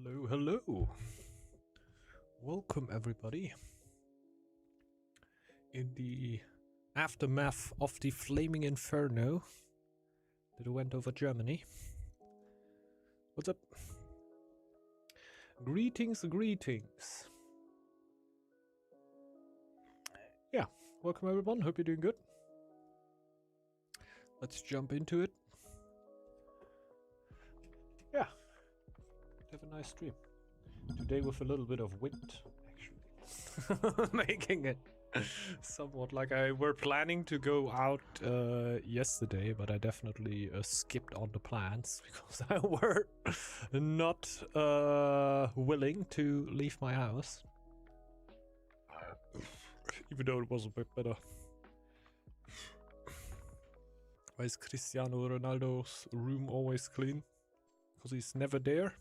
Hello, hello. Welcome, everybody. In the aftermath of the flaming inferno that went over Germany. What's up? Greetings, greetings. Yeah, welcome, everyone. Hope you're doing good. Let's jump into it. Yeah, have a nice stream. Today with a little bit of wind, actually. Making it somewhat like I were planning to go out yesterday, but I definitely skipped on the plans because I were not willing to leave my house. Even though it was a bit better. Why is Cristiano Ronaldo's room always clean? Because he's never there?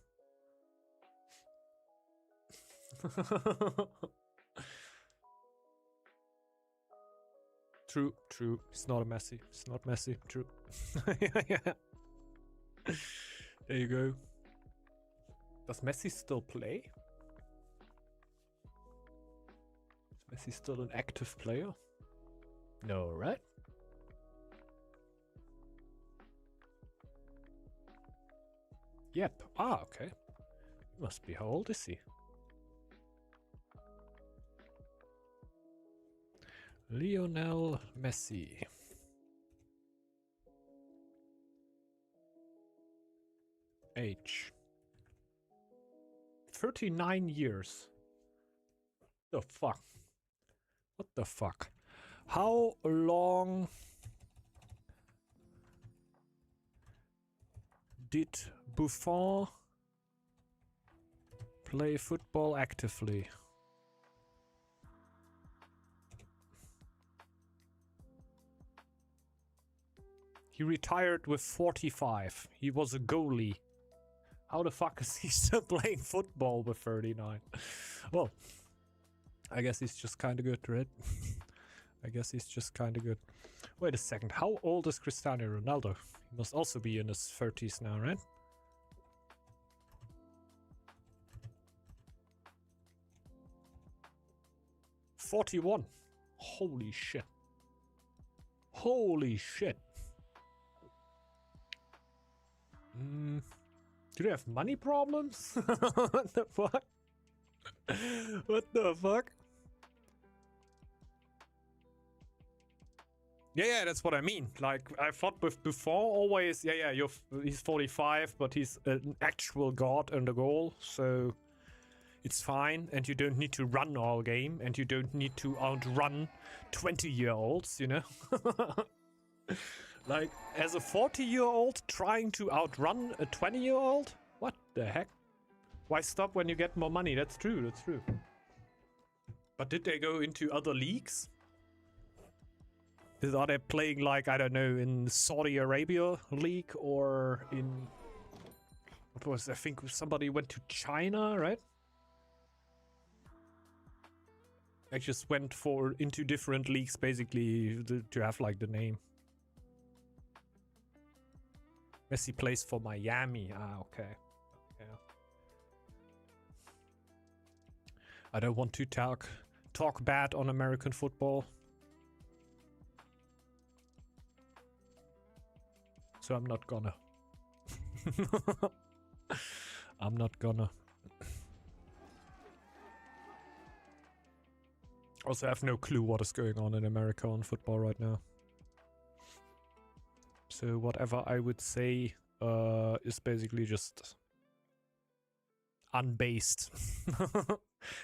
True, true. It's not a messy. It's not messy. True. Yeah. There you go. Does Messi still play? Is Messi still an active player? No, right? Yep. Ah, okay. Must be. How old is he? Lionel Messi. Age. 39 years. The fuck? What the fuck? How long did Buffon play football actively? He retired with 45. He was a goalie. How the fuck is he still playing football with 39? Well, I guess he's just kind of good, right? I guess he's just kind of good. Wait a second. How old is Cristiano Ronaldo? He must also be in his 30s now, right? "41. Holy shit. Holy shit. Do they have money problems? What the fuck? What the fuck? Yeah, that's what I mean. Like, I thought with Buffon always, he's 45, but he's an actual god in the goal, so it's fine, and you don't need to run all game, and you don't need to outrun 20-year-olds, you know? Like, as a 40-year-old trying to outrun a 20-year-old? What the heck? Why stop when you get more money? That's true, that's true. But did they go into other leagues? Are they playing, like, I don't know, in Saudi Arabia league, or in... What was, I think somebody went to China, right? I just went into different leagues, basically, to have, like, the name. Messi plays for Miami. Ah, okay. Yeah. I don't want to talk bad on American football. So I'm not gonna. I'm not gonna. Also, I have no clue what is going on in America on football right now. So whatever I would say is basically just unbased.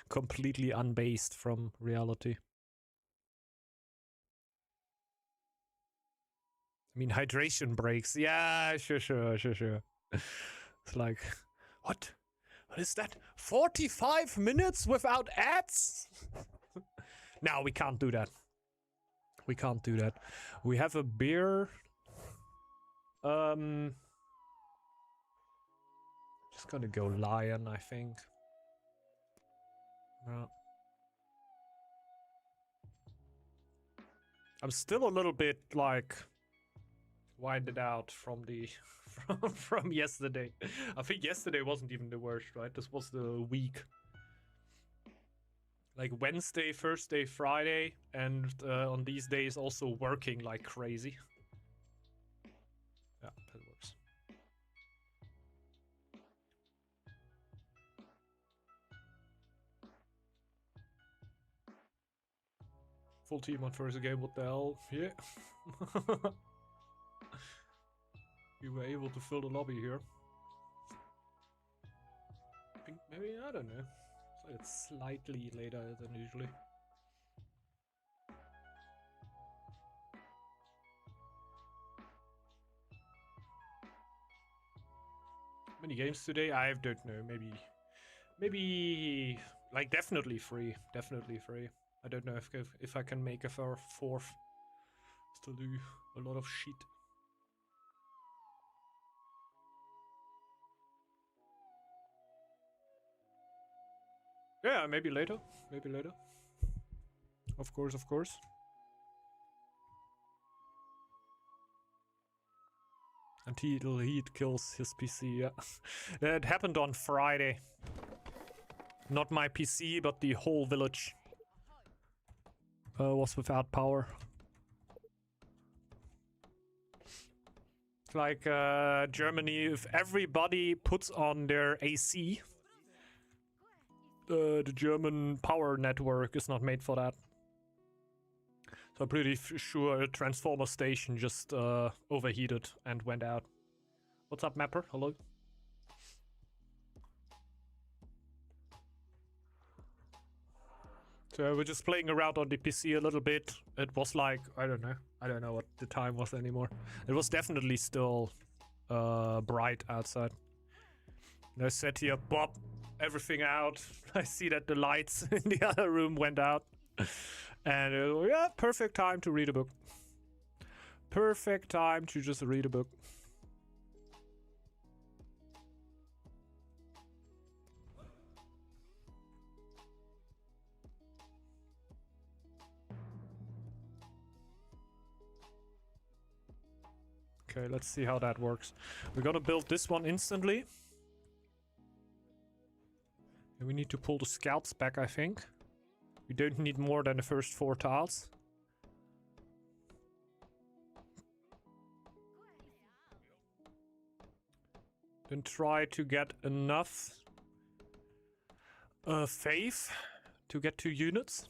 Completely unbased from reality. I mean, hydration breaks. Yeah, sure. It's like, what? What is that? 45 minutes without ads? No, we can't do that. We can't do that. We have a beer. Just gonna go lion, I think. Yeah. I'm still a little bit like winded out from the from yesterday. I think yesterday wasn't even the worst, right? This was the week. Like Wednesday, Thursday, Friday, and on these days also working like crazy. Yeah, that works. Full team on first game, what the hell? Yeah. We were able to fill the lobby here. I think maybe, I don't know. So it's slightly later than usually. Many games today? I don't know. Maybe like definitely free. Definitely free. I don't know if I can make a fourth. Still do a lot of shit. Yeah, maybe later. Maybe later. Of course. Until heat kills his PC, yeah. It happened on Friday. Not my PC, but the whole village was without power. It's like Germany, if everybody puts on their AC, the German power network is not made for that. So I'm pretty sure a transformer station just overheated and went out. What's up, Mapper? Hello. So we're just playing around on the PC a little bit. It was like, I don't know what the time was anymore. It was definitely still bright outside. And I sat here, Bob, everything out. I see that the lights in the other room went out. And yeah, perfect time to read a book. Perfect time to just read a book. Okay, let's see how that works. We're gonna build this one instantly. And we need to pull the scalps back, I think. We don't need more than the first 4 tiles. Then try to get enough faith to get 2 units.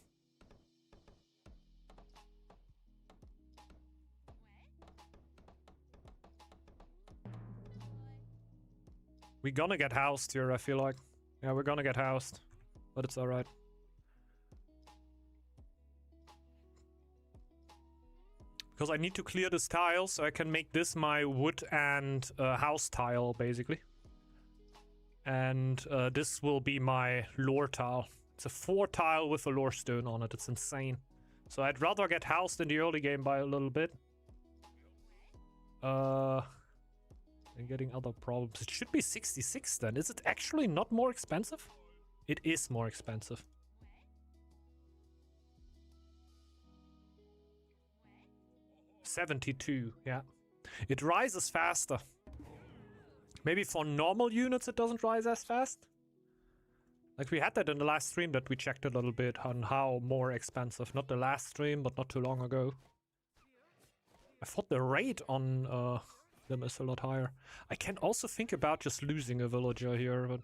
We're gonna get housed here, I feel like. Yeah, we're gonna get housed. But it's alright. Because I need to clear this tile so I can make this my wood and house tile, basically. And this will be my lore tile. It's a 4 tile with a lore stone on it. It's insane. So I'd rather get housed in the early game by a little bit. And getting other problems. It should be 66 then. Is it actually not more expensive? It is more expensive. $72, yeah. It rises faster. Maybe for normal units it doesn't rise as fast. Like we had that in the last stream that we checked a little bit on how more expensive. Not the last stream, but not too long ago. I thought the rate on them is a lot higher. I can also think about just losing a villager here, but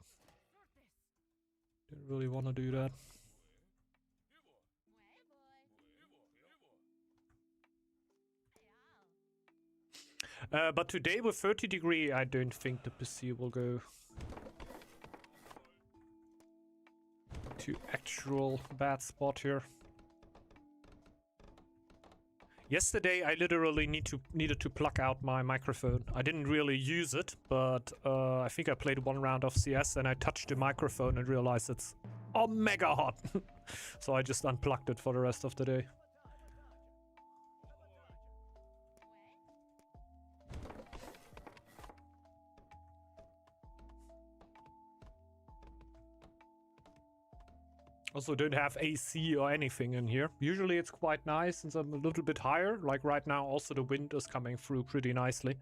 didn't really want to do that. But today with 30 degree, I don't think the PC will go to actual bad spot here. Yesterday, I literally needed to plug out my microphone. I didn't really use it, but I think I played 1 round of CS and I touched the microphone and realized it's mega hot. So I just unplugged it for the rest of the day. Also don't have AC or anything in here. Usually it's quite nice since I'm a little bit higher. Like right now also the wind is coming through pretty nicely.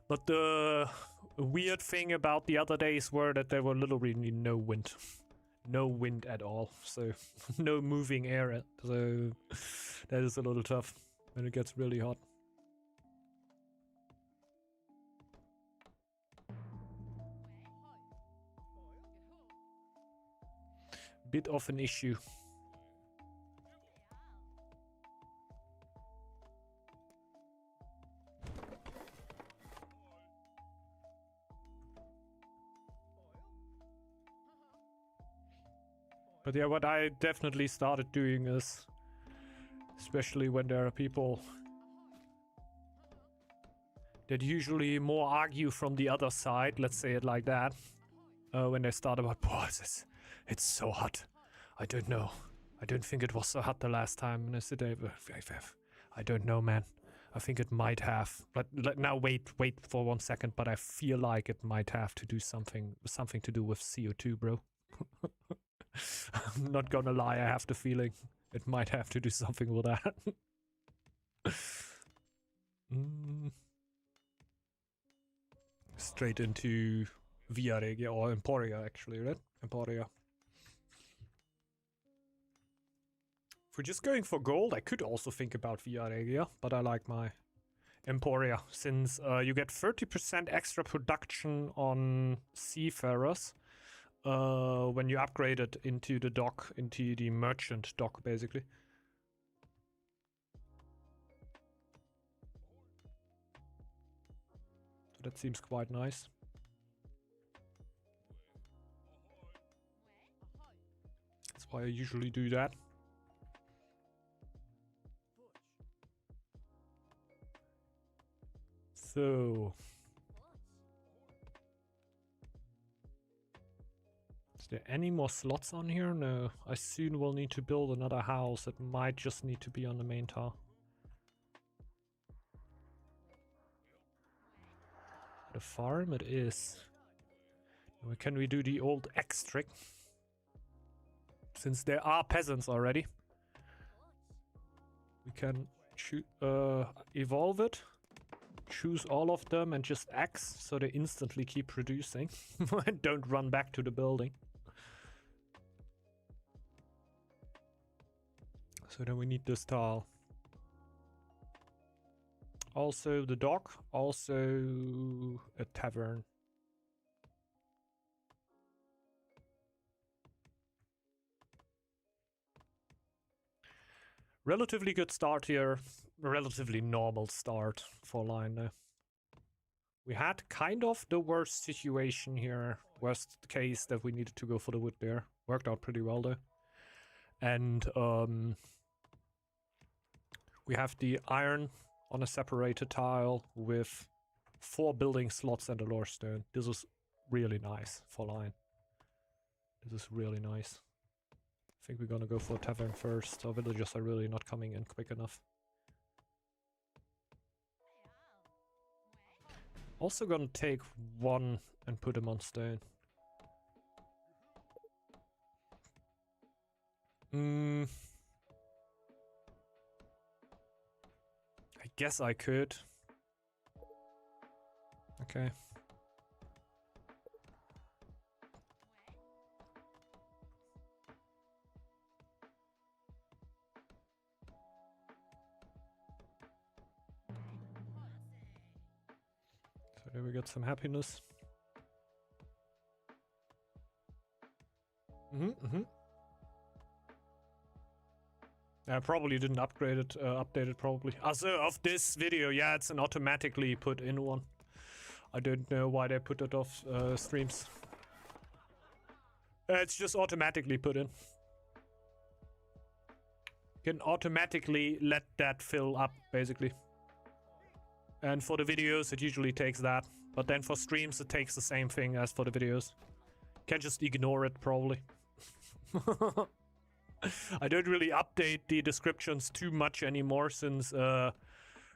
But the weird thing about the other days were that there were literally no wind. No wind at all. So no moving air. So that is a little tough when it gets really hot. Bit of an issue. But yeah, what I definitely started doing is, especially when there are people that usually more argue from the other side, let's say it like that, when they start about, boy, it's so hot. I don't know. I don't think it was so hot the last time. And I said, I don't know, man. I think it might have. But now wait for 1 second. But I feel like it might have to do something to do with CO2, bro. I'm not gonna lie. I have the feeling it might have to do something with that. Straight into Via Regia or Emporia, actually, right? Emporia. If we're just going for gold, I could also think about Via Regia, but I like my Emporia, since you get 30% extra production on seafarers when you upgrade it into the dock, into the merchant dock, basically. That seems quite nice. That's why I usually do that. So... is there any more slots on here? No. I soon will need to build another house. It might just need to be on the main tile. The farm it is. Can we do the old X trick? Since there are peasants already. We can evolve it. Choose all of them and just X so they instantly keep producing. And don't run back to the building. So then we need this tile. Also the dock, also a tavern. Relatively good start here. Relatively normal start for line though. We had kind of the worst situation here. Worst case that we needed to go for the wood there. Worked out pretty well though. And we have the iron on a separated tile with 4 building slots and a lore stone. This is really nice for line. This is really nice. I think we're gonna go for a tavern first. Our villagers are really not coming in quick enough. Also gonna take 1 and put him on stone. I guess I could. Okay. So there we get some happiness. I probably didn't upgrade it, update it probably. Also, of this video, yeah, it's an automatically put in one. I don't know why they put it off streams. It's just automatically put in. You can automatically let that fill up, basically. And for the videos, it usually takes that. But then for streams, it takes the same thing as for the videos. You can just ignore it, probably. I don't really update the descriptions too much anymore, since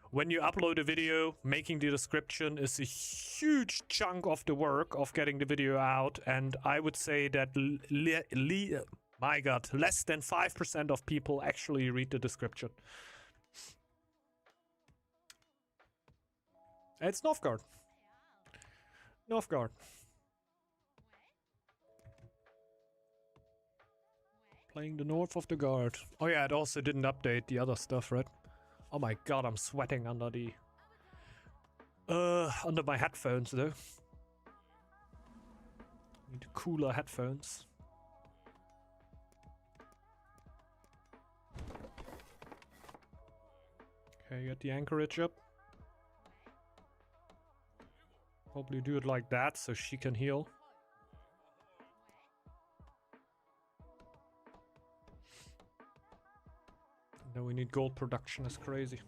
when you upload a video, making the description is a huge chunk of the work of getting the video out, and I would say that my god, less than 5% of people actually read the description. It's Northgard. Northgard. Playing the north of the guard. Oh yeah, it also didn't update the other stuff, right? Oh my god, I'm sweating under the... under my headphones though. Need cooler headphones. Okay, get the anchorage up. Probably do it like that so she can heal. Now we need gold production as crazy.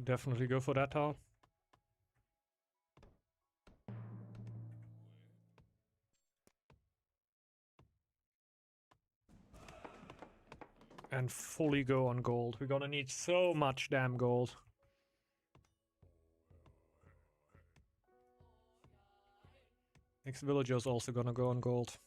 Definitely go for that tile. And fully go on gold. We're gonna need so much damn gold. Next villager is also gonna go on gold.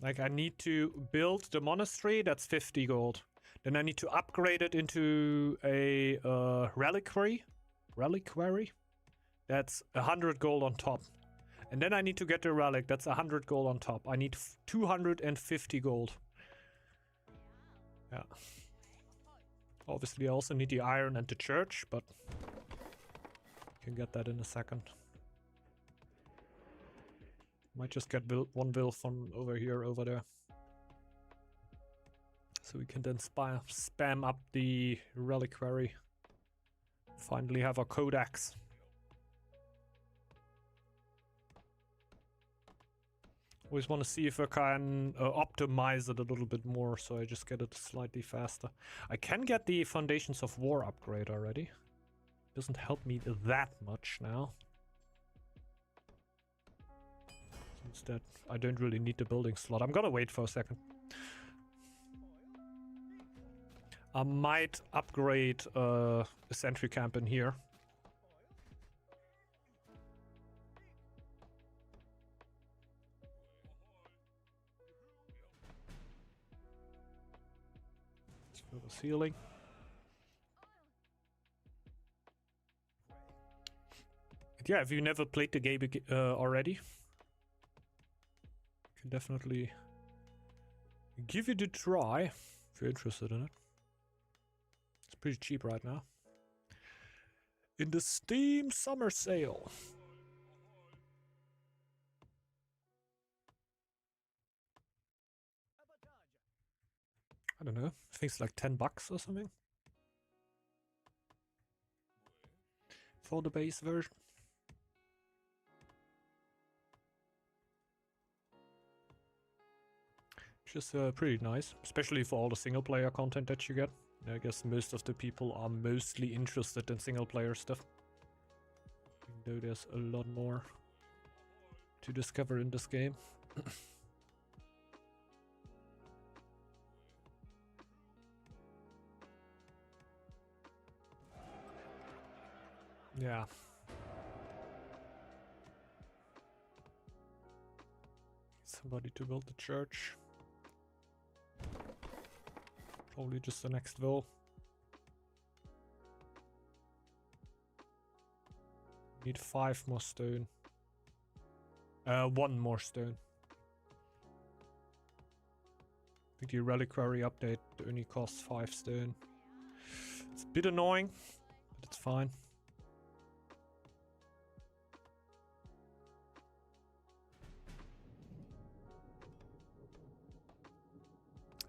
Like, I need to build the monastery, that's 50 gold. Then I need to upgrade it into a reliquary, reliquary. That's 100 gold on top. And then I need to get the relic. That's 100 gold on top. I need 250 gold. Yeah. Obviously, I also need the iron and the church, but can get that in a second. Might just get one bill from over here, over there. So we can then spam up the reliquary. Finally have our codex. Always want to see if I can optimize it a little bit more, so I just get it slightly faster. I can get the Foundations of War upgrade already. Doesn't help me that much now. Instead, I don't really need the building slot. I'm gonna wait for a second. I might upgrade a sentry camp in here. Let's fill the ceiling. Yeah, if you never played the game already, you can definitely give it a try if you're interested in it. It's pretty cheap right now. In the Steam summer sale. I don't know. I think it's like 10 bucks or something. For the base version. Which is pretty nice, especially for all the single player content that you get. I guess most of the people are mostly interested in single player stuff. Even though there's a lot more to discover in this game. Yeah. Somebody to build the church. Probably just the next ville. Need 5 more stone. 1 more stone. I think the reliquary update only costs 5 stone. It's a bit annoying, but it's fine.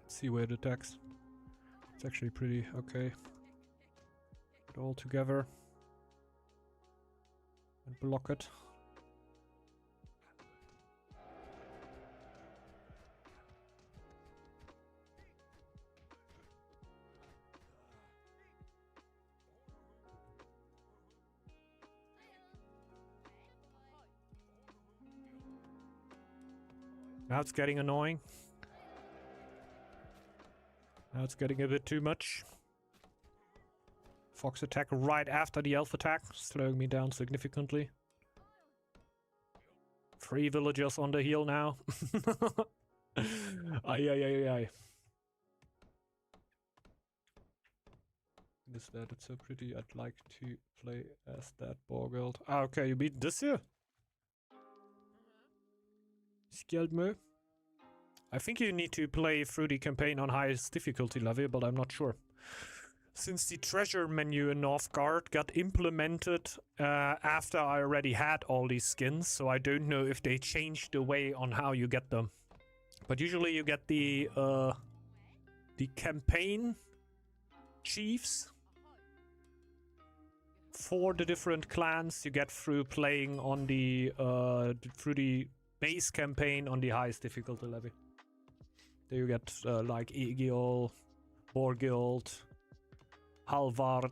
Let's see where it attacks. It's actually pretty okay. Put it all together and block it. Now it's getting annoying. Now it's getting a bit too much. Fox attack right after the elf attack, slowing me down significantly. 3 villagers on the hill now. Ay. Is that it's so pretty? I'd like to play as that Borgeld. Ah, okay, you beat this here? Skjeldmø? I think you need to play through the campaign on highest difficulty level, but I'm not sure. Since the treasure menu in Northgard got implemented after I already had all these skins, so I don't know if they changed the way on how you get them. But usually you get the campaign chiefs for the different clans you get through playing on the through the base campaign on the highest difficulty level. There you get like Egiol, Borghild, Halvard,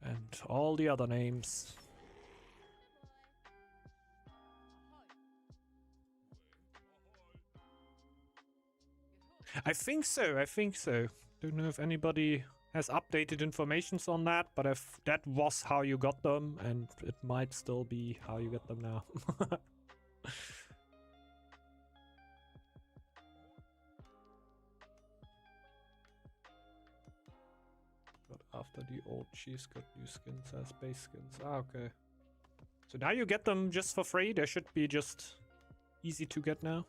and all the other names. I think so. Don't know if anybody has updated informations on that, but if that was how you got them, and it might still be how you get them now. But After the old cheese got new skins as base skins. Ah, okay. So now you get them just for free? They should be just easy to get now.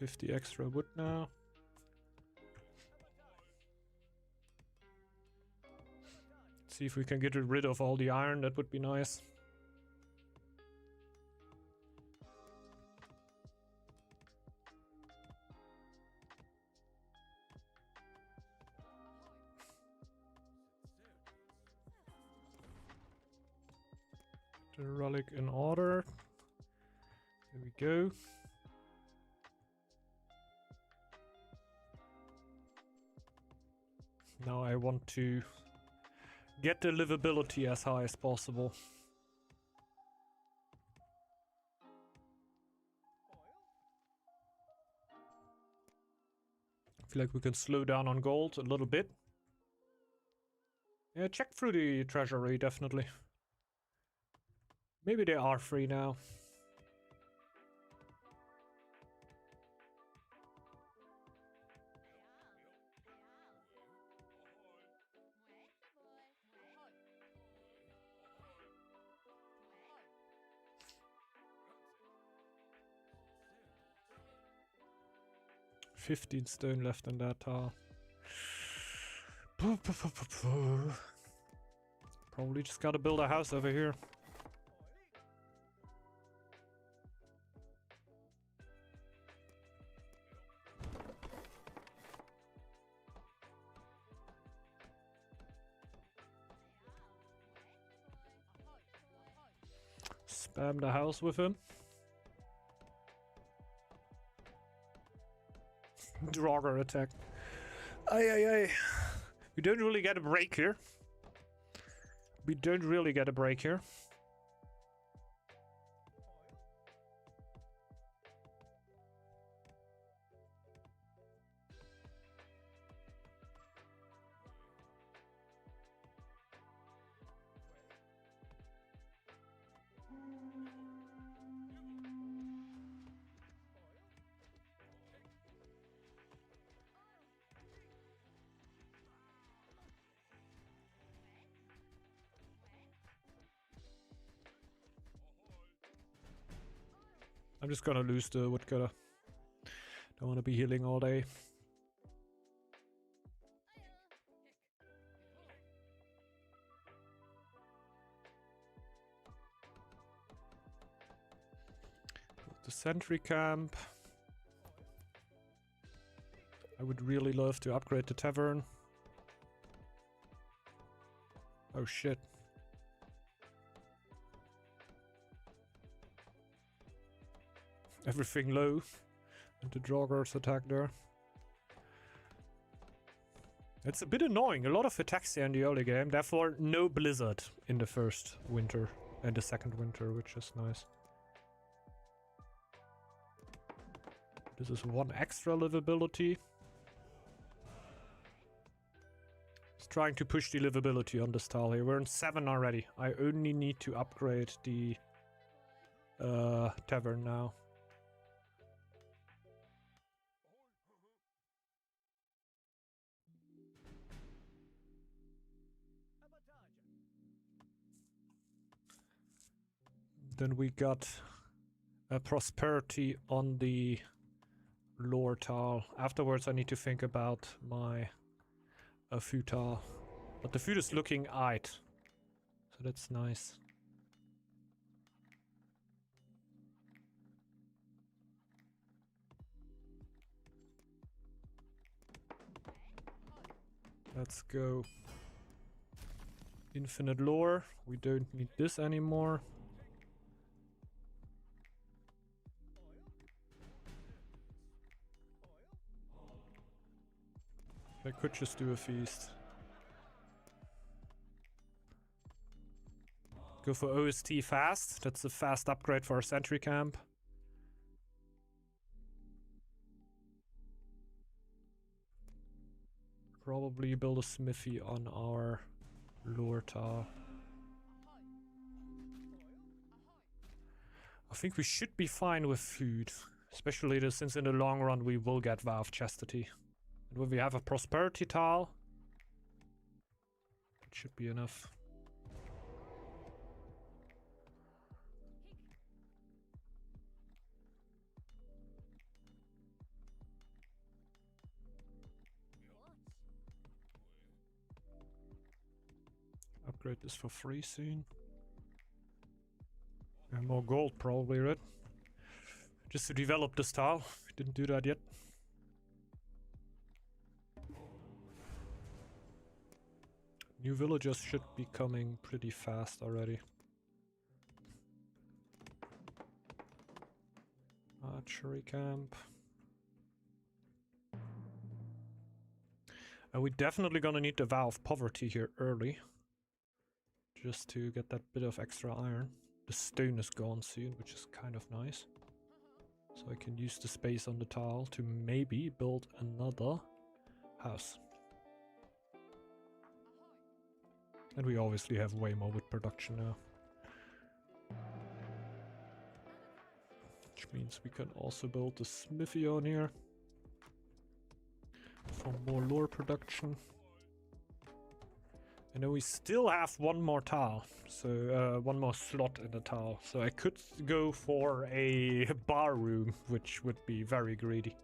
$50 extra wood now. See if we can get rid of all the iron, that would be nice. The relic in order. There we go. Now I want to get the livability as high as possible. I feel like we can slow down on gold a little bit. Yeah, check through the treasury, definitely. Maybe they are free now. $15 stone left in that tile. Probably just gotta build a house over here. Spam the house with him. Draugr attack. Aye, aye, aye. We don't really get a break here. We don't really get a break here. I'm just gonna lose the woodcutter. Don't want to be healing all day. The sentry camp. I would really love to upgrade the tavern. Oh shit. Everything low. And the Draugr's attack there. It's a bit annoying. A lot of attacks here in the early game. Therefore, no blizzard in the first winter and the second winter, which is nice. This is one extra livability. It's trying to push the livability on this tile here. We're in 7 already. I only need to upgrade the tavern now. Then we got a prosperity on the lore tile. Afterwards I need to think about my food tile. But the food is looking aight. So that's nice. Let's go. Infinite lore. We don't need this anymore. I could just do a feast. Go for OST fast. That's a fast upgrade for our sentry camp. Probably build a smithy on our lure tile. I think we should be fine with food. Especially since in the long run we will get Vow of Chastity. And when we have a prosperity tile, it should be enough. Upgrade this for free soon. And more gold probably, right? Just to develop this tile. Didn't do that yet. New villagers should be coming pretty fast already. Archery camp. And we're definitely gonna need the Vow of Poverty here early. Just to get that bit of extra iron. The stone is gone soon, which is kind of nice. So I can use the space on the tile to maybe build another house. And we obviously have way more wood production now. Which means we can also build the smithy on here. For more lore production. And then we still have one more tile. So one more slot in the tile. So I could go for a bar room, which would be very greedy.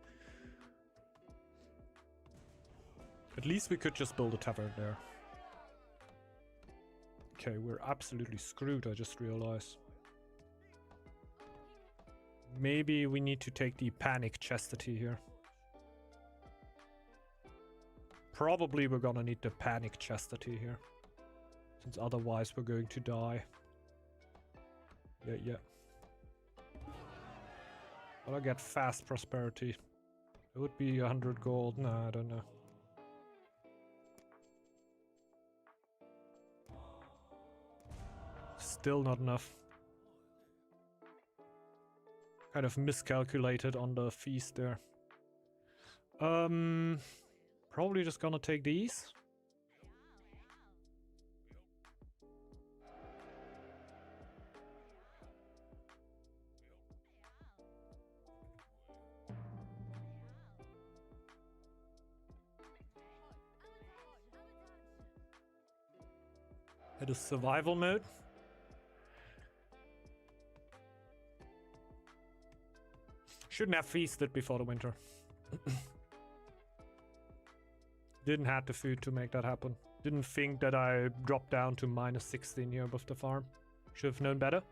At least we could just build a tavern there. Okay, we're absolutely screwed, I just realized. Maybe we need to take the panic chastity here. Probably we're gonna need the panic chastity here. Since otherwise we're going to die. Yeah. But I get fast prosperity. It would be 100 gold. No, I don't know. Still not enough. Kind of miscalculated on the feast there. Probably just gonna take these. It is survival mode. Shouldn't have feasted before the winter. Didn't have the food to make that happen. Didn't think that I dropped down to -16 here above the farm. Should have known better.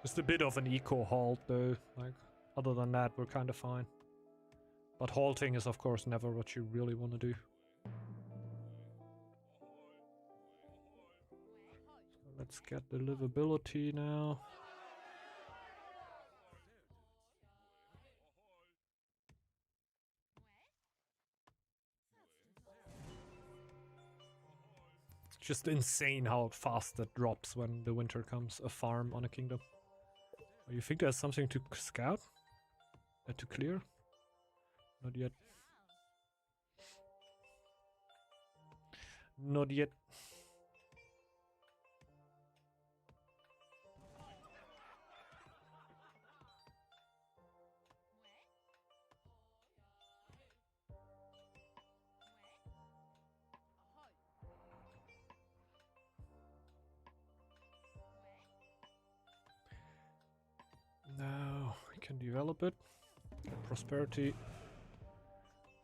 Just a bit of an eco halt though. Like, other than that, we're kind of fine. But halting is of course never what you really want to do. So let's get the livability now. It's just insane how fast that drops when the winter comes. A farm on a kingdom. Oh, you think there's something to scout? To clear? Not yet. Not yet. Now we can develop it. Get prosperity.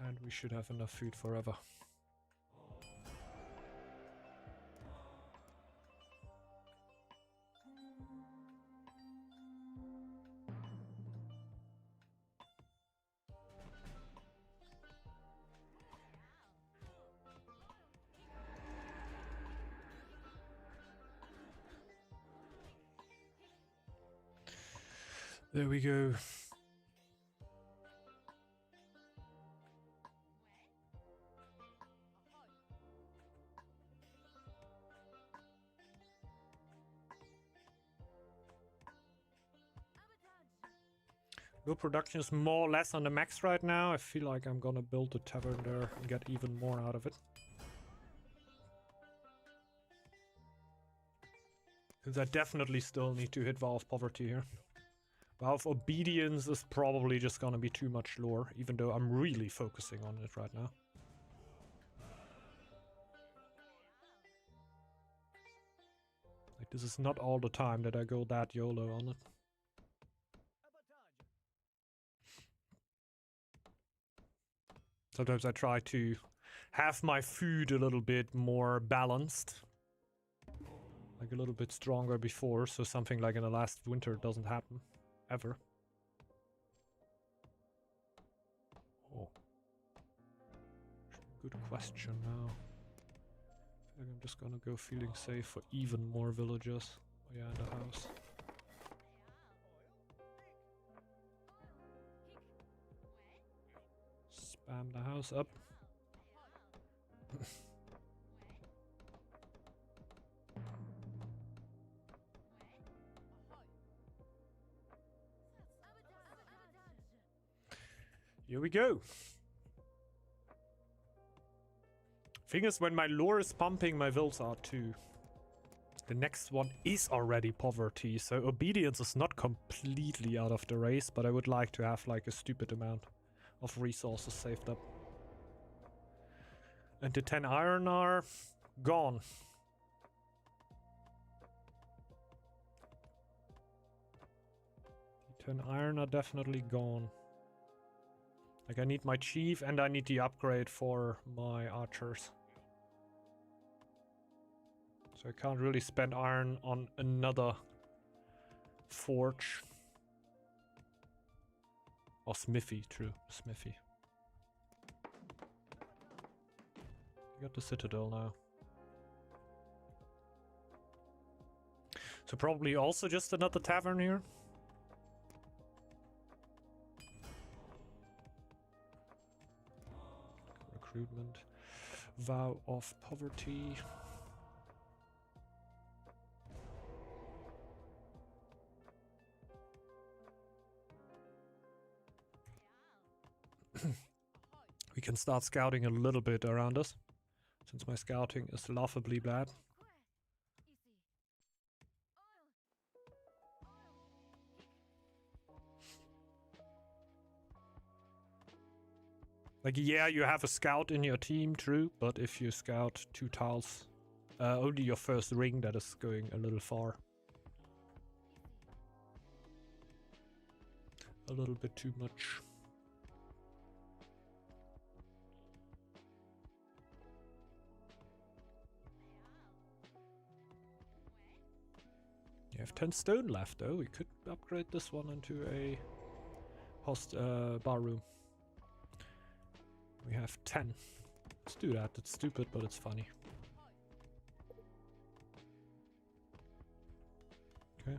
And we should have enough food forever. There we go. Your production is more or less on the max right now. I feel like I'm gonna build a tavern there and get even more out of it. Because I definitely still need to hit Vow of Poverty here. Vow of Obedience is probably just gonna be too much lore, even though I'm really focusing on it right now. Like, this is not all the time that I go that YOLO on it. Sometimes I try to have my food a little bit more balanced. Like a little bit stronger before, so something like in the last winter doesn't happen. Ever. Oh. Good question now. I think I'm just gonna go feeling safe for even more villagers. Oh yeah, in the house. Spam the house up. Here we go. Thing is, when my lore is pumping, my wills are too. The next one is already poverty, so obedience is not completely out of the race, but I would like to have like a stupid amount of resources saved up. And the 10 iron are gone. The 10 iron are definitely gone. Like, I need my chief and I need the upgrade for my archers. So I can't really spend iron on another forge. Or smithy, true, smithy. You got the citadel now. So probably also just another tavern here. Recruitment. Vow of Poverty. We can start scouting a little bit around us, since my scouting is laughably bad. Like, yeah, you have a scout in your team, true, but if you scout 2 tiles, only your first ring, that is going a little far. A little bit too much. You have 10 stone left, though. We could upgrade this one into a bar room. We have 10. Let's do that. It's stupid, but it's funny. Okay.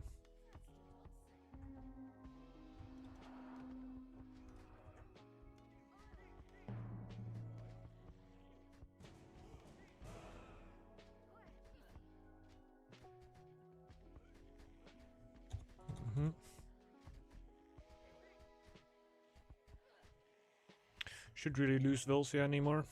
Should really lose Volsia anymore.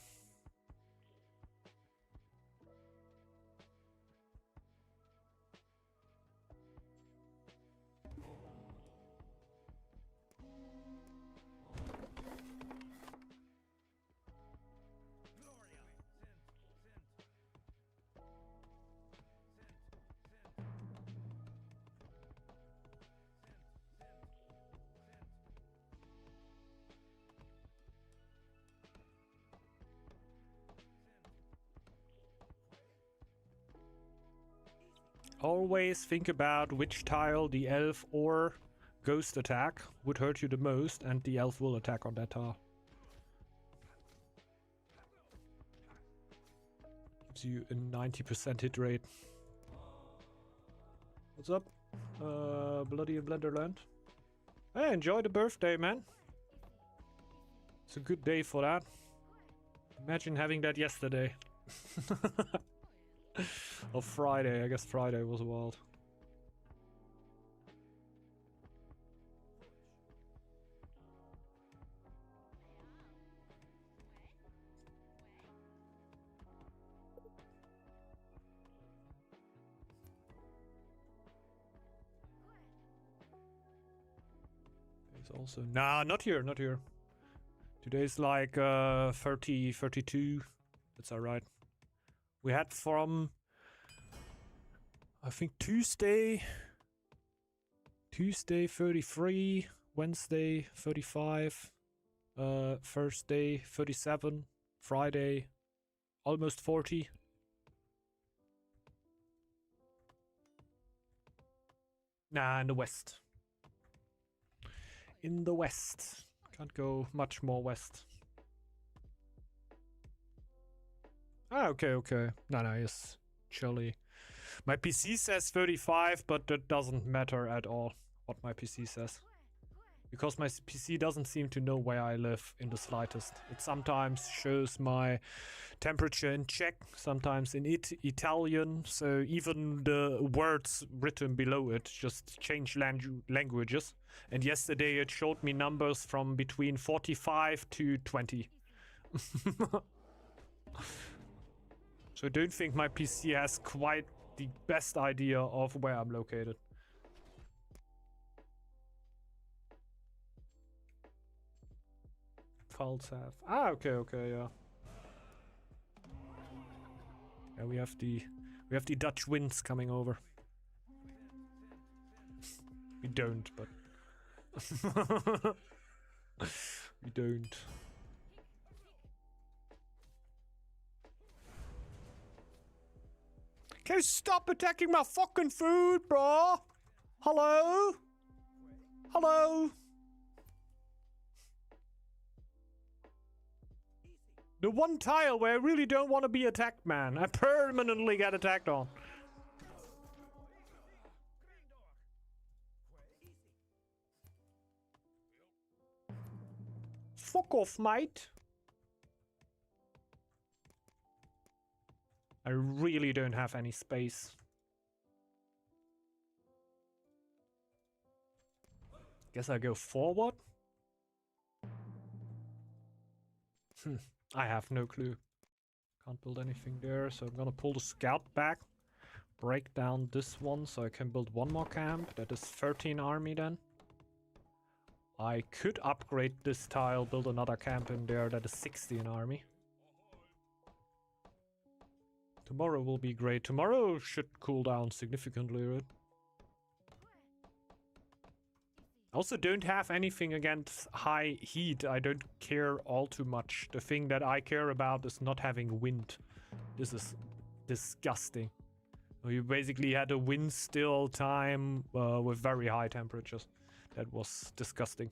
Always think about which tile the elf or ghost attack would hurt you the most, and the elf will attack on that tile. Gives you a 90% hit rate. What's up? Bloody in Blenderland. Hey, enjoy the birthday, man. It's a good day for that. Imagine having that yesterday. Or Friday. I guess Friday was wild. It's also... Nah, not here, not here. Today's like 30, 32. That's alright. We had from... I think Tuesday 33, Wednesday 35, Thursday 37, Friday almost 40. Nah, in the west. In the west. Can't go much more west. Ah, okay, okay. No, it's chilly. My PC says 35, but that doesn't matter at all what my PC says. Because my PC doesn't seem to know where I live in the slightest. It sometimes shows my temperature in Czech, sometimes in Italian, so even the words written below it just change languages. And yesterday it showed me numbers from between 45 to 20. So I don't think my PC has quite the best idea of where I'm located. Falstaff. Ah, okay, yeah. Yeah, we have the Dutch winds coming over. We don't, but we don't. Can you stop attacking my fucking food, bro? Hello? Hello? The one tile where I really don't want to be attacked, man. I permanently get attacked on. Fuck off, mate. I really don't have any space. Guess I go forward? I have no clue. Can't build anything there, so I'm gonna pull the scout back. Break down this one so I can build one more camp. That is 13 army then. I could upgrade this tile, build another camp in there. That is 16 army. Tomorrow will be great. Tomorrow should cool down significantly, right? I also don't have anything against high heat. I don't care all too much. The thing that I care about is not having wind. This is disgusting. You basically had a wind still time with very high temperatures. That was disgusting.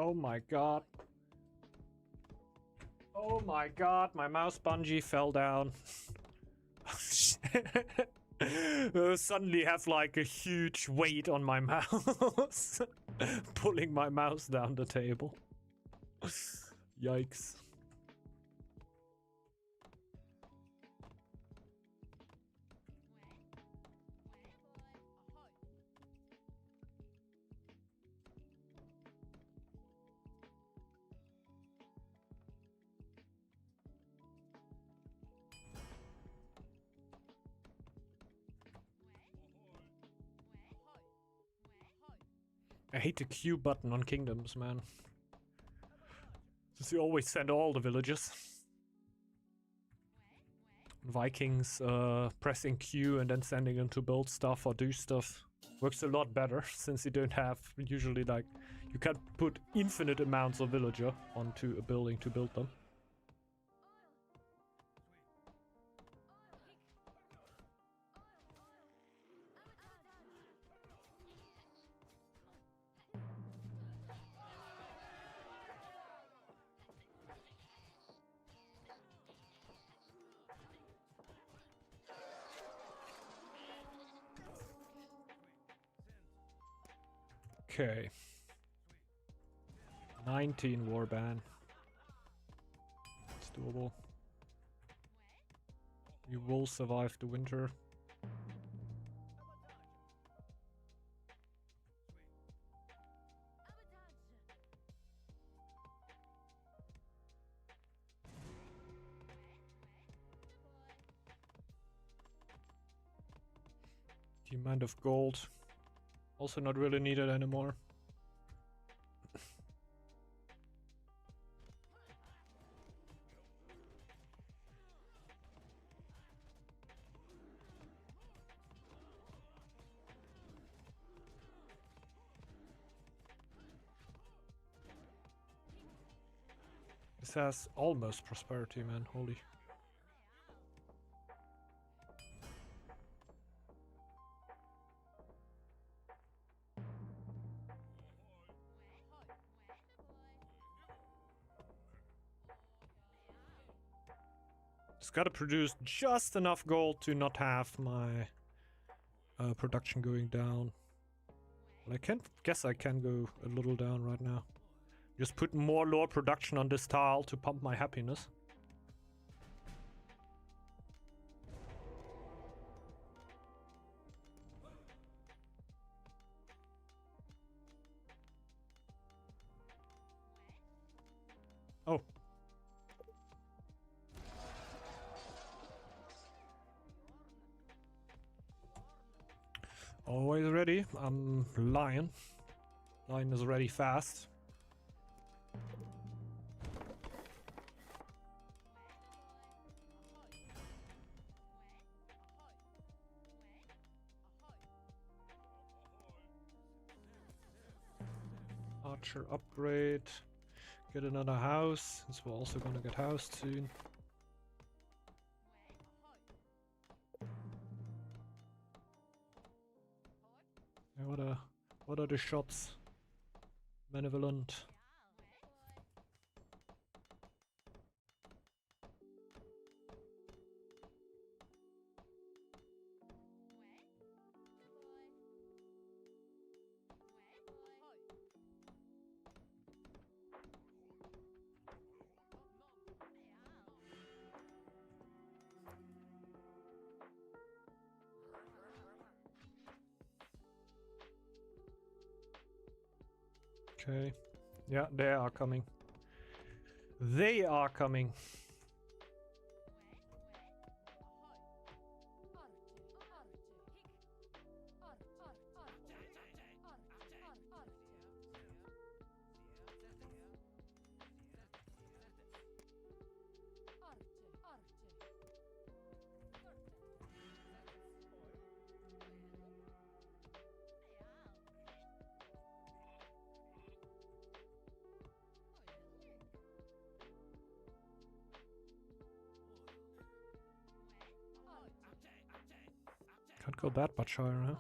Oh my god. Oh my god, my mouse bungee fell down. Suddenly have like a huge weight on my mouse. Pulling my mouse down the table. Yikes. I hate the Q button on Kingdoms, man. Since you always send all the villagers. Vikings pressing Q and then sending them to build stuff or do stuff works a lot better, since you don't have usually like you can't put infinite amounts of villager onto a building to build them. Okay. 19 warband. It's doable. You will survive the winter. The amount of gold also not really needed anymore. This has almost prosperity, man. Holy. It's gotta produce just enough gold to not have my production going down. But I guess I can go a little down right now. Just put more lore production on this tile to pump my happiness. Oh. Always ready. I'm Lion. Lion is ready fast. Archer upgrade. Get another house, since we're also gonna get housed soon. Yeah, what are the shots? Benevolent. Okay. Yeah, they are coming. They are coming. Can't go that much higher, huh?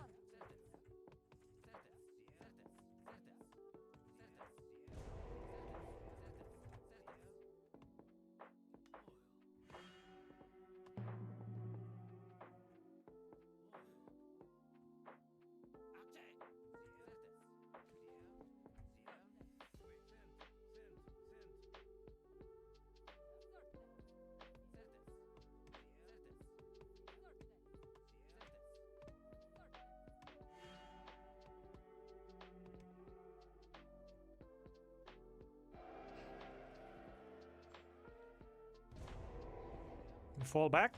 Fall back.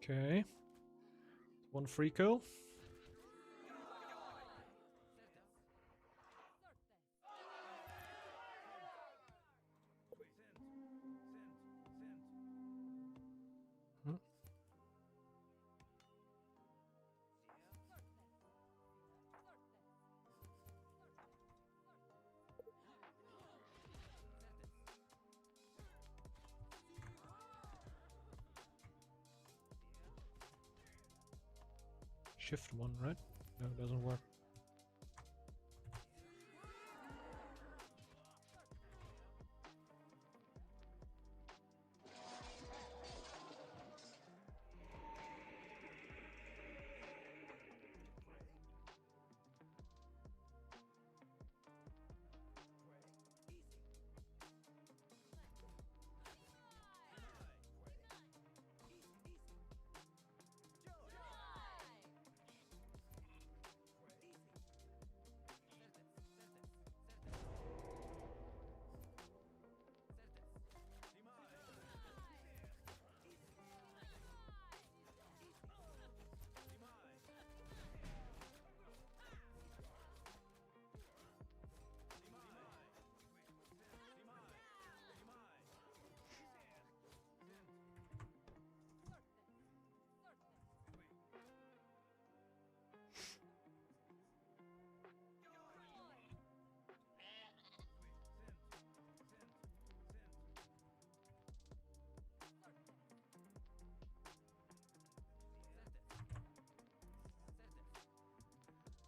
Okay. One free kill. shift one, right? No, it doesn't work.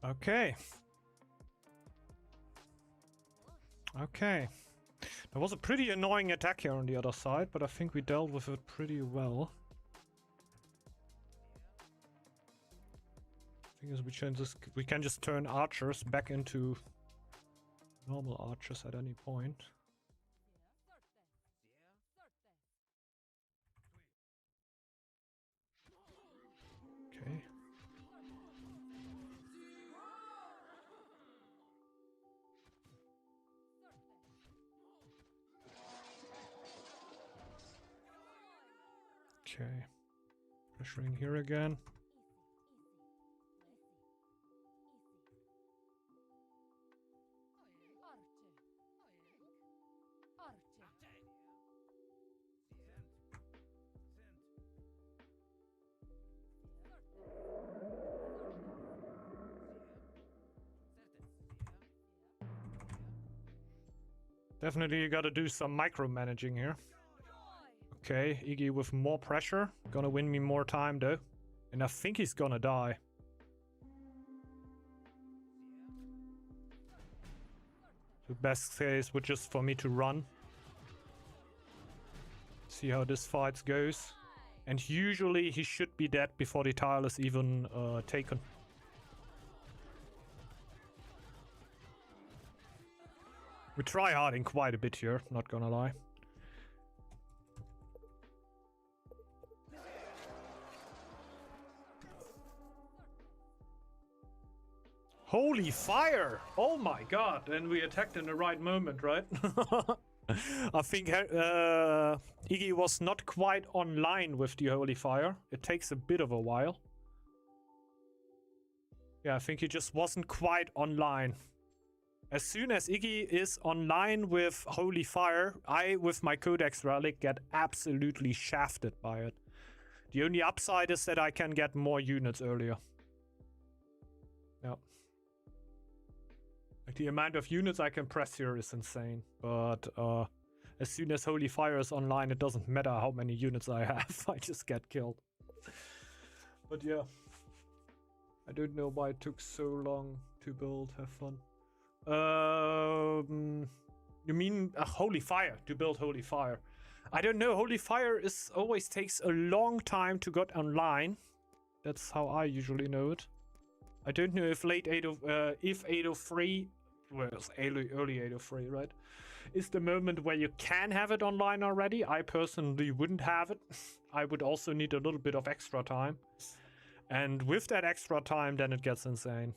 Okay. Okay. There was a pretty annoying attack here on the other side, but I think we dealt with it pretty well. Thing is, we can just turn archers back into normal archers at any point. Okay. Okay. Pressuring here again. Definitely you gotta do some micromanaging here. Okay, Iggy with more pressure. Gonna win me more time though. And I think he's gonna die. The best case would just for me to run. See how this fight goes. And usually he should be dead before the tile is even taken. We try harding quite a bit here, not gonna lie. Holy fire! Oh my god, and we attacked in the right moment, right? I think Iggy was not quite online with the holy fire. It takes a bit of a while. Yeah, I think he just wasn't quite online. As soon as Iggy is online with holy fire, I, with my Codex Relic, get absolutely shafted by it. The only upside is that I can get more units earlier. Yeah. Like the amount of units I can press here is insane. But as soon as holy fire is online, it doesn't matter how many units I have. I just get killed. But yeah. I don't know why it took so long to build. Have fun. You mean holy fire, to build holy fire? I don't know. Holy fire always takes a long time to get online. That's how I usually know it. I don't know if if 803, well, it's early 803, right, is the moment where you can have it online already. I personally wouldn't have it. I would also need a little bit of extra time. And with that extra time, then it gets insane.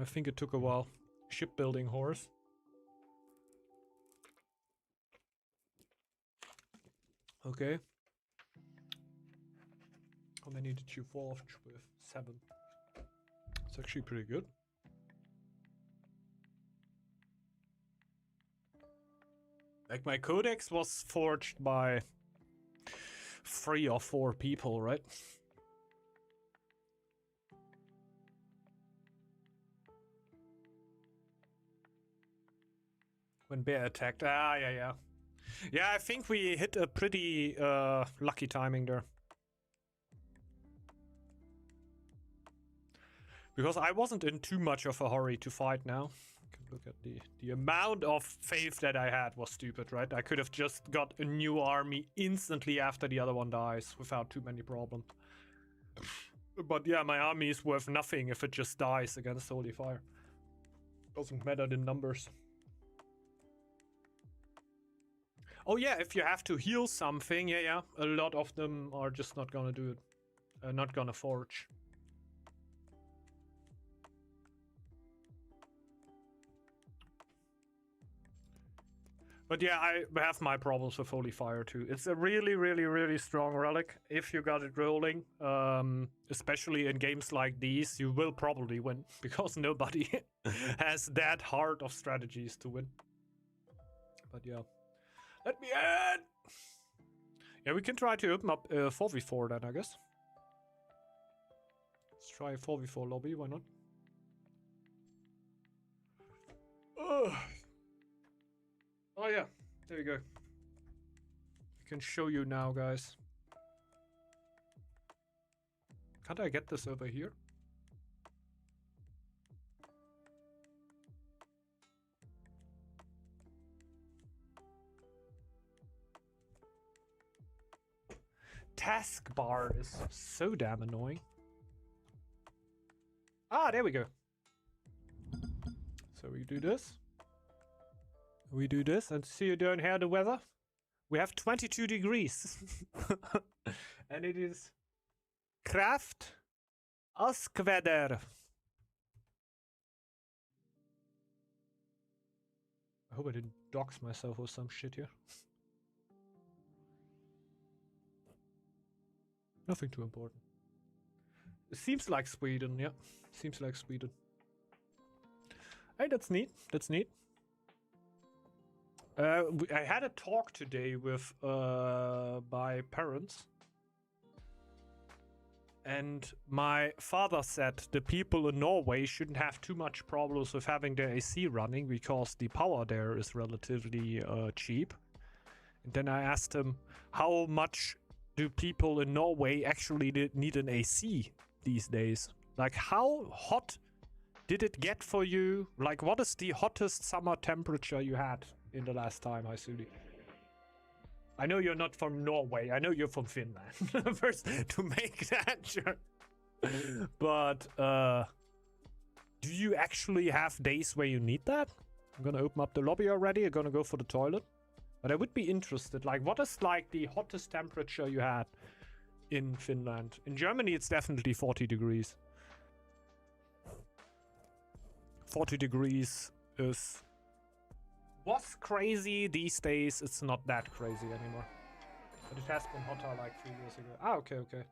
I think it took a while. Shipbuilding horse. Okay. How many did you forge with? 7. It's actually pretty good. Like my codex was forged by 3 or 4 people, right? When bear attacked. Ah, yeah. Yeah, I think we hit a pretty lucky timing there. Because I wasn't in too much of a hurry to fight now. You can look at the amount of faith that I had was stupid, right? I could have just got a new army instantly after the other one dies without too many problems. But yeah, my army is worth nothing if it just dies against Holy Fire. Doesn't matter the numbers. Oh yeah, if you have to heal something, yeah, a lot of them are just not gonna do it. Not gonna forge. But yeah, I have my problems with Holy Fire too. It's a really, really, really strong relic. If you got it rolling, especially in games like these, you will probably win. Because nobody has that hard of strategies to win. But yeah. Let me in! Yeah, we can try to open up 4v4 then, I guess. Let's try a 4v4 lobby, why not? Ugh. Oh yeah, there you go. I can show you now, guys. Can't I get this over here? Taskbar is so damn annoying. Ah, there we go. So we do this. We do this and see you down here the weather. We have 22 degrees. And it is Kraft Askweather. I hope I didn't dox myself or some shit here. Nothing too important. It seems like Sweden, yeah. Seems like Sweden. Hey, that's neat. That's neat. I had a talk today with my parents. And my father said the people in Norway shouldn't have too much problems with having their AC running because the power there is relatively cheap. And then I asked him, how much do people in Norway actually need an AC these days? Like, how hot did it get for you? Like, what is the hottest summer temperature you had in the last time, Haisuli? I know you're not from Norway. I know you're from Finland. First, to make that sure. But, do you actually have days where you need that? I'm gonna open up the lobby already. I'm gonna go for the toilet. But I would be interested. Like, what is, like, the hottest temperature you had in Finland? In Germany, it's definitely 40 degrees. 40 degrees was crazy. These days, it's not that crazy anymore. But it has been hotter like 3 years ago. Ah, okay, okay.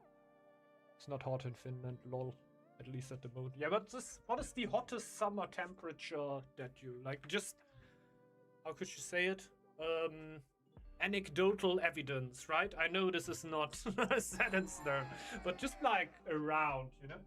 It's not hot in Finland, lol. At least at the moment. Yeah, but what is the hottest summer temperature that you, like, just, how could you say it? Anecdotal evidence, right? I know this is not set in stone, but just like around, you know?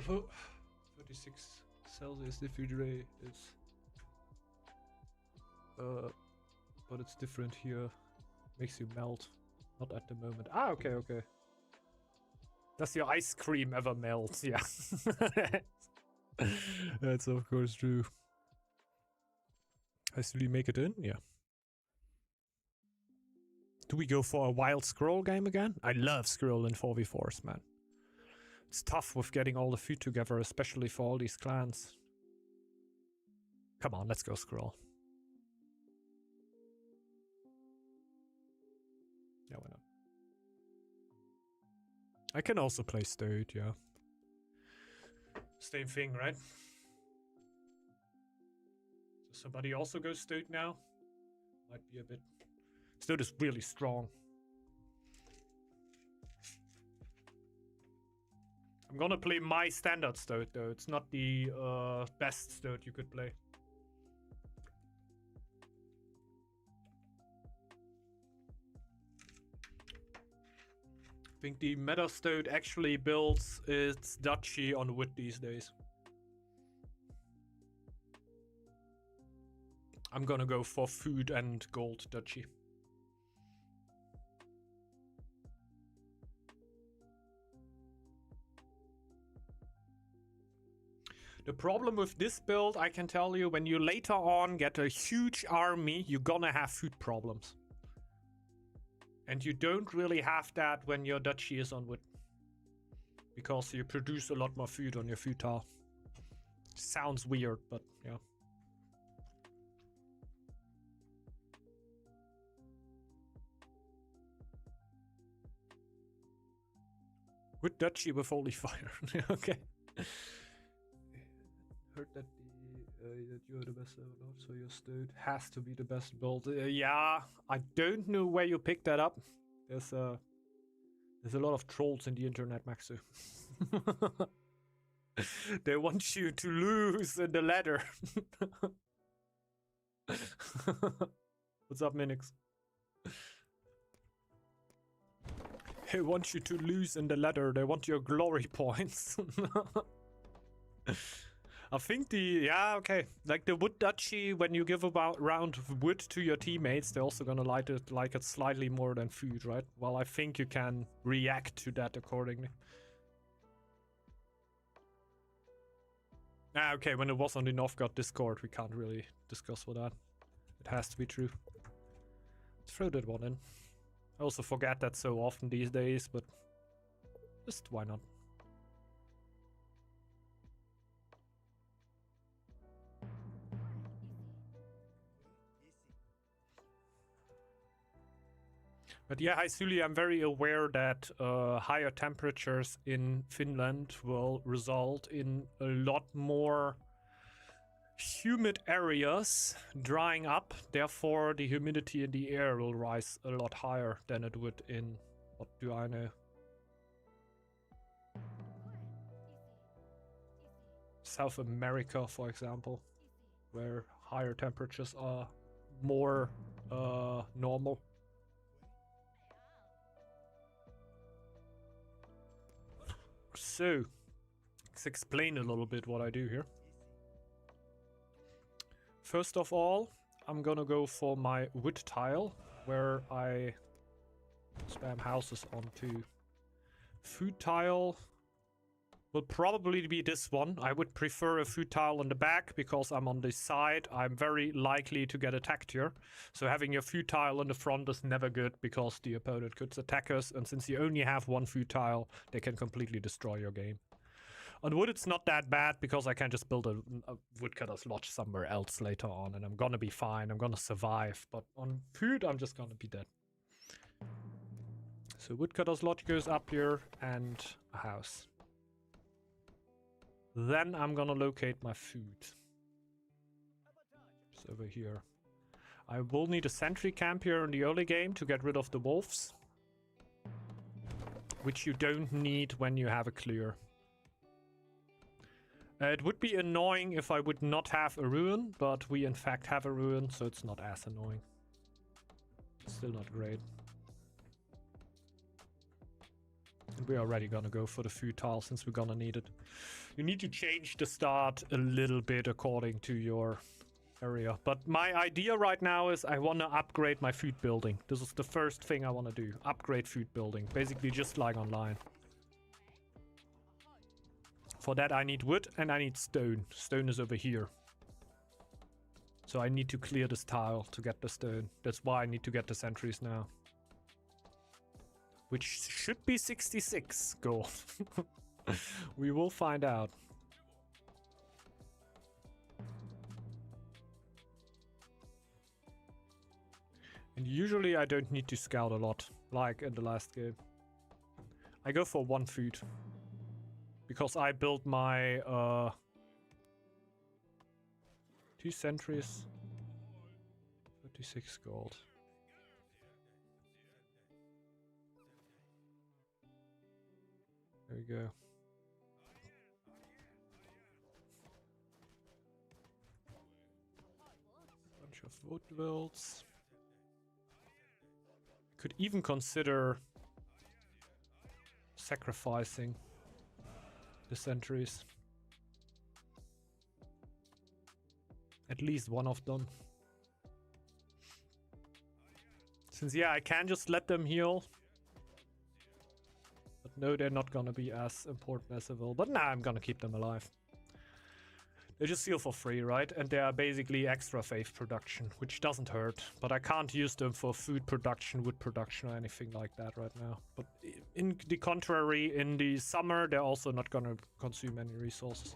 36 Celsius refrigerator is but it's different here. Makes you melt. Not at the moment. Ah, okay, okay. Does your ice cream ever melt? Yeah. That's of course true. I still make it in? Yeah. Do we go for a wild scroll game again? I love scroll in 4v4s, man. It's tough with getting all the food together, especially for all these clans. Come on, let's go scroll. Yeah, why not? I can also play Stowed, yeah. Same thing, right? So somebody also goes Stowed now? Might be a bit... Stowed is really strong. I'm gonna play my standard Stowed though. It's not the best Stowed you could play. I think the meta Stowed actually builds its duchy on wood these days. I'm gonna go for food and gold duchy. The problem with this build, I can tell you, when you later on get a huge army, you're gonna have food problems. And you don't really have that when your duchy is on wood. Because you produce a lot more food on your food tile. Sounds weird, but yeah. Wood duchy with holy fire. Okay. Heard that that you're the best ever, so your Stowed has to be the best build. Yeah, I don't know where you picked that up. There's a lot of trolls in the internet, Maxu. They want you to lose in the ladder. What's up, Minix? They want you to lose in the ladder. They want your glory points. I think like the wood duchy, when you give about round wood to your teammates, they're also gonna like it slightly more than food, right? Well, I think you can react to that accordingly. Ah, okay, when it was on the Northgard Discord, we can't really discuss with that. It has to be true. Let's throw that one in. I also forget that so often these days, but just why not? But yeah, hi Suli, I'm very aware that higher temperatures in Finland will result in a lot more humid areas drying up. Therefore, the humidity in the air will rise a lot higher than it would in, what do I know? South America, for example, where higher temperatures are more normal. So, let's explain a little bit what I do here. First of all, I'm gonna go for my wood tile, where I spam houses onto food tile. Will probably be this one. I would prefer a food tile on the back because I'm on this side. I'm very likely to get attacked here. So having your food tile on the front is never good because the opponent could attack us. And since you only have one food tile, they can completely destroy your game. On wood, it's not that bad because I can just build a woodcutter's lodge somewhere else later on and I'm gonna be fine. I'm gonna survive. But on food, I'm just gonna be dead. So woodcutter's lodge goes up here and a house. Then I'm gonna locate my food. It's over here. I will need a sentry camp here in the early game to get rid of the wolves. Which you don't need when you have a clear. It would be annoying if I would not have a ruin, but we in fact have a ruin, so it's not as annoying. Still not great. And we're already gonna go for the food tile since we're gonna need it. You need to change the start a little bit according to your area. But my idea right now is I want to upgrade my food building. This is the first thing I want to do. Upgrade food building. Basically just like online. For that I need wood and I need stone. Stone is over here. So I need to clear this tile to get the stone. That's why I need to get the sentries now. Which should be 66 gold. We will find out. And usually I don't need to scout a lot, like in the last game. I go for 1 food. Because I built my 2 sentries. 36 gold. There we go. Bunch of wood wells. Could even consider sacrificing the sentries. At least one of them. Since, yeah, I can just let them heal. But no, they're not gonna be as important as they will. But nah, I'm gonna keep them alive. They just heal for free, right? And they are basically extra faith production, which doesn't hurt. But I can't use them for food production, wood production, or anything like that right now. But in the contrary, in the summer, they're also not gonna consume any resources.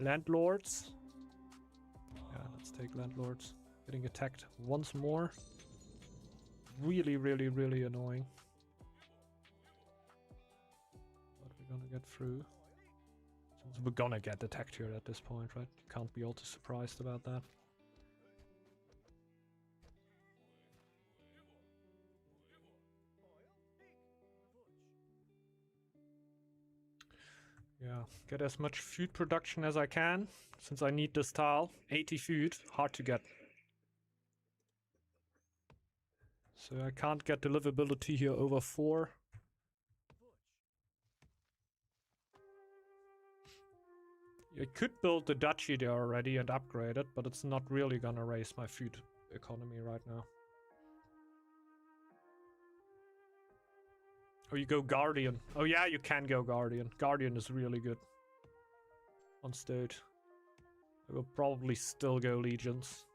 Landlords. Yeah, let's take landlords. Getting attacked once more. Really, really, really annoying. But we're gonna get through. Since we're gonna get attacked here at this point, right? Can't be all too surprised about that. Yeah, get as much food production as I can, since I need this tile. 80 food, hard to get. So I can't get the livability here over 4. I could build the duchy there already and upgrade it, but it's not really gonna raise my food economy right now. Oh, you go Guardian. Oh yeah, you can go Guardian. Guardian is really good on stage. I will probably still go Legions.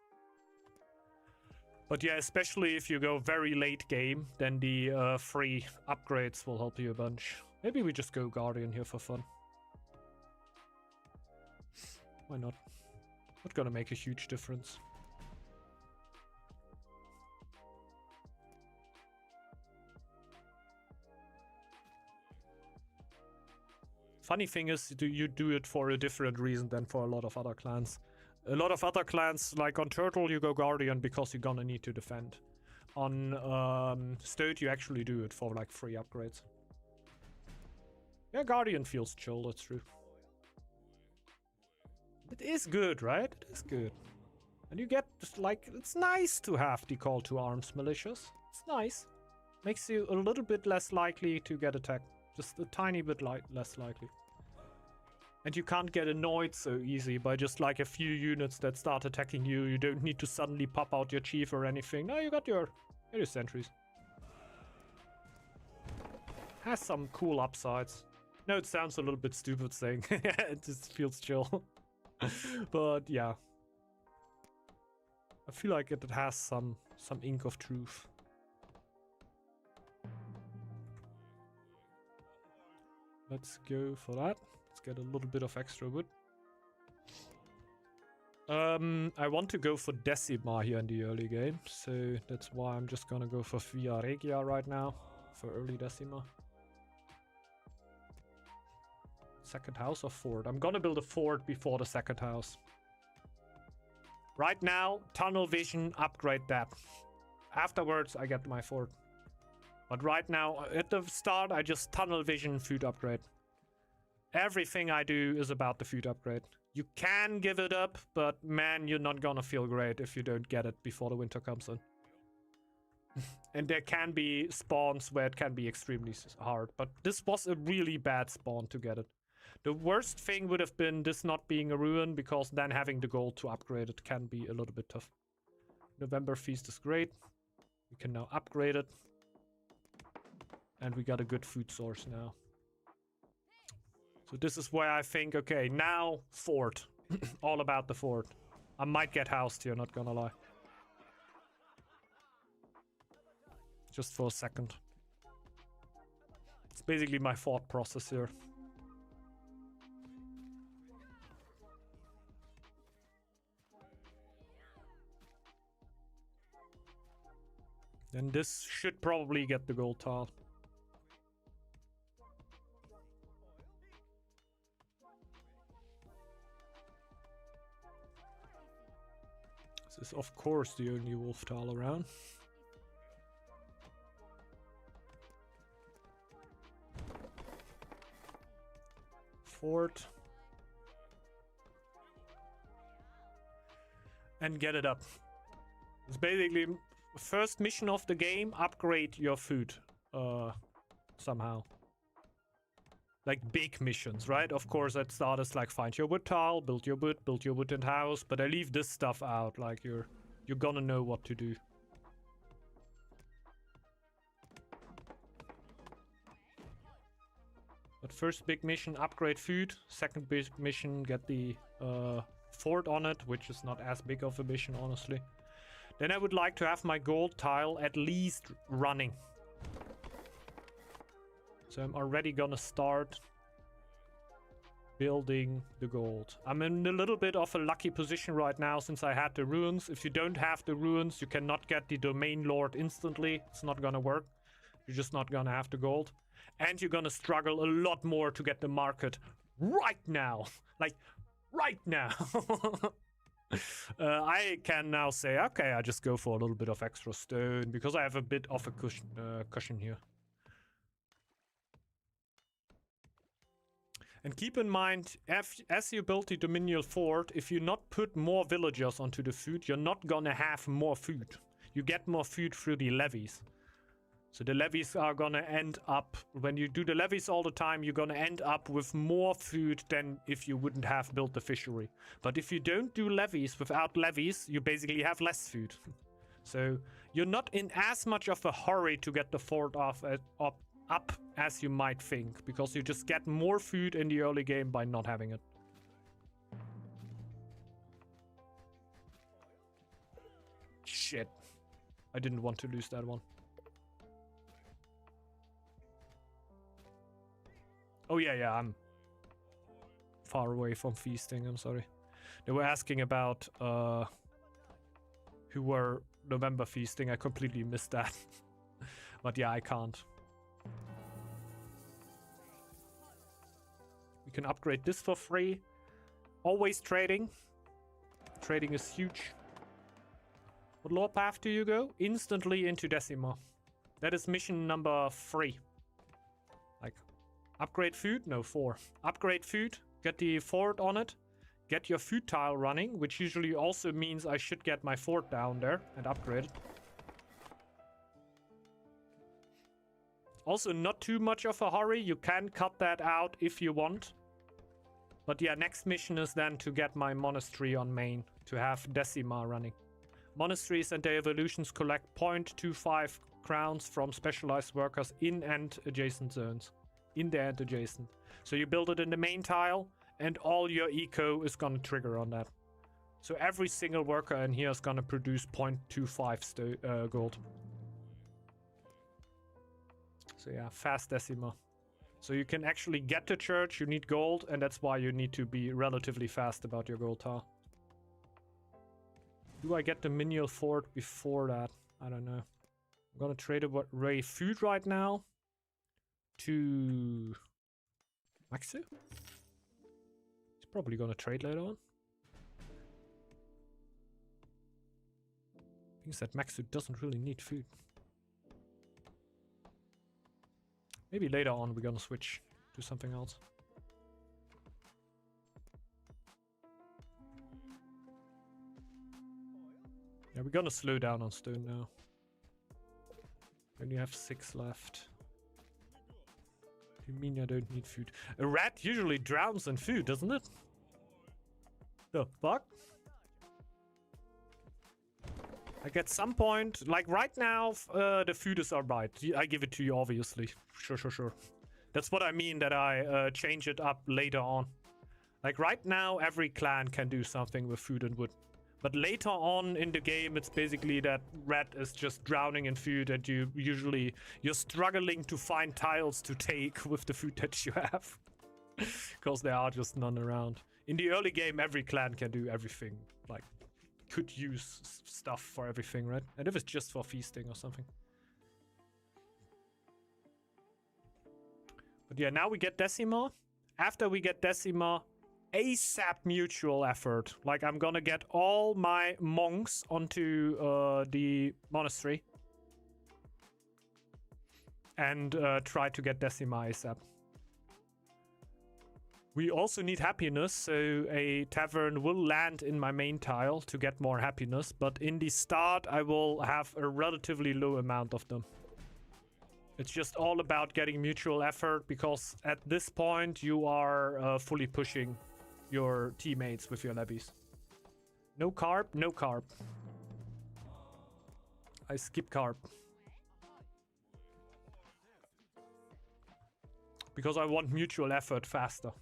But yeah, especially if you go very late game, then the free upgrades will help you a bunch. Maybe we just go Guardian here for fun. Why not? Not gonna make a huge difference. Funny thing is, you do it for a different reason than for a lot of other clans. A lot of other clans, like on Turtle, you go Guardian because you're gonna need to defend. On Stoat, you actually do it for like free upgrades. Yeah, Guardian feels chill, that's true. It is good, right? It is good. And you get, just like, it's nice to have the call to arms militias. It's nice. Makes you a little bit less likely to get attacked. Just a tiny bit less likely. And you can't get annoyed so easy by just like a few units that start attacking you. You don't need to suddenly pop out your chief or anything. No, you got your sentries. Has some cool upsides. No, it sounds a little bit stupid saying. It just feels chill. But yeah. I feel like it has some ink of truth. Let's go for that. Let's get a little bit of extra wood. I want to go for Decima here in the early game, so that's why I'm just gonna go for Via Regia right now for early Decima. Second house or fort? I'm gonna build a fort before the second house. Right now, tunnel vision, upgrade that. Afterwards, I get my fort. But right now, at the start, I just tunnel vision food upgrade. Everything I do is about the food upgrade. You can give it up, but man, you're not gonna feel great if you don't get it before the winter comes in. And there can be spawns where it can be extremely hard. But this was a really bad spawn to get it. The worst thing would have been this not being a ruin, because then having the gold to upgrade it can be a little bit tough. November Feast is great. We can now upgrade it. And we got a good food source now. So this is where I think, okay, now fort. All about the fort. I might get housed here, not gonna lie. Just for a second. It's basically my thought process here. And this should probably get the gold tile. This is of course the only wolf tile around. Fort. And get it up. It's basically first mission of the game, upgrade your food somehow. Like big missions, right? Of course at start is like find your wood tile, build your wooden house, but I leave this stuff out, like you're gonna know what to do. But first big mission, upgrade food. Second big mission, get the fort on it, which is not as big of a mission, honestly. Then I would like to have my gold tile at least running. So I'm already gonna start building the gold. I'm in a little bit of a lucky position right now since I had the ruins. If you don't have the ruins, you cannot get the domain lord instantly. It's not gonna work. You're just not gonna have the gold. And you're gonna struggle a lot more to get the market right now. Like, right now. I can now say, okay, I just go for a little bit of extra stone because I have a bit of a cushion here. And keep in mind, as you build the Dominion Fort, if you not put more villagers onto the food, you're not gonna have more food. You get more food through the levies. So the levies are gonna end up, when you do the levies all the time, you're gonna end up with more food than if you wouldn't have built the fishery. But if you don't do levies, without levies, you basically have less food. So you're not in as much of a hurry to get the fort up as you might think, because you just get more food in the early game by not having it. Shit. I didn't want to lose that one. Oh yeah, I'm far away from feasting, I'm sorry. They were asking about who were November feasting. I completely missed that. But yeah, I can't. We can upgrade this for free. Always trading. Trading is huge. What lore path do you go? Instantly into Decima. That is mission number 3. Like, upgrade food? No, 4. Upgrade food, get the fort on it, get your food tile running, which usually also means I should get my fort down there and upgrade it. Also, not too much of a hurry. You can cut that out if you want. But yeah, next mission is then to get my monastery on main, to have Decima running. Monasteries and their evolutions collect 0.25 crowns from specialized workers in and adjacent zones. In there and adjacent. So you build it in the main tile, and all your eco is gonna trigger on that. So every single worker in here is gonna produce 0.25 gold. So yeah, fast Decima. So you can actually get to church, you need gold, and that's why you need to be relatively fast about your gold tile. Do I get the minial fort before that? I don't know. I'm gonna trade away food right now to Maxu. He's probably gonna trade later on. Things that Maxu doesn't really need food. Maybe later on we're gonna switch to something else. Yeah, we're gonna slow down on stone now. When you have 6 left. You mean I don't need food? A rat usually drowns in food, doesn't it? The fuck? Like at some point, like right now, the food is alright. I give it to you, obviously. Sure. That's what I mean that I change it up later on. Like right now, every clan can do something with food and wood. But later on in the game, it's basically that rat is just drowning in food and you're struggling to find tiles to take with the food that you have. Because there are just none around. In the early game, every clan can do everything. Like, could use stuff for everything, right? And if it's just for feasting or something. But yeah, now we get Decima. After we get Decima, ASAP mutual effort. Like, I'm gonna get all my monks onto the monastery. And try to get Decima ASAP. We also need happiness, so a tavern will land in my main tile to get more happiness. But in the start, I will have a relatively low amount of them. It's just all about getting mutual effort, because at this point, you are fully pushing your teammates with your levies. No carb, no carb. I skip carb. Because I want mutual effort faster.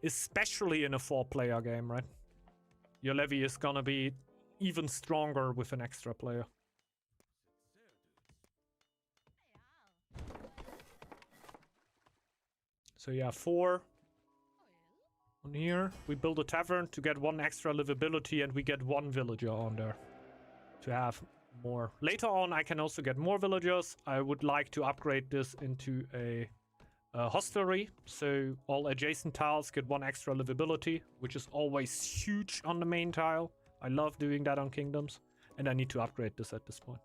Especially in a 4-player game, right? Your levy is gonna be even stronger with an extra player. So yeah, 4 on here. We build a tavern to get 1 extra livability, and we get 1 villager on there to have more. Later on, I can also get more villagers. I would like to upgrade this into a hostelry, so all adjacent tiles get 1 extra livability, which is always huge on the main tile. I love doing that on kingdoms, and I need to upgrade this at this point.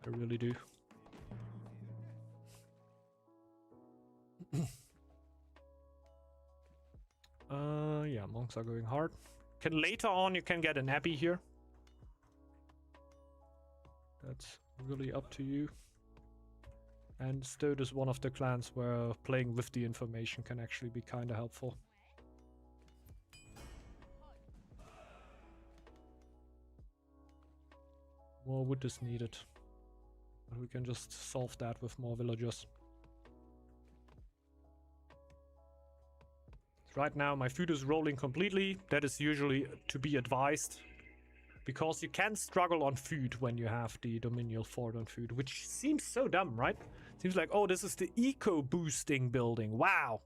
I really do. Yeah, monks are going hard. Later on you can get an abbey here. That's really up to you. And Stode is one of the clans where playing with the information can actually be kind of helpful. More wood is needed. But we can just solve that with more villagers. Right now my food is rolling completely. That is usually to be advised. Because you can struggle on food when you have the Dominial Fort on food. Which seems so dumb, right? Seems like, oh, this is the eco-boosting building. Wow.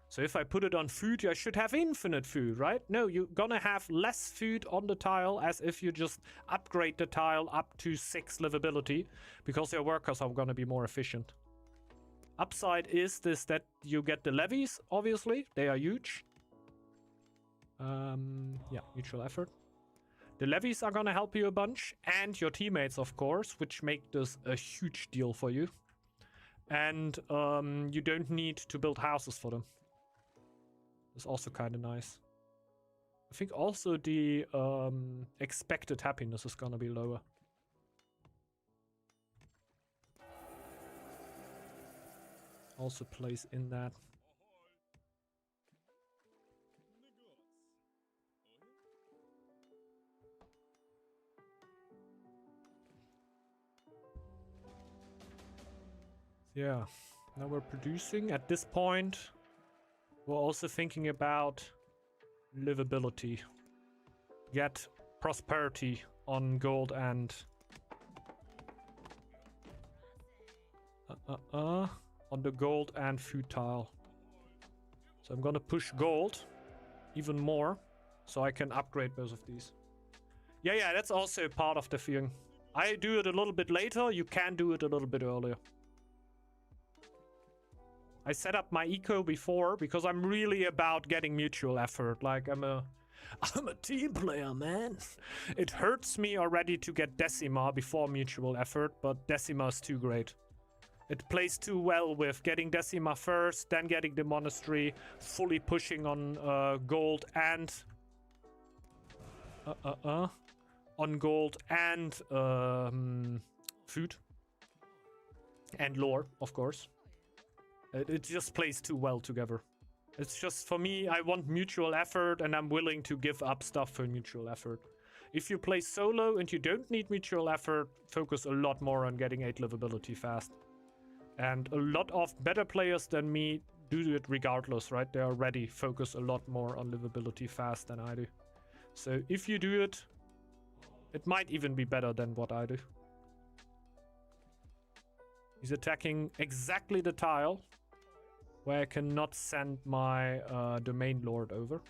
So if I put it on food, I should have infinite food, right? No, you're gonna have less food on the tile as if you just upgrade the tile up to 6 livability. Because your workers are gonna be more efficient. Upside is this, that you get the levies, obviously. They are huge. Yeah, mutual effort. The levies are gonna help you a bunch. And your teammates, of course, which make this a huge deal for you. And you don't need to build houses for them. It's also kind of nice. I think also the expected happiness is gonna be lower. Also plays in that. Yeah, now we're producing. At this point, we're also thinking about livability. Get prosperity on gold and on the gold and food tile. So I'm gonna push gold even more so I can upgrade both of these. Yeah, that's also part of the thing. I do it a little bit later, you can do it a little bit earlier. I set up my eco before because I'm really about getting mutual effort. Like I'm a team player, man. It hurts me already to get Decima before mutual effort, but Decima is too great. It plays too well with getting Decima first, then getting the monastery, fully pushing on gold and on gold and food. And lore, of course. It just plays too well together. It's just, for me, I want mutual effort, and I'm willing to give up stuff for mutual effort. If you play solo and you don't need mutual effort, focus a lot more on getting 8 livability fast. And a lot of better players than me do it regardless, right? They already focus a lot more on livability fast than I do. So if you do it, it might even be better than what I do. He's attacking exactly the tile where I cannot send my domain lord over.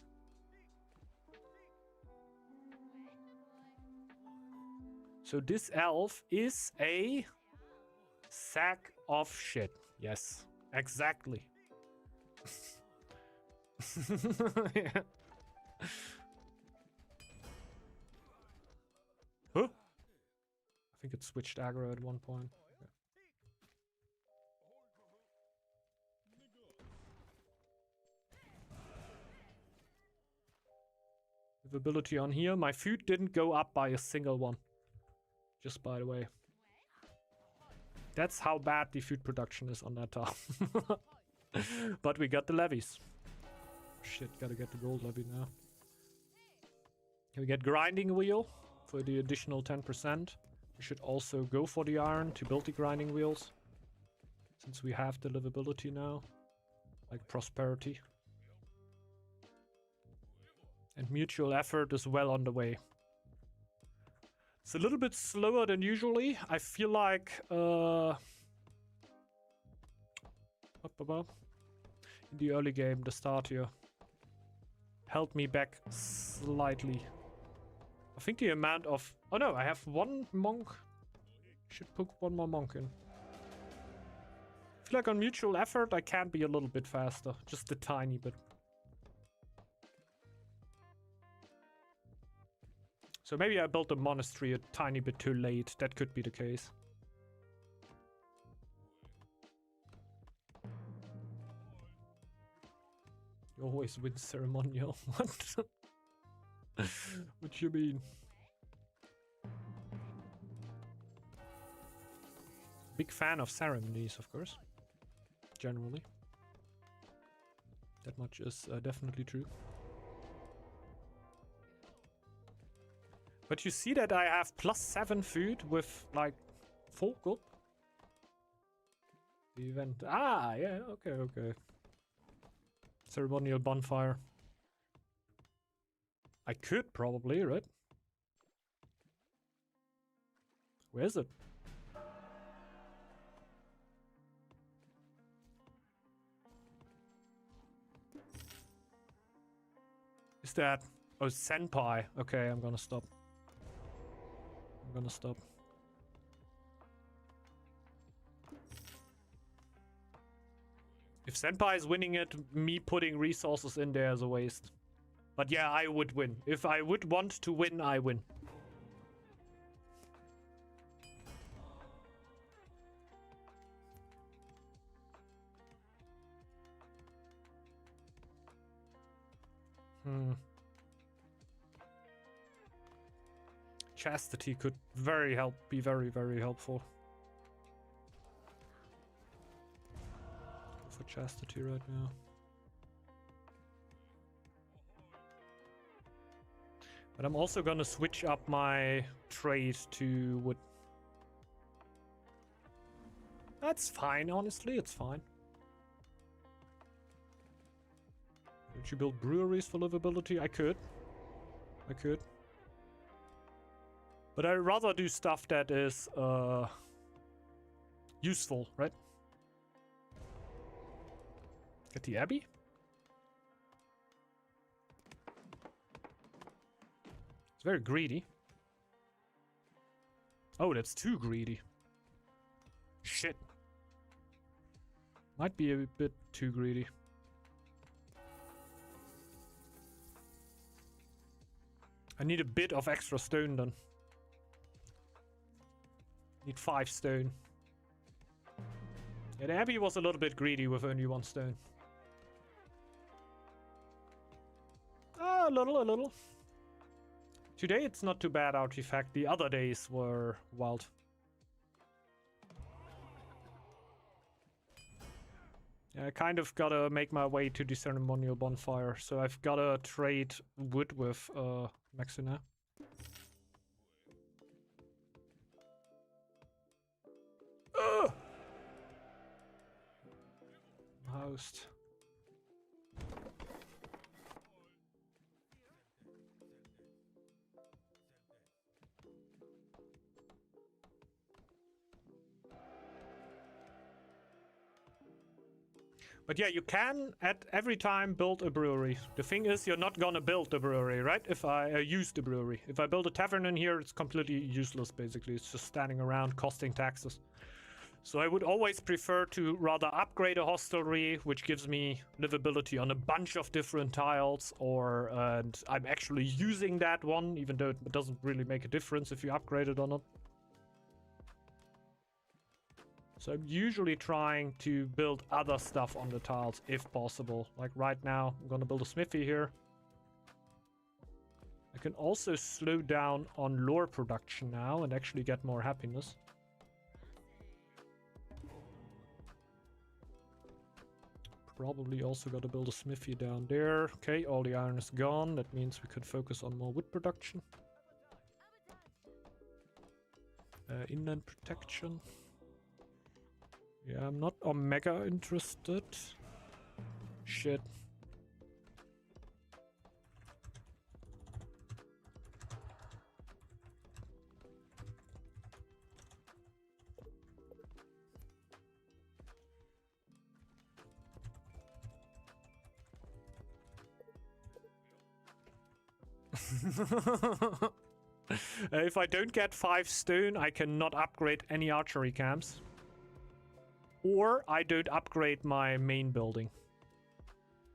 So this elf is a sack of shit. Yes, exactly. Yeah. Huh? I think it switched aggro at one point. Yeah. Livability on here. My food didn't go up by a single one. Just by the way. That's how bad the food production is on that tile. But we got the levies. Shit, gotta get the gold levy now. Can we get grinding wheel for the additional 10%? We should also go for the iron to build the grinding wheels. Since we have the livability now. Like prosperity. And mutual effort is well on the way. It's a little bit slower than usually. I feel like in the early game, the start here held me back slightly. I think the amount of... Oh no, I have one monk. Should put one more monk in. I feel like on mutual effort, I can be a little bit faster. Just a tiny bit. So maybe I built the monastery a tiny bit too late. That could be the case. You always win ceremonial. What? What you mean? Big fan of ceremonies, of course. Generally. That much is definitely true. But you see that I have +7 food with like 4 gold. The event. Ah, yeah, okay. Ceremonial bonfire. I could probably, right? Where is it? Is that... Oh, senpai. Okay, I'm gonna stop. If senpai is winning it, me putting resources in there is a waste. But yeah, I would win. If I would want to win, I win. Chastity could be very, very helpful. Go for chastity right now. But I'm also gonna switch up my trade to wood. That's fine, honestly, it's fine. Could you build breweries for livability? I could. But I'd rather do stuff that is useful, right? Get the abbey? It's very greedy. Oh, that's too greedy. Shit. Might be a bit too greedy. I need a bit of extra stone then. Need 5 stone. Yeah, the abbey was a little bit greedy with only 1 stone. A little. Today it's not too bad artifact. The other days were wild. I kind of gotta make my way to the ceremonial bonfire, so I've gotta trade wood with Maxina. Host. But yeah, you can at every time build a brewery. The thing is, you're not gonna build the brewery, right? If I use the brewery. If I build a tavern in here, it's completely useless, basically. It's just standing around costing taxes. So I would always prefer to rather upgrade a hostelry, which gives me livability on a bunch of different tiles, and I'm actually using that one, even though it doesn't really make a difference if you upgrade it or not. So I'm usually trying to build other stuff on the tiles if possible. Like right now, I'm gonna build a smithy here. I can also slow down on lore production now and actually get more happiness. Probably also gotta build a smithy down there. Okay, all the iron is gone. That means we could focus on more wood production. Inland protection. Yeah, I'm not Omega interested. Shit. If I don't get 5 stone, I cannot upgrade any archery camps. Or I don't upgrade my main building.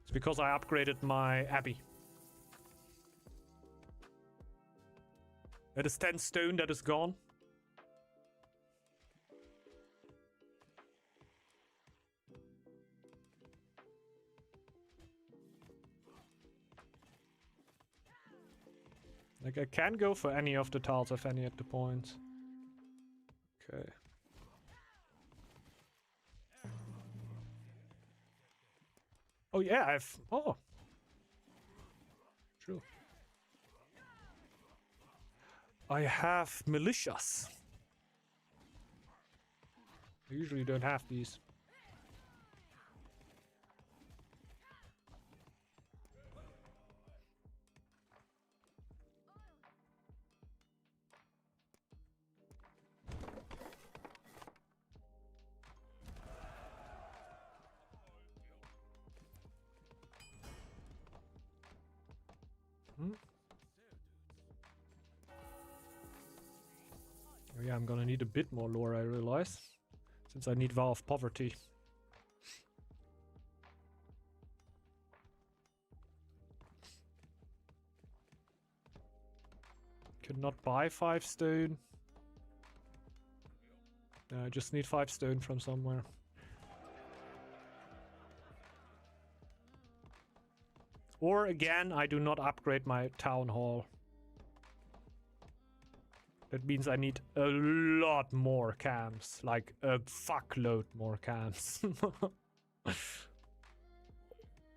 It's because I upgraded my abbey. That is 10 stone that is gone. Like, I can go for any of the tiles if any at the points. Okay. Oh yeah, I've... Oh. True. I have militias. I usually don't have these. Oh yeah, I'm gonna need a bit more lore, I realize. Since I need Vow of Poverty. Could not buy 5 stone. I just need 5 stone from somewhere. Or again, I do not upgrade my town hall. That means I need a lot more camps. Like a fuckload more camps.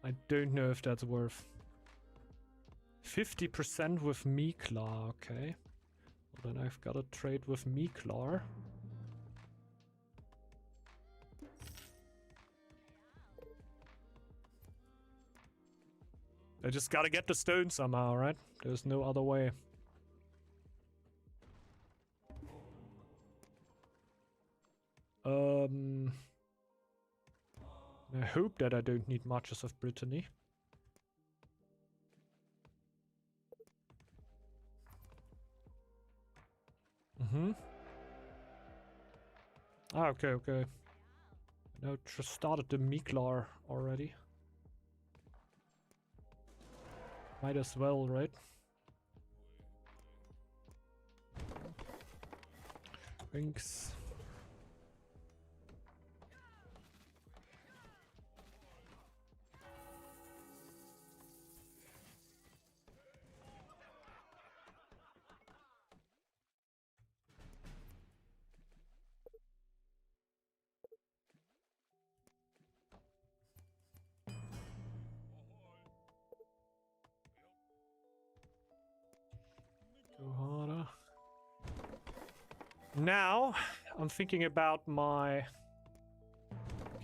I don't know if that's worth. 50% with Miklar, okay. Well, then I've got to trade with Miklar. I just gotta get the stone somehow, right? There's no other way. I hope that I don't need Marches of Brittany. Ah, okay, okay. Now just started the Miklar already. Might as well, right? Thanks. Now, I'm thinking about my... Okay,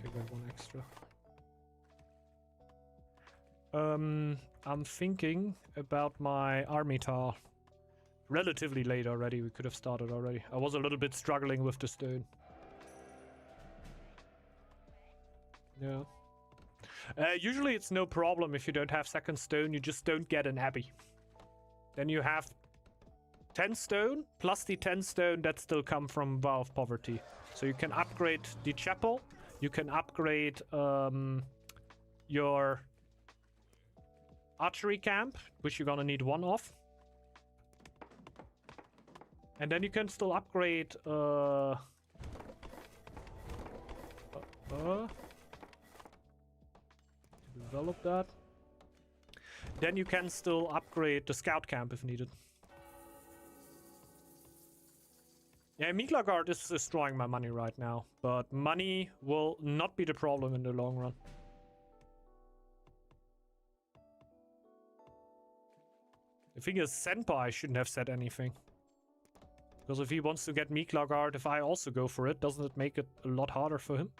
got one extra. I'm thinking about my army tile. Relatively late already, we could have started already. I was a little bit struggling with the stone. Yeah. Usually it's no problem if you don't have second stone, you just don't get an abbey. Then you have 10 stone, plus the 10 stone that still come from Vow of Poverty. So you can upgrade the chapel, you can upgrade your archery camp, which you're gonna need one of. And then you can still upgrade develop that. Then you can still upgrade the scout camp if needed. Yeah, Northgard is destroying my money right now, but money will not be the problem in the long run. The thing is, Senpai shouldn't have said anything. Because if he wants to get Northgard, if I also go for it, doesn't it make it a lot harder for him?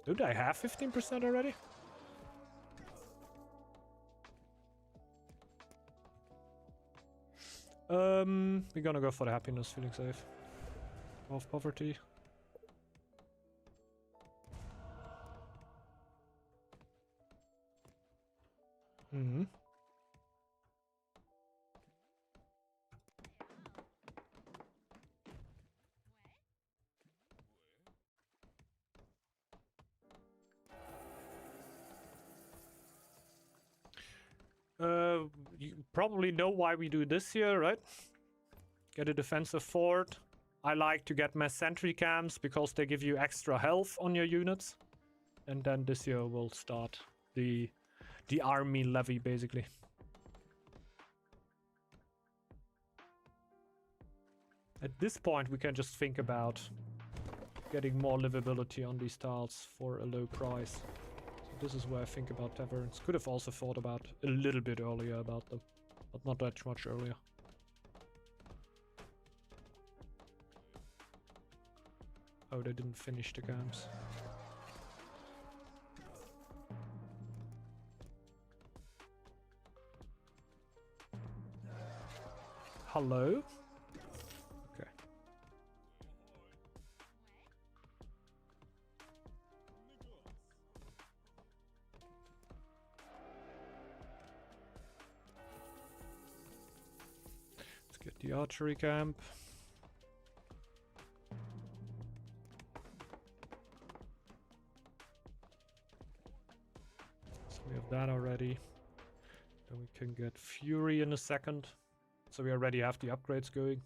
Don't I have 15% already? We're gonna go for the happiness, feeling safe. Of poverty. Mm-hmm. You probably know why we do this here, right? Get a defensive fort. I like to get mass sentry camps because they give you extra health on your units. And then this year we'll start the army levy, basically. At this point, we can just think about getting more livability on these tiles for a low price. So this is where I think about taverns. Could have also thought about a little bit earlier about them, but not that much earlier. Oh, they didn't finish the camps. Hello? Okay. Let's get the archery camp. So we have that already. Then we can get Fury in a second. So we already have the upgrades going.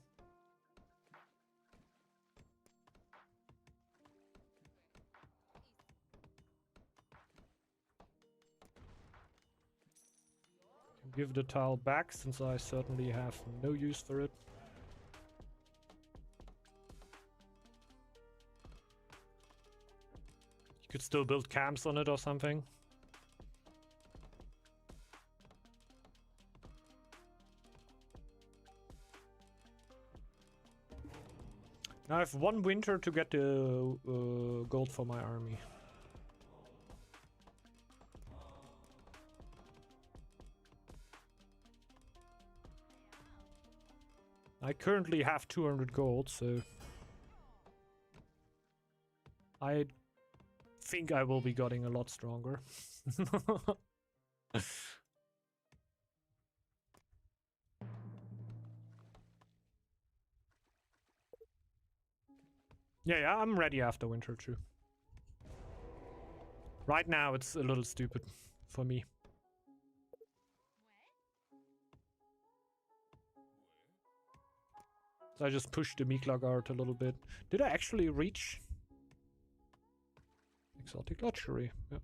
Can give the tile back since I certainly have no use for it. You could still build camps on it or something. Now I have one winter to get the gold for my army. I currently have 200 gold, so I think I will be getting a lot stronger. Yeah, I'm ready after winter too. Right now it's a little stupid for me. So I just pushed the Northgard a little bit. Did I actually reach exotic luxury? Yeah.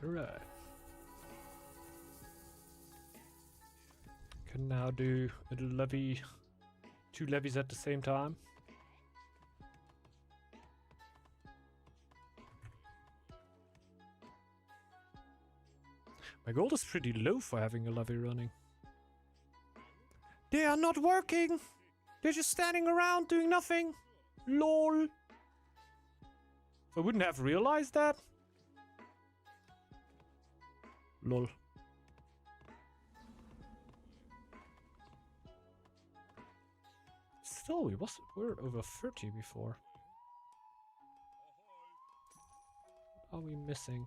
Alright. Can now do a levy, 2 levies at the same time. My gold is pretty low for having a levy running. They are not working! They're just standing around doing nothing! LOL! I wouldn't have realized that. LOL. Still, we're over 30 before. What are we missing?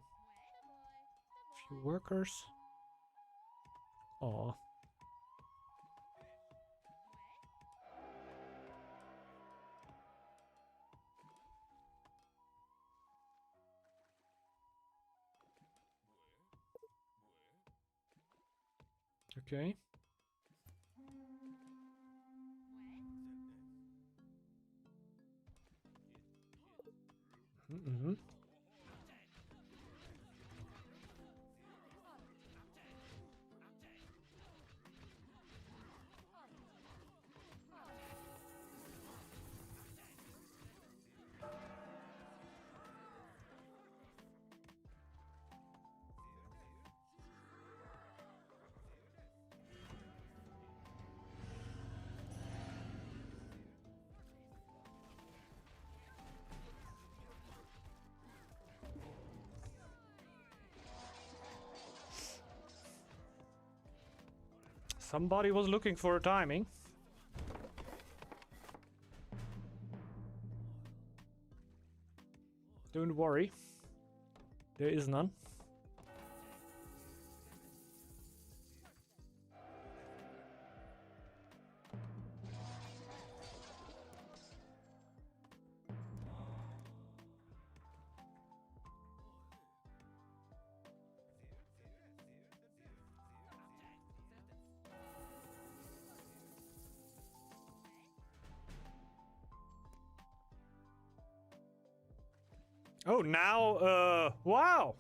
A few workers. Aw. Okay. Mm-hmm. Somebody was looking for a timing. Don't worry. There is none. Oh, now, wow!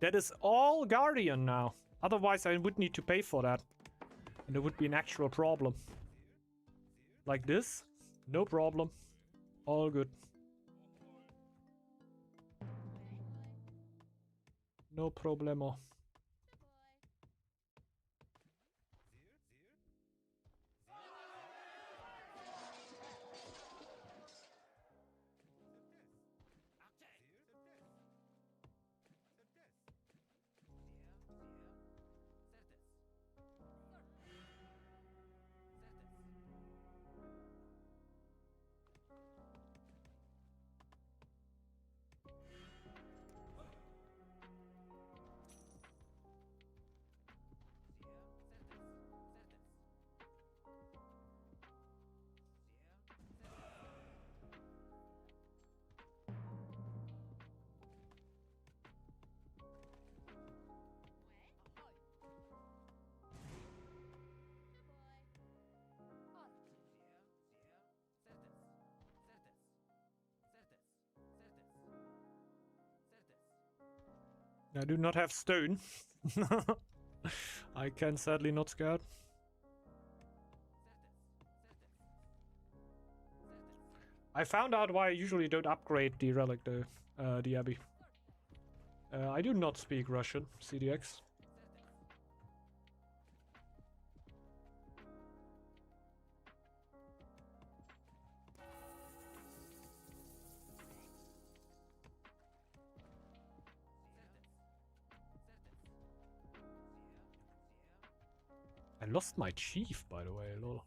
That is all Guardian now. Otherwise, I would need to pay for that. And there would be an actual problem. Like this? No problem. All good. No problemo. I do not have stone. I can sadly not scout. I found out why I usually don't upgrade the relic though, the Abbey. I do not speak Russian, CDX. I lost my chief, by the way, lol.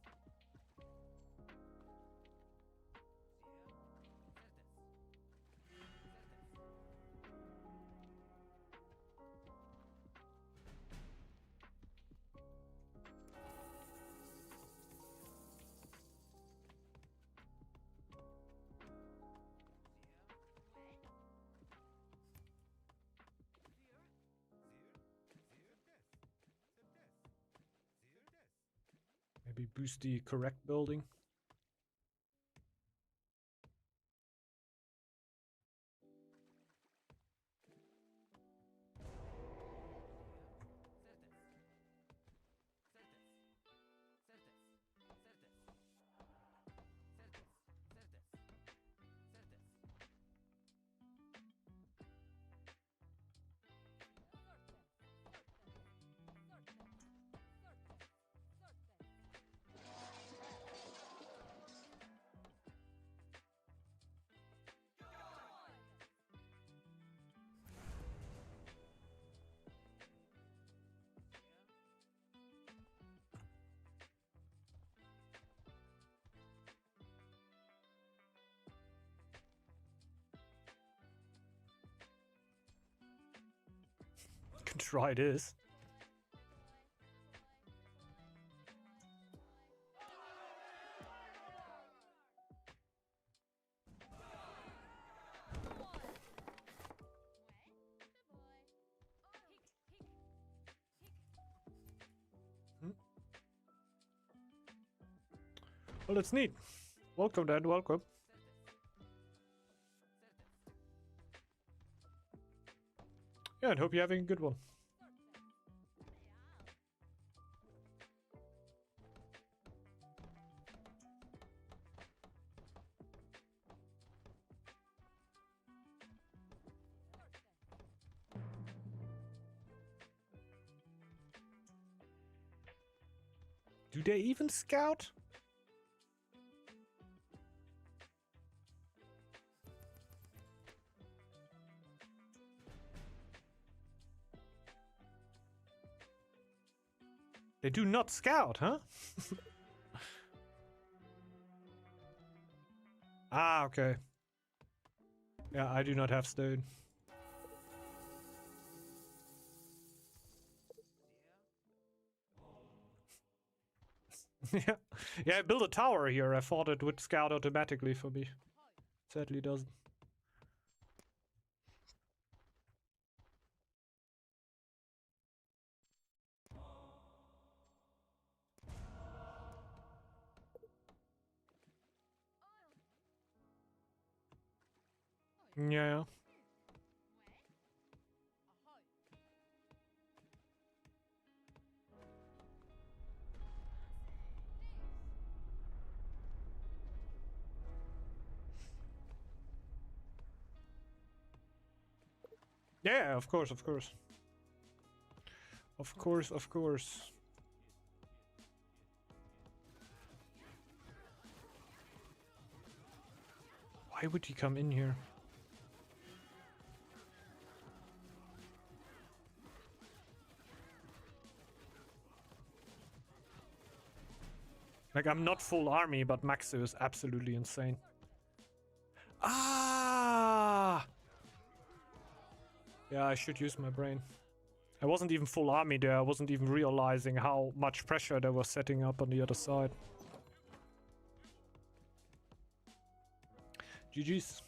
Maybe boost the correct building. can try this. Well, that's neat. Welcome, Dan. Welcome. Yeah, and hope you're having a good one. Do they even scout? They do not scout, huh? Ah, okay. Yeah, I do not have stone. Yeah. Yeah, I built a tower here. I thought it would scout automatically for me. Sadly doesn't. Yeah. Yeah, of course, of course. Of course, of course. Why would he come in here? Like, I'm not full army, but Maxu is absolutely insane. Ah! Yeah, I should use my brain. I wasn't even full army there. I wasn't even realizing how much pressure they were setting up on the other side. GG's.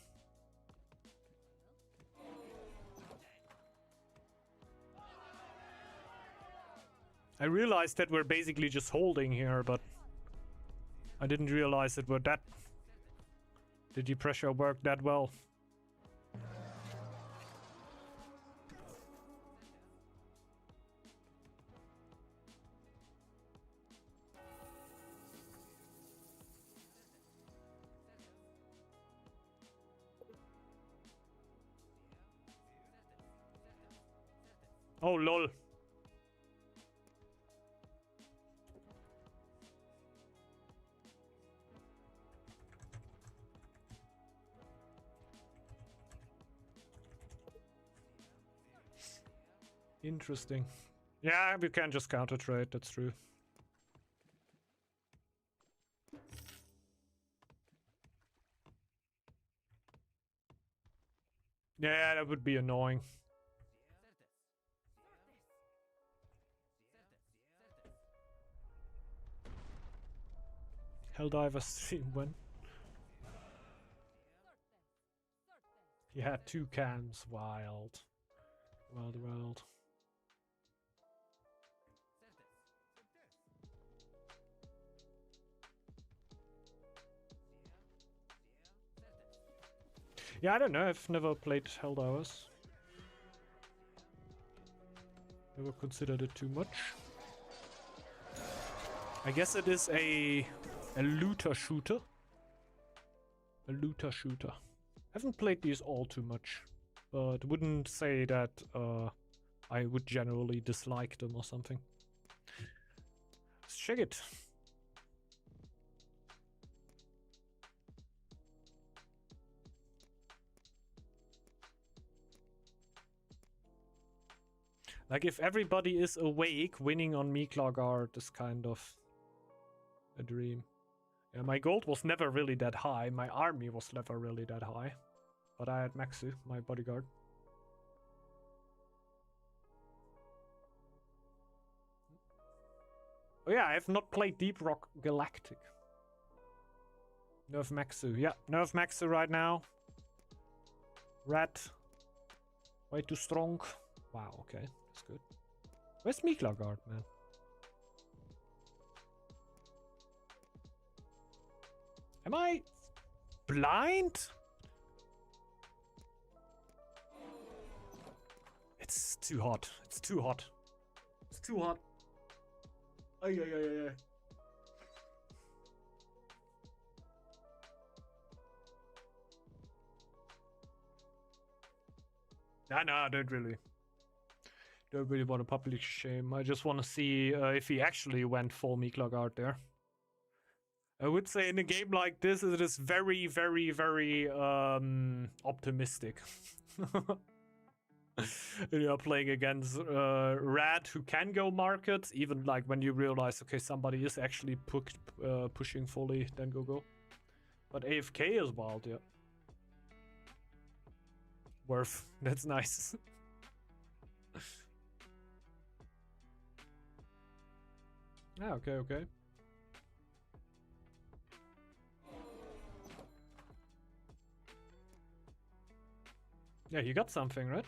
I realized that we're basically just holding here, but I didn't realize that we're that... Did the pressure work that well? Oh, lol. Interesting. Yeah, we can just counter trade, that's true. Yeah, that would be annoying. Helldiver stream when? He had 2 cans. Wild. Wild. Yeah, I don't know. I've never played Helldivers. Never considered it too much. I guess it is a looter shooter. A looter shooter. Haven't played these all too much, but wouldn't say that I would generally dislike them or something. Let's check it. Like, if everybody is awake, winning on Northgard is kind of a dream. Yeah, my gold was never really that high. My army was never really that high. But I had Maxu, my bodyguard. Oh yeah, I have not played Deep Rock Galactic. Nerf Maxu. Yeah, Nerf Maxu right now. Rat. Way too strong. Wow, okay. That's good. Where's Northgard, man? Am I blind? It's too hot. It's too hot. It's too hot. Ay, ay, ay, ay, ay. Nah, I don't really want to public shame. I just want to see if he actually went full Northgard there. I would say in a game like this, it is very, very, very optimistic. You're playing against Rat, who can go market, even like when you realize, okay, somebody is actually pushing fully, then go. But AFK is wild, yeah. Worth. That's nice. Ah, okay. Yeah, you got something, right?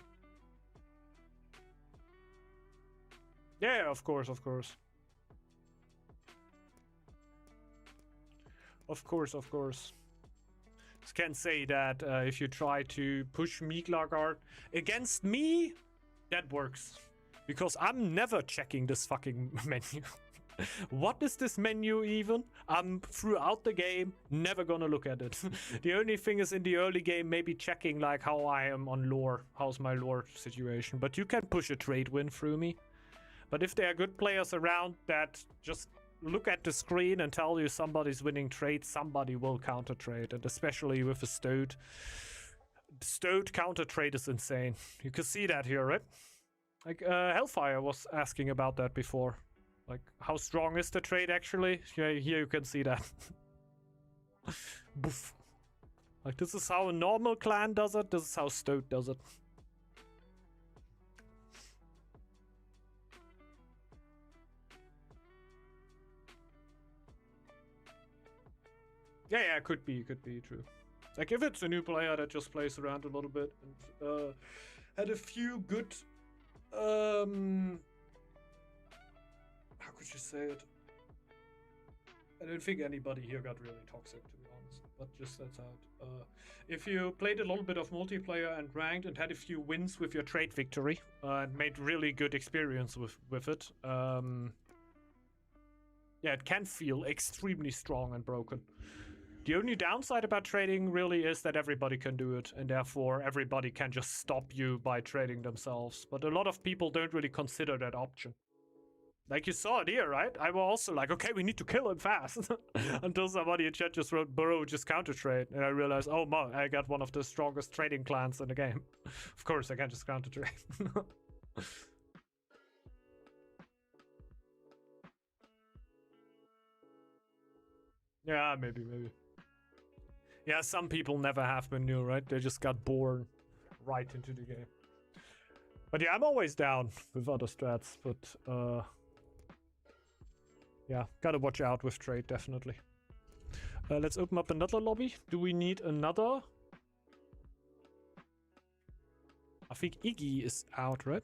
Yeah, of course. Of course. Just can't say that if you try to push Northgard against me, that works. Because I'm never checking this fucking menu. What is this menu even? I'm throughout the game never gonna look at it. The only thing is in the early game maybe checking like how I am on lore. How's my lore situation. But you can push a trade win through me. But if there are good players around that just look at the screen and tell you somebody's winning trade, somebody will counter trade. And especially with a Stowed. Stowed counter trade is insane. You can see that here, right? Like Hellfire was asking about that before. Like, how strong is the trade actually? Yeah, here you can see that. Boof. Like, this is how a normal clan does it. This is how Stowed does it. Yeah, could be true. Like, if it's a new player that just plays around a little bit and had a few good how could you say it? I don't think anybody here got really toxic, to be honest. But just that's out. If you played a little bit of multiplayer and ranked and had a few wins with your trade victory and made really good experience with it, yeah, it can feel extremely strong and broken. The only downside about trading really is that everybody can do it, and therefore everybody can just stop you by trading themselves. But a lot of people don't really consider that option. Like you saw it here, right? I was also like, okay, we need to kill him fast. Until somebody in chat just wrote, bro, just counter trade. And I realized, oh man, I got one of the strongest trading clans in the game. Of course, I can't just counter trade. Yeah, maybe. Yeah, some people never have been new, right? They just got born right into the game. But yeah, I'm always down with other strats, but yeah, gotta watch out with trade, definitely. Let's open up another lobby. Do we need another? I think Iggy is out, right?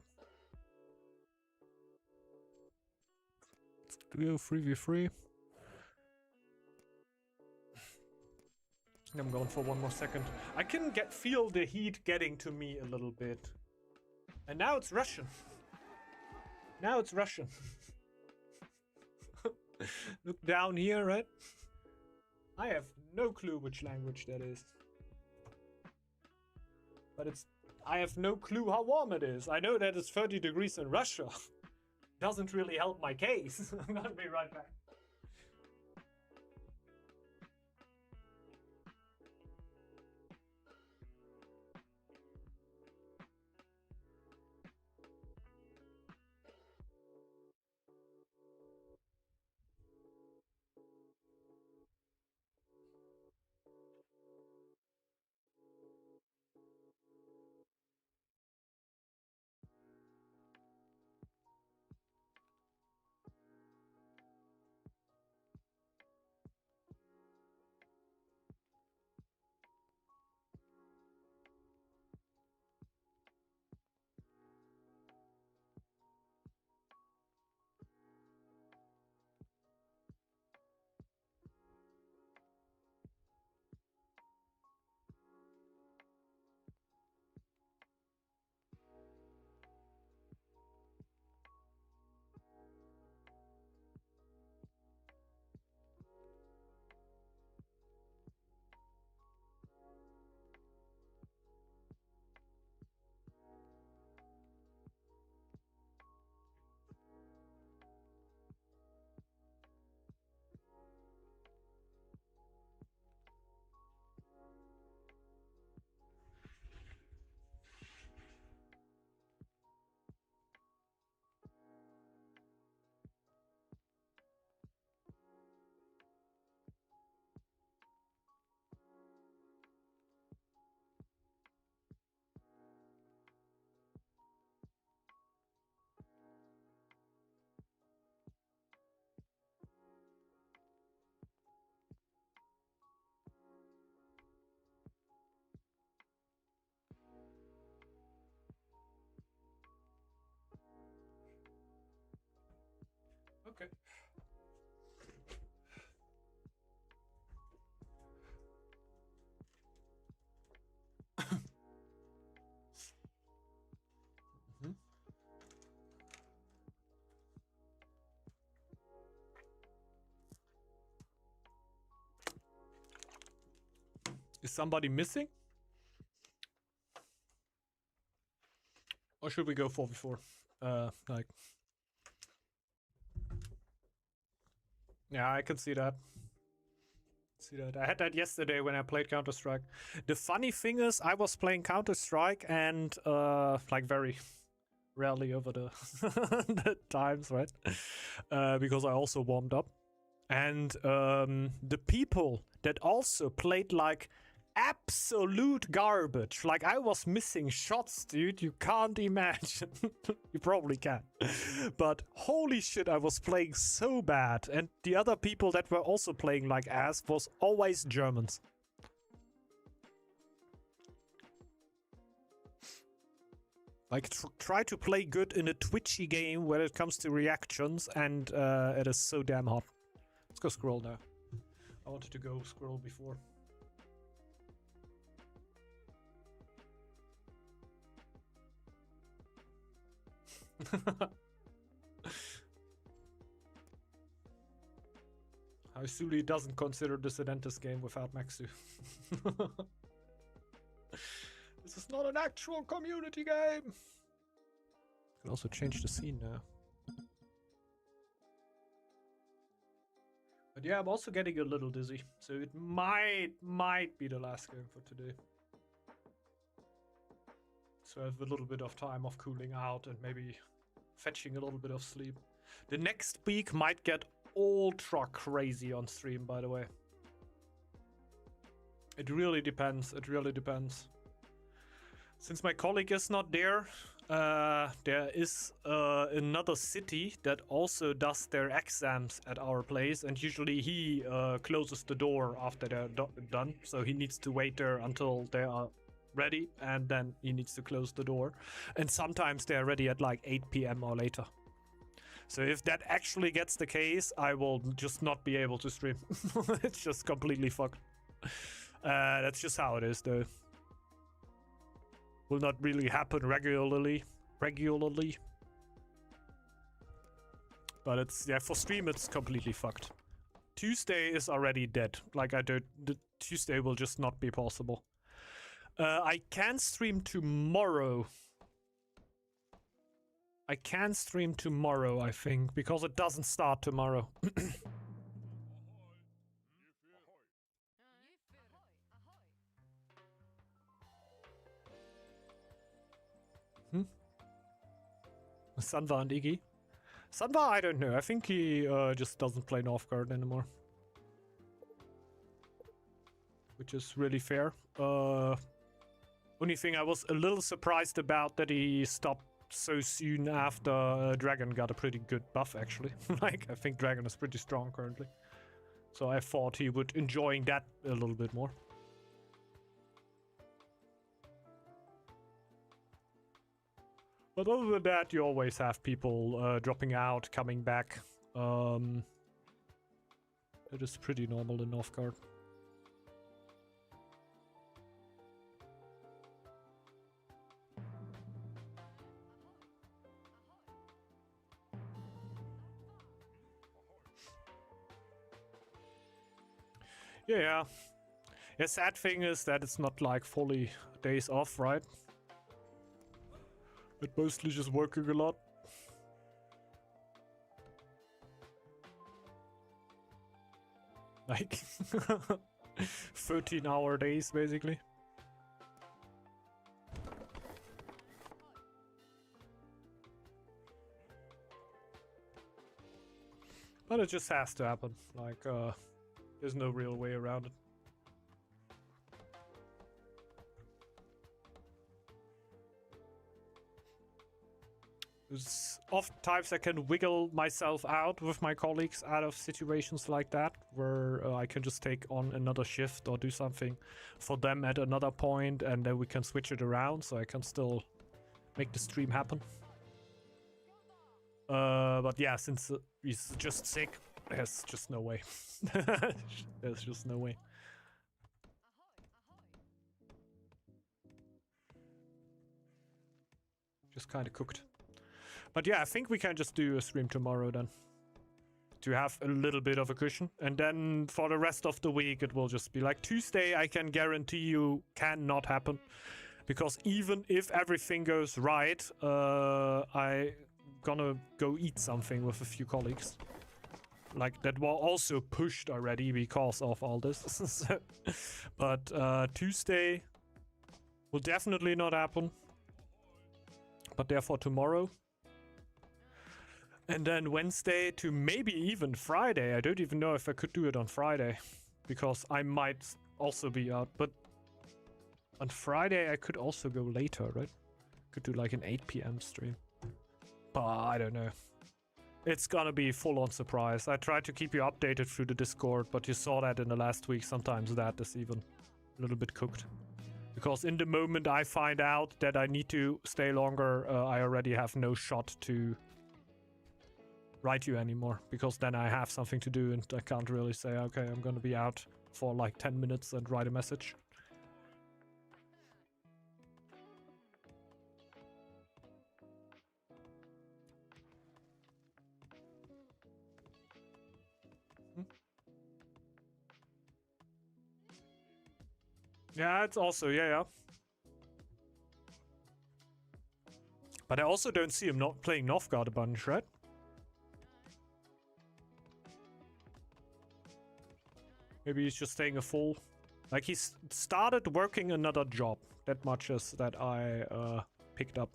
Let's go 3v3. I'm going for one more second. I can feel the heat getting to me a little bit. And now it's Russian. Look down here, right? I have no clue which language that is. But I have no clue how warm it is. I know that it's 30 degrees in Russia. Doesn't really help my case. I'm gonna be right back. Okay. Mhm. Is somebody missing? Or should we go 4v4? Like... Yeah, I can see that. I had that yesterday when I played Counter-Strike. The funny thing is, I was playing Counter-Strike and like very rarely over the, the times, right? Because I also warmed up. And the people that also played like absolute garbage. Like I was missing shots, dude. You can't imagine. You probably can. But holy shit, I was playing so bad. And the other people that were also playing like ass was always Germans. Like try to play good in a twitchy game when it comes to reactions, and it is so damn hot. Let's go scroll now. I wanted to go scroll before. How Suli doesn't consider this a dentist game without Maxu. This is not an actual community game. You can also change the scene now. But yeah, I'm also getting a little dizzy, so it might be the last game for today. So I have a little bit of time of cooling out and maybe fetching a little bit of sleep. The next week might get ultra crazy on stream, by the way. It really depends. It really depends. Since my colleague is not there, there is another city that also does their exams at our place, and usually he closes the door after they're done, so he needs to wait there until they are ready, and then he needs to close the door. And sometimes they're ready at like 8 p.m. or later. So if that actually gets the case, I will just not be able to stream. It's just completely fucked. That's just how it is, though. Will not really happen regularly. But it's, yeah, for stream it's completely fucked. Tuesday is already dead. Like the Tuesday will just not be possible. I can stream tomorrow. I can stream tomorrow, I think, because it doesn't start tomorrow. Sanva and Iggy. Sanva, I don't know. I think he just doesn't play Northgard anymore. Which is really fair. Only thing I was a little surprised about that he stopped so soon after Dragon got a pretty good buff, actually. Like, I think Dragon is pretty strong currently. So I thought he would enjoying that a little bit more. But other than that, you always have people dropping out, coming back. It is pretty normal in Northgard. Yeah. The sad thing is that it's not like fully days off, right? But mostly just working a lot. Like 13-hour days, basically. But it just has to happen. Like, there's no real way around it. Oftentimes I can wiggle myself out with my colleagues out of situations like that, where I can just take on another shift or do something for them at another point, and then we can switch it around so I can still make the stream happen. But yeah, since he's just sick. There's just no way. There's just no way. Just kind of cooked. But yeah, I think we can just do a stream tomorrow then. To have a little bit of a cushion. And then for the rest of the week, it will just be like Tuesday, I can guarantee you cannot happen. Because even if everything goes right, I gonna go eat something with a few colleagues. Like, that were also pushed already because of all this. But Tuesday will definitely not happen. But therefore tomorrow. And then Wednesday to maybe even Friday. I don't even know if I could do it on Friday. Because I might also be out. But on Friday I could also go later, right? Could do like an 8 PM stream. But I don't know. It's gonna be full-on surprise. I tried to keep you updated through the Discord, but you saw that in the last week. Sometimes that is even a little bit cooked. Because in the moment I find out that I need to stay longer, I already have no shot to write you anymore. Because then I have something to do and I can't really say, okay, I'm gonna be out for like 10 minutes and write a message. Yeah, it's also, yeah. But I also don't see him not playing Northgard a bunch, right? Maybe he's just staying a full... Like, he's started working another job. That much is that I picked up.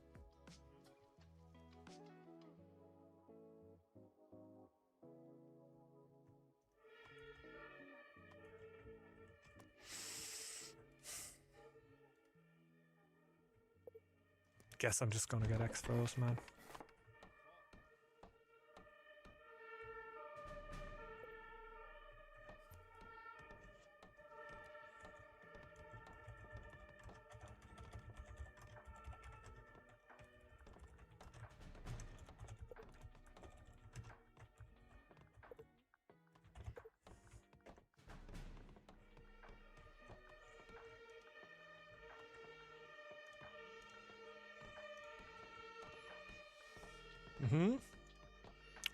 Guess I'm just gonna get extras, man.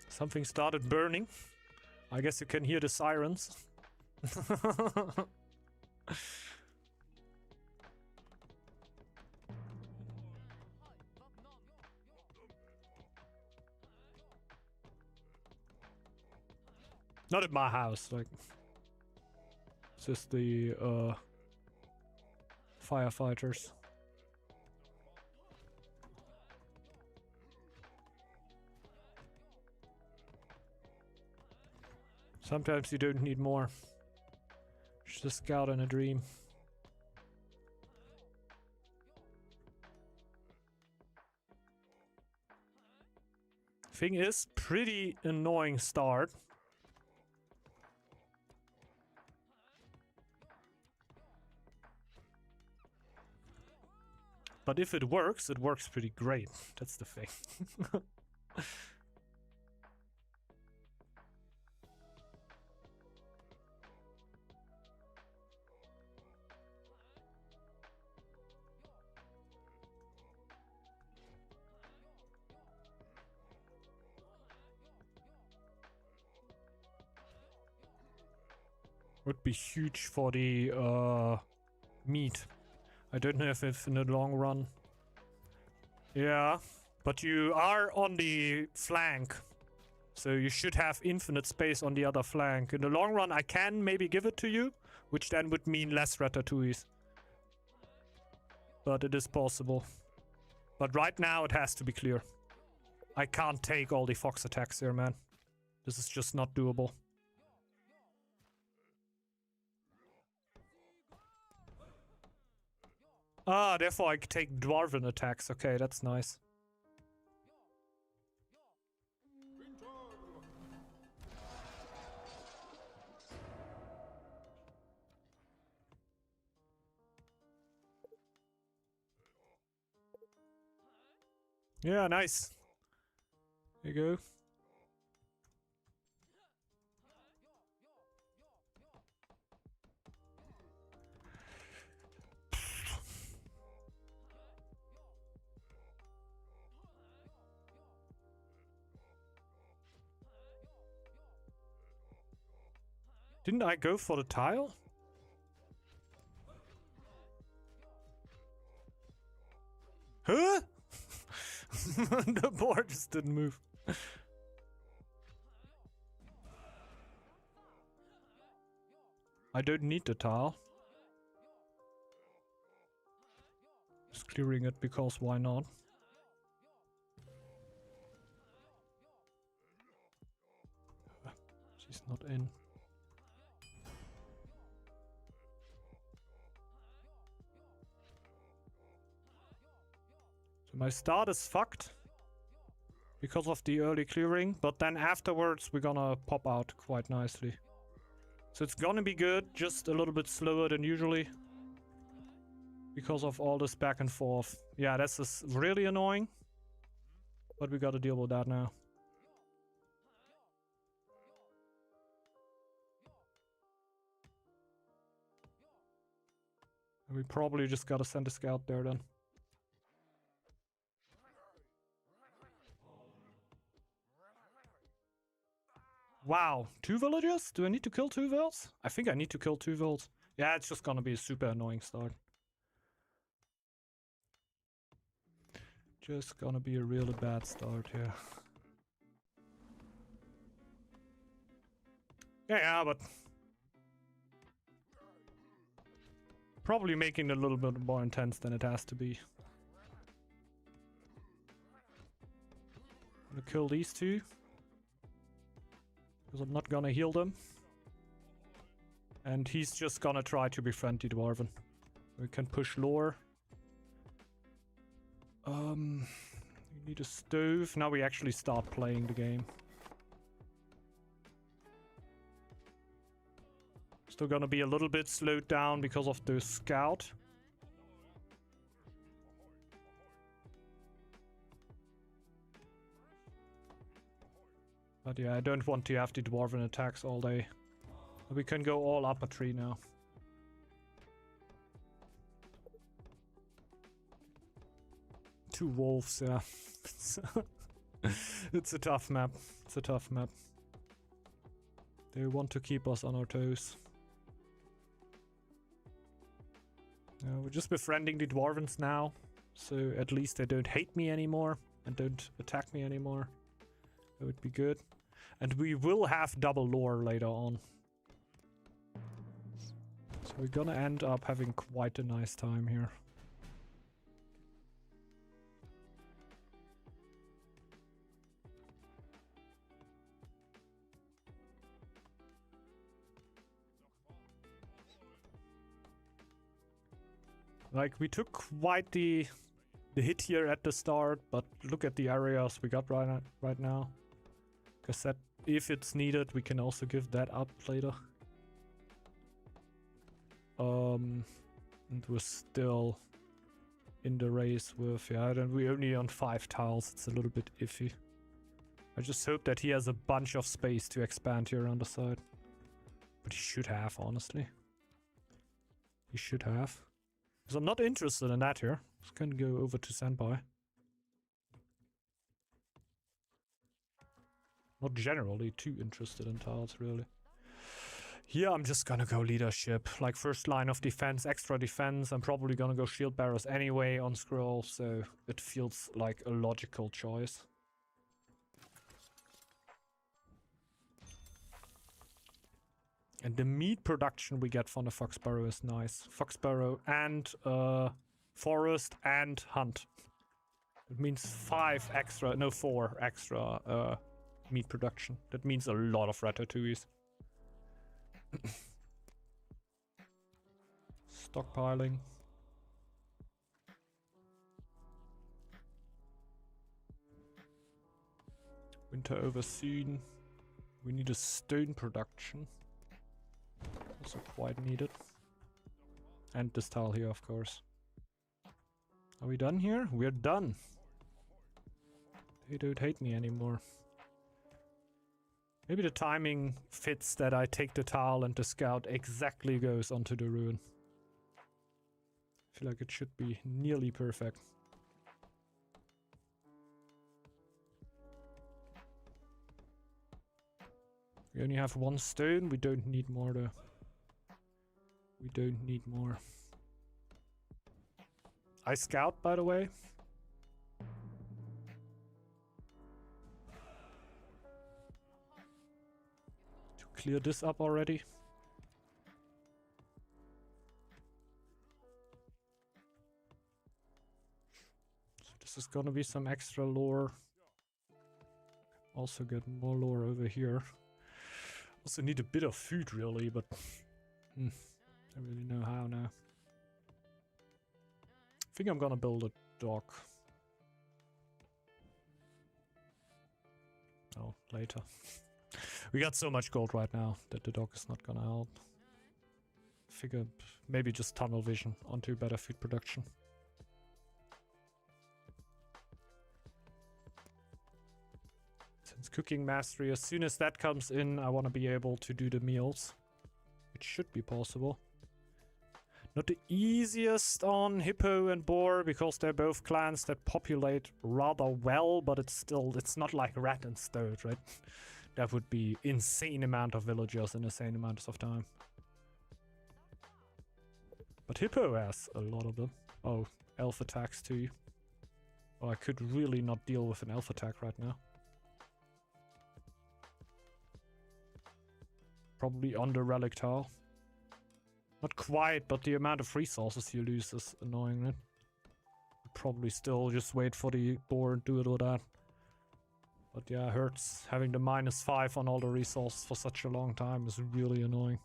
Something started burning. I guess you can hear the sirens. Not at my house, like... It's just the, firefighters. Sometimes you don't need more. It's just a scout and a dream. Thing is, pretty annoying start. But if it works pretty great. That's the thing. Would be huge for the meat. I don't know if it's in the long run. Yeah, but you are on the flank. So you should have infinite space on the other flank. In the long run, I can maybe give it to you, which then would mean less ratatouilles. But it is possible. But right now, it has to be clear. I can't take all the fox attacks here, man. This is just not doable. Ah, therefore I take dwarven attacks. Okay, that's nice. Yeah, nice. There you go. Didn't I go for the tile? Huh? The board just didn't move. I don't need the tile. Just clearing it because why not? She's not in. So my start is fucked because of the early clearing, but then afterwards we're gonna pop out quite nicely. So it's gonna be good, just a little bit slower than usually because of all this back and forth. Yeah, this is really annoying, but we gotta deal with that now. We probably just gotta send a scout there then. Wow, 2 villagers? Do I need to kill 2 vills? I think I need to kill 2 vills. Yeah, it's just gonna be a super annoying start. Just gonna be a really bad start here. Yeah, but probably making it a little bit more intense than it has to be. I'm gonna kill these 2. Because I'm not gonna heal them. And he's just gonna try to befriend the Dwarven. We can push lore. We need a stove. Now we actually start playing the game. Still gonna be a little bit slowed down because of the scout. But yeah, I don't want to have the Dwarven attacks all day. We can go all up a tree now. Two wolves, yeah. It's a tough map. It's a tough map. They want to keep us on our toes. We're just befriending the Dwarvens now. So at least they don't hate me anymore and don't attack me anymore. That would be good. And we will have double lore later on. So we're gonna end up having quite a nice time here. Like, we took quite the hit here at the start, but look at the areas we got right now. Because that, if it's needed, we can also give that up later. And we're still in the race with, yeah, then we're only on 5 tiles. It's a little bit iffy. I just hope that he has a bunch of space to expand here on the side. But he should have, honestly. He should have. Because I'm not interested in that here. Just gonna go over to Senpai. Not generally too interested in tiles, really. Here I'm just gonna go leadership. Like, first line of defense, extra defense. I'm probably gonna go shield bearers anyway on scroll, so it feels like a logical choice. And the meat production we get from the Foxbarrow is nice. Foxbarrow and forest and hunt. It means 4 extra meat production. That means a lot of ratatouilles. Stockpiling. Winter over soon. We need a stone production. Also quite needed. And this tile here, of course. Are we done here? We're done. They don't hate me anymore. Maybe the timing fits that I take the tile and the scout exactly goes onto the ruin. I feel like it should be nearly perfect. We only have 1 stone. We don't need more though. We don't need more. I scout, by the way. To clear this up already. So this is gonna be some extra lore. Also get more lore over here. Also need a bit of food really, but don't really know how now. I think I'm gonna build a dock. Oh, later. We got so much gold right now that the dock is not gonna help. Figure maybe just tunnel vision onto better food production. Since cooking mastery, as soon as that comes in, I want to be able to do the meals. Which should be possible. Not the easiest on Hippo and Boar, because they're both clans that populate rather well, but it's not like Rat and Stoat, right? That would be insane amount of villagers in insane amounts of time. But Hippo has a lot of them. Oh, elf attacks too. Oh, I could really not deal with an elf attack right now. Probably under Relic Tile. Not quite, but the amount of resources you lose is annoying, right? Probably still just wait for the boar and do it with that. But yeah, it hurts. Having the -5 on all the resources for such a long time is really annoying.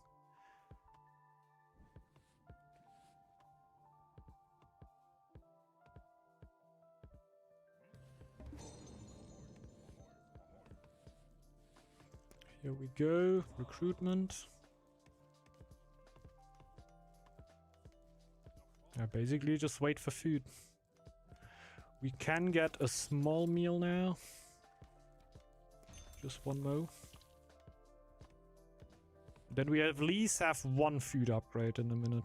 Here we go. Recruitment. Yeah, basically just wait for food. We can get a small meal now. Just 1 more. Then we at least have 1 food upgrade in a minute.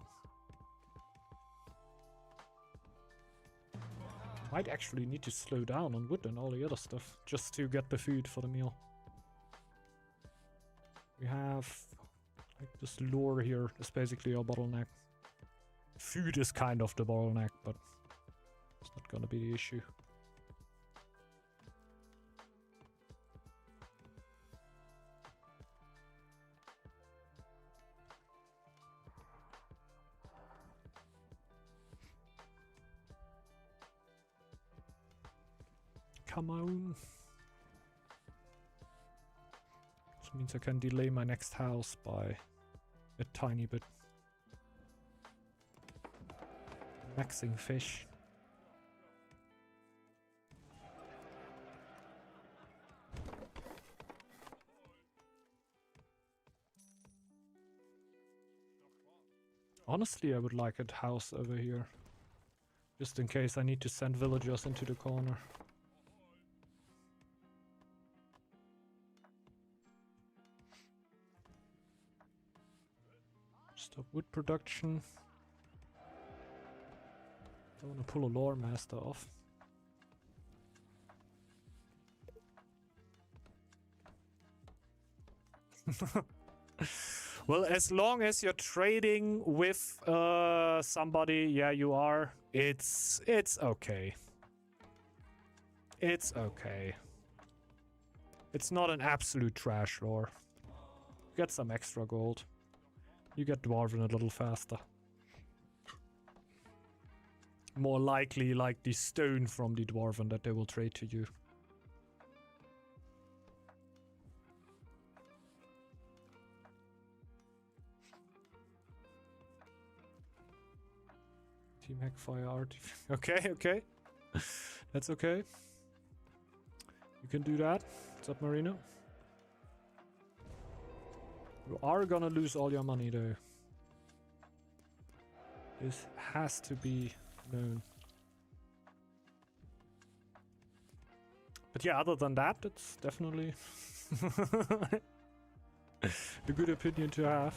Might actually need to slow down on wood and all the other stuff just to get the food for the meal. We have like this lore here is basically our bottleneck. Food is kind of the bottleneck, but it's not gonna be the issue. Come on. This means I can delay my next house by a tiny bit. Maxing fish. Honestly, I would like a house over here. Just in case I need to send villagers into the corner. Stop wood production. I want to pull a lore master off. Well, as long as you're trading with somebody, yeah, you are. It's okay. It's okay. It's not an absolute trash lore. Get some extra gold. You get Dwarven a little faster. More likely like the stone from the Dwarven that they will trade to you. Team Hackfire Artifact. Okay, okay. That's okay. You can do that. What's up, Marino? You are gonna lose all your money though. This has to be known. But yeah, other than that, it's definitely a good opinion to have.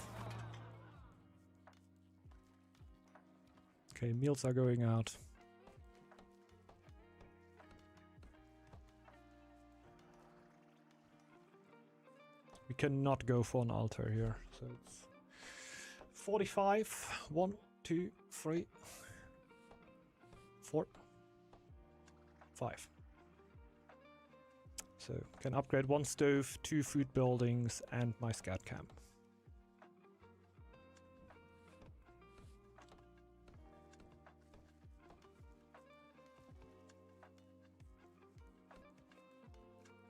Okay, meals are going out. We cannot go for an altar here, so it's 45. 1, 2, 3, 4, 5. So can upgrade 1 stove, 2 food buildings, and my scout camp.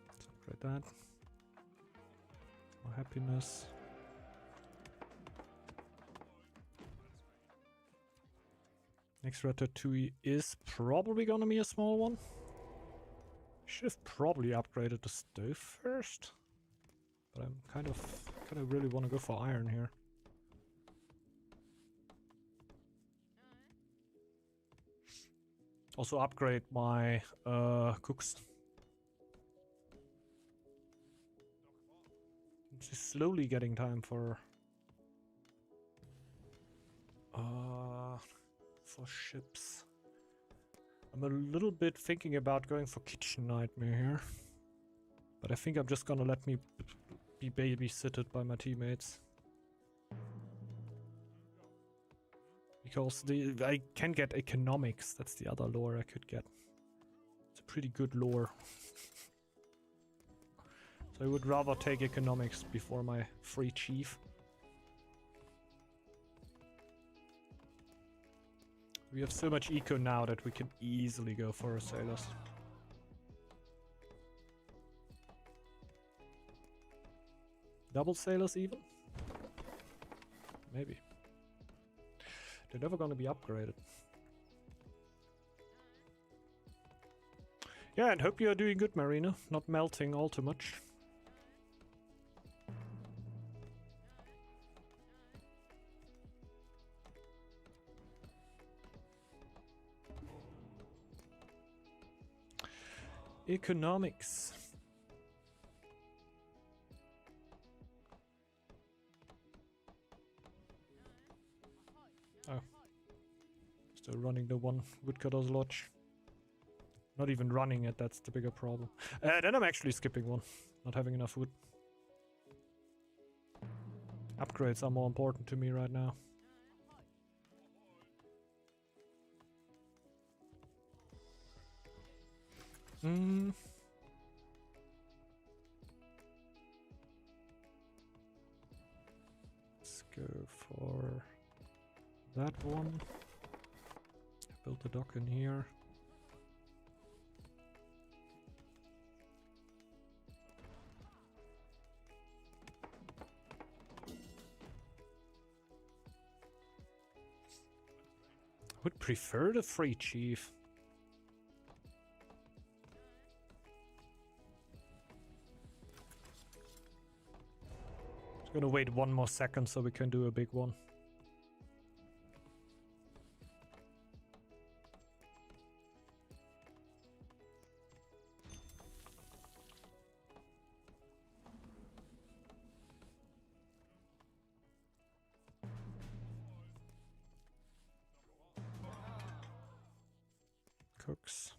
Let's upgrade that. More happiness. Next ratatouille is probably gonna be a small one. Should have probably upgraded the stove first, but I'm kind of really want to go for iron here. Also upgrade my cooks. I'm just slowly getting time for ships. I'm a little bit thinking about going for kitchen nightmare here, but I think I'm just gonna let me be babysitted by my teammates, because I can get economics. That's the other lore I could get. It's a pretty good lore. So I would rather take economics before my free chief. We have so much eco now that we can easily go for a sailors. Double sailors even? Maybe. They're never gonna be upgraded. Yeah, and hope you're doing good, Marina. Not melting all too much. Economics. Oh. Still running the one woodcutter's lodge. Not even running it, that's the bigger problem. Then I'm actually skipping one. Not having enough wood. Upgrades are more important to me right now. Let's go for that one. Build the dock in here. I would prefer the free chief. Just gonna wait 1 more second so we can do a big one. Cooks.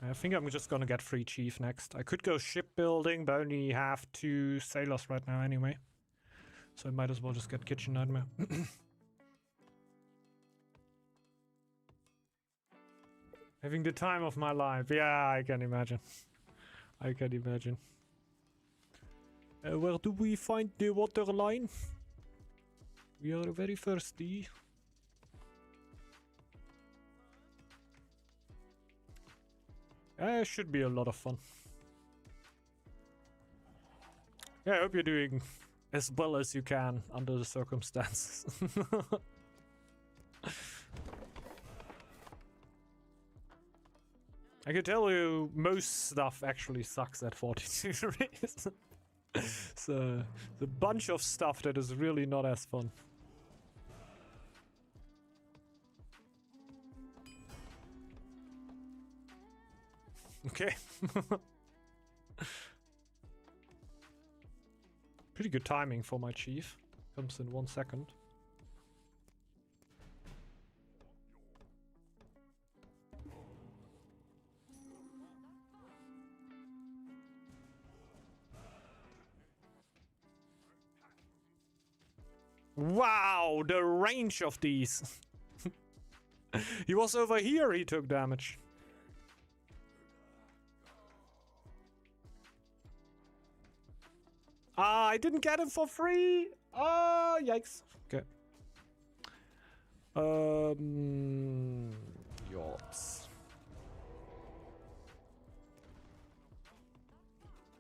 I think I'm just gonna get free chief next. I could go shipbuilding, but I only have 2 sailors right now anyway. So I might as well just get kitchen nightmare. Having the time of my life. Yeah, I can imagine. I can imagine. Where do we find the water line? We are very thirsty. Should be a lot of fun. Yeah, I hope you're doing as well as you can under the circumstances. I can tell you most stuff actually sucks at 42 degrees. So, the bunch of stuff that is really not as fun. Okay. Pretty good timing for my chief. Comes in 1 second. Wow, the range of these. He was over here, he took damage. Ah, I didn't get him for free. Ah, yikes. Okay. Yachts.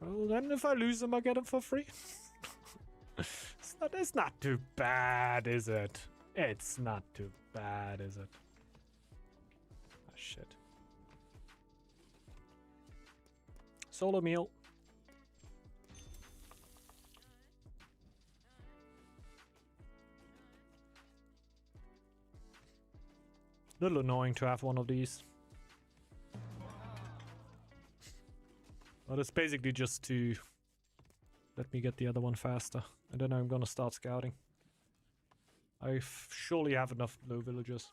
Well, then if I lose him, I get him for free. It's not too bad, is it? It's not too bad, is it? Ah, shit. Solo meal. Little annoying to have one of these. But it's basically just to let me get the other one faster. And then I'm gonna start scouting. I surely have enough blue villagers.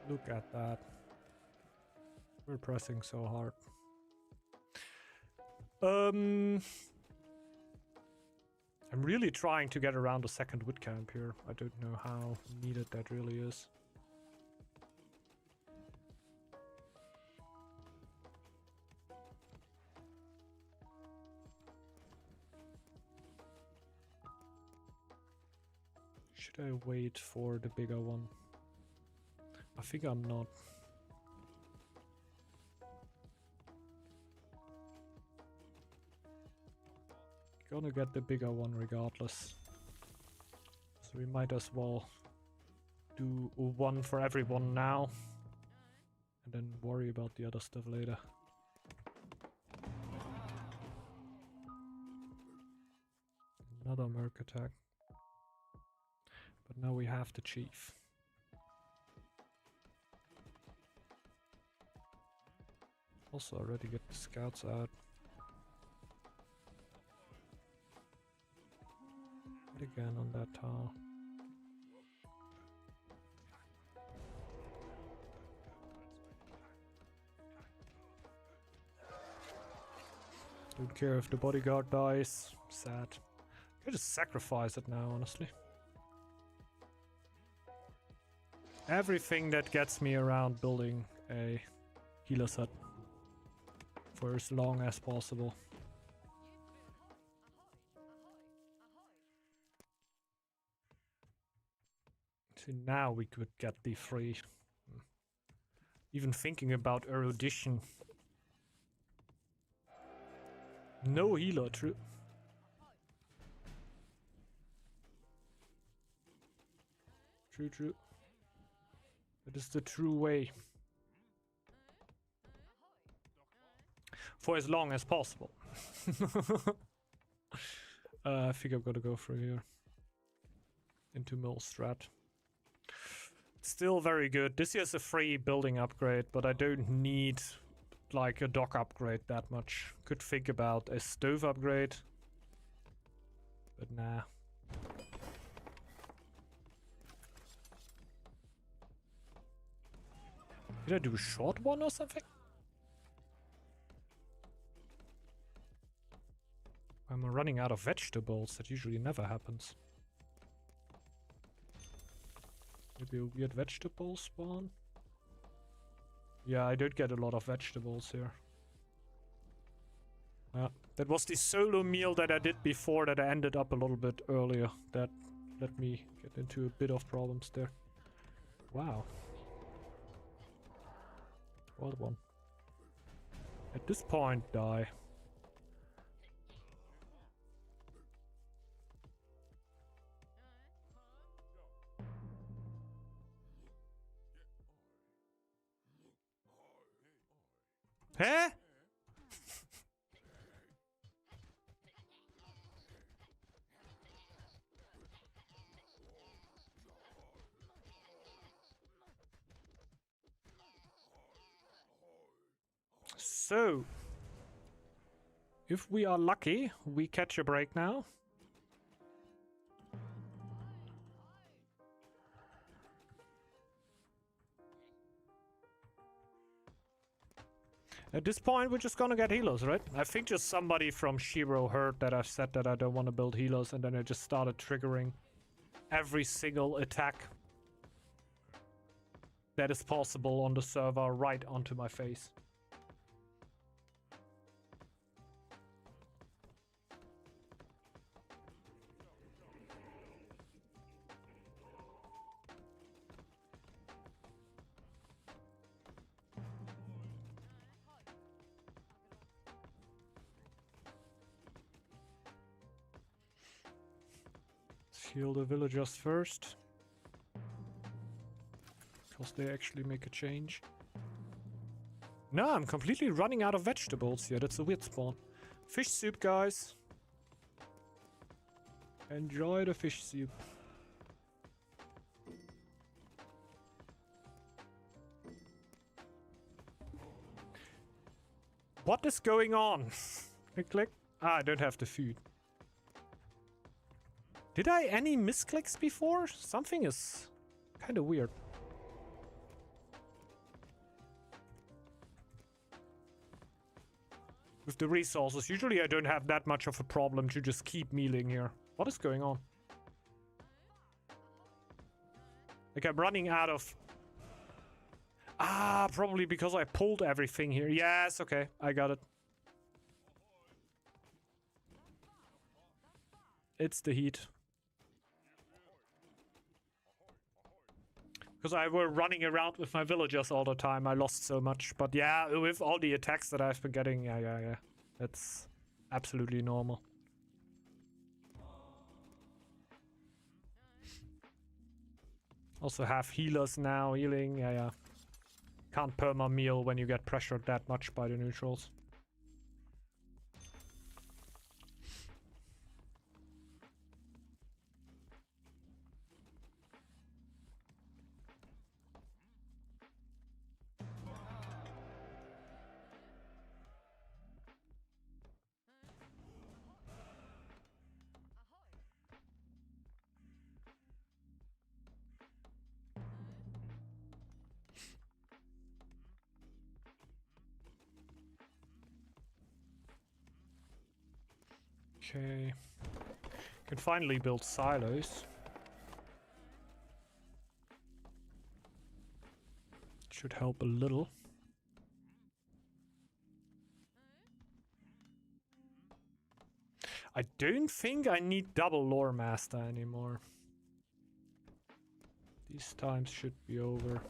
Look at that. We're pressing so hard. I'm really trying to get around a second wood camp here. I don't know how needed that really is. Should I wait for the bigger one? I think I'm not. Gonna get the bigger one regardless. So we might as well do one for everyone now. And then worry about the other stuff later. Another merc attack. But now we have the chief. Also already get the scouts out. And again on that tile. Don't care if the bodyguard dies. Sad. I just sacrifice it now, honestly. Everything that gets me around building a healer's hut for as long as possible. See, now we could get the free. Even thinking about erudition. No healer, true. True. That is the true way. For as long as possible. I think I'm gonna go through here. Into Millstrat. Still very good. This is a free building upgrade, but I don't need like a dock upgrade that much. Could think about a stove upgrade. But nah. Did I do a short one or something? I'm running out of vegetables. That usually never happens. Maybe a weird vegetable spawn? Yeah, I did get a lot of vegetables here. That was the solo meal that I did before that I ended up a little bit earlier. That let me get into a bit of problems there. Wow. Wild one. At this point, die. Huh? So, if we are lucky, we catch a break now. At this point, we're just gonna get healers, right? I think just somebody from Shiro heard that I said that I don't want to build healers, and then I just started triggering every single attack that is possible on the server right onto my face. Heal the villagers first, because they actually make a change. No, I'm completely running out of vegetables here. That's a weird spawn. Fish soup, guys. Enjoy the fish soup. What is going on? Click, click. Ah, I don't have the food. Did I any misclicks before? Something is kind of weird. With the resources, usually I don't have that much of a problem to just keep mealing here. What is going on? Like I'm running out of... Ah, probably because I pulled everything here. Yes, okay, I got it. It's the heat. Because I were running around with my villagers all the time, I lost so much. But yeah, with all the attacks that I've been getting, yeah. That's absolutely normal. Also have healers now, healing, yeah. Can't perma meal when you get pressured that much by the neutrals. Okay. Can finally build silos. Should help a little. I don't think I need double lore master anymore. These times should be over.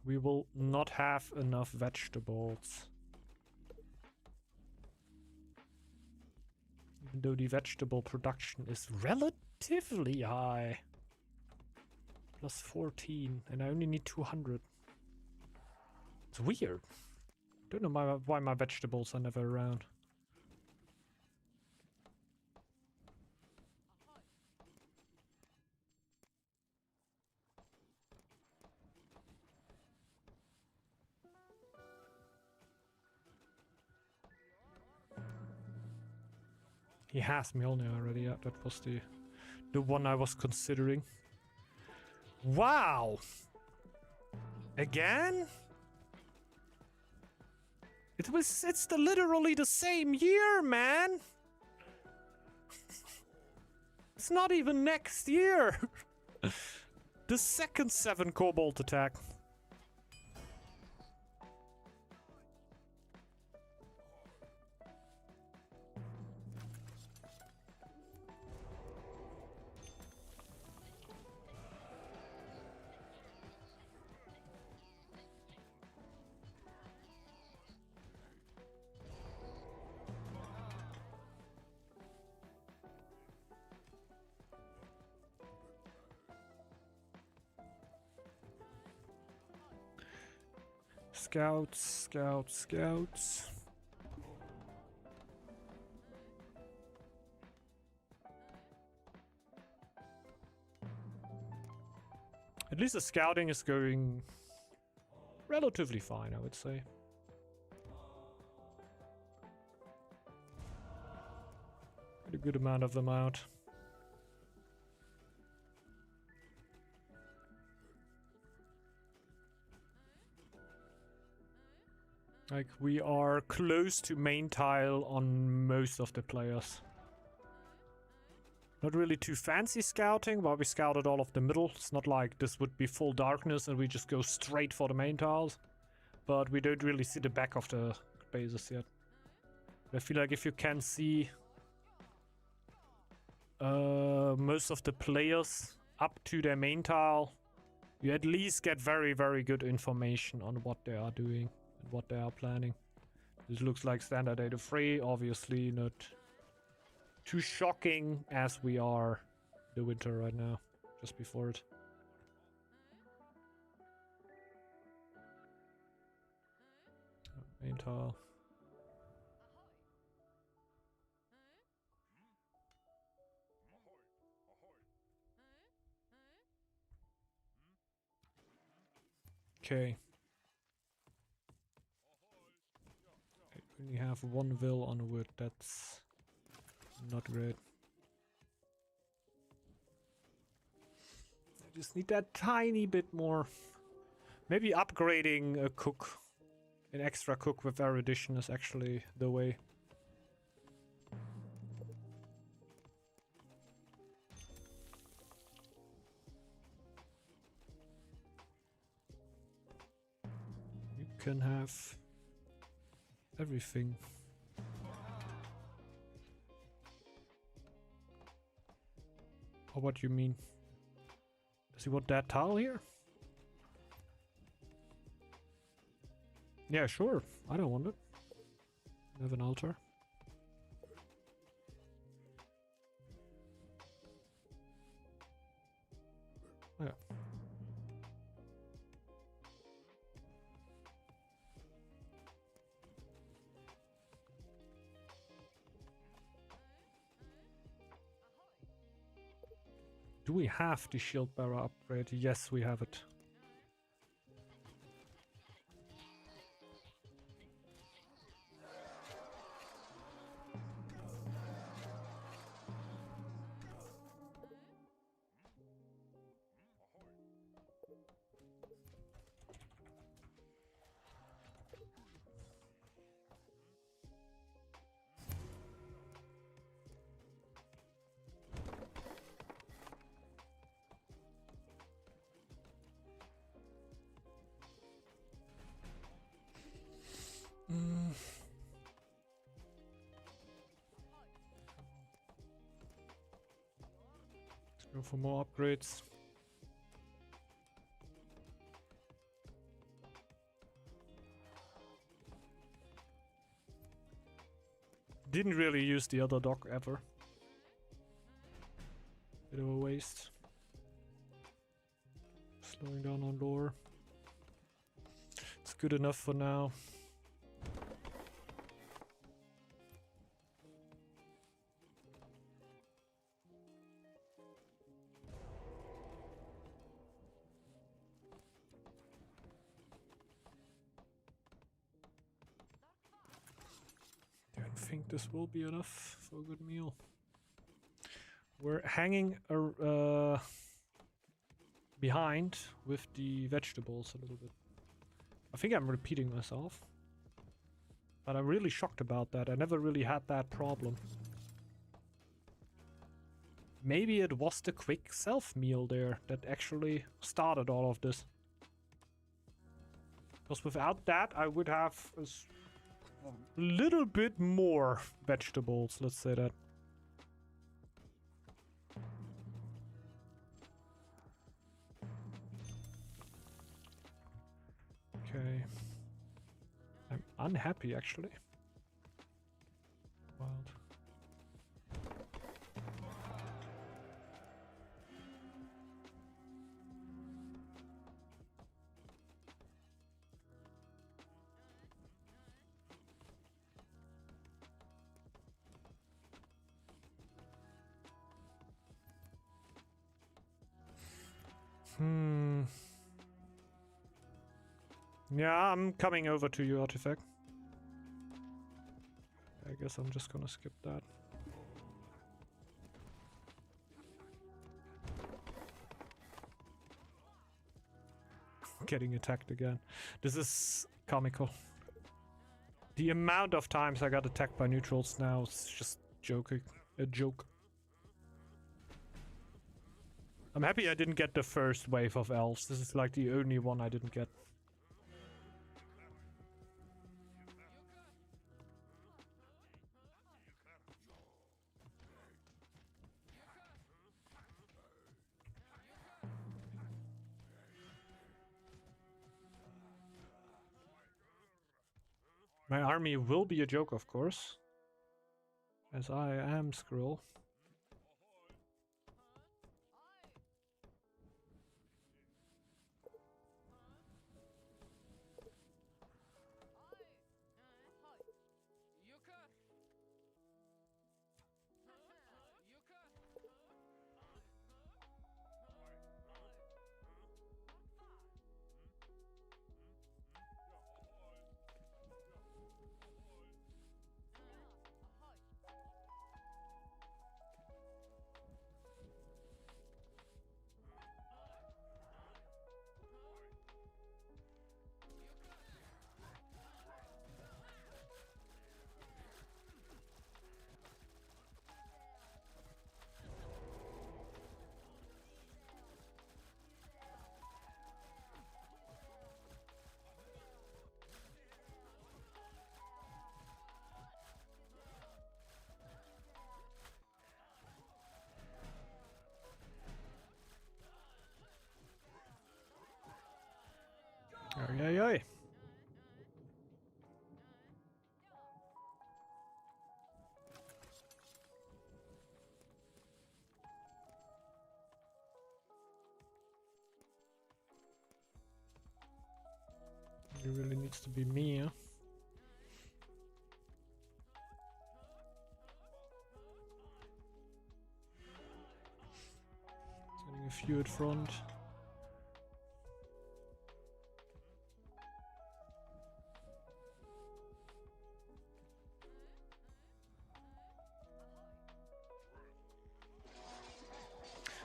We will not have enough vegetables. Even though the vegetable production is relatively high. Plus 14, and I only need 200. It's weird. Don't know why my vegetables are never around. He has Mjolnir already, yeah, that was the one I was considering. Wow! Again? It's literally the same year, man! It's not even next year! The second 7 Cobalt attack. Scouts, scouts, scouts. At least the scouting is going relatively fine, I would say. Quite a good amount of them out. Like, we are close to main tile on most of the players. Not really too fancy scouting, but we scouted all of the middle. It's not like this would be full darkness and we just go straight for the main tiles. But we don't really see the back of the bases yet. But I feel like if you can see most of the players up to their main tile, you at least get very, very good information on what they are doing and what they are planning. This looks like standard data 3, obviously not too shocking as we are the winter right now, just before it. Main tile. Okay. I only have one will on wood, that's not great. I just need that tiny bit more. Maybe upgrading a cook, an extra cook with erudition is actually the way. You can have everything. Or what you mean? Does he want that tile here? Yeah, sure. I don't want it. I have an altar. Yeah. Do we have the shield bearer upgrade? Yes, we have it. Let's go for more upgrades. Didn't really use the other dock ever. Bit of a waste. Slowing down on lore. It's good enough for now. I think this will be enough for a good meal. We're hanging behind with the vegetables a little bit. I think I'm repeating myself, but I'm really shocked about that. I never really had that problem. Maybe it was the quick self meal there that actually started all of this. Because without that, I would have a little bit more vegetables, let's say that. Okay. I'm unhappy, actually. Wild. Yeah, I'm coming over to you, Artifact. I guess I'm just gonna skip that. Getting attacked again. This is comical. The amount of times I got attacked by neutrals now is just joking. A joke. I'm happy I didn't get the first wave of elves. This is like the only one I didn't get. My army will be a joke, of course. As I am Skrull. Ay, ay, ay. It really needs to be me, huh? Sending a few at front.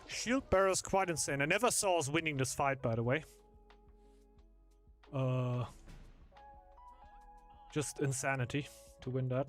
Shield bearer's quite insane. I never saw us winning this fight, by the way. Just insanity to win that.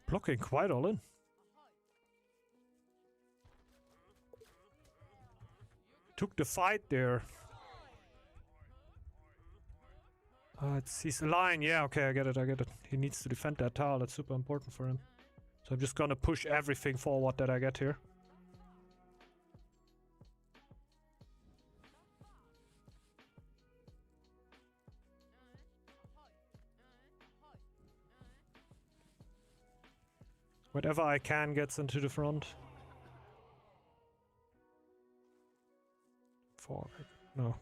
Blocking quite all in. Took the fight there. It's his line. Yeah, okay, I get it, I get it. He needs to defend that tile. That's super important for him. So I'm just gonna push everything forward that I get here. Whatever I can gets into the front. 4, no.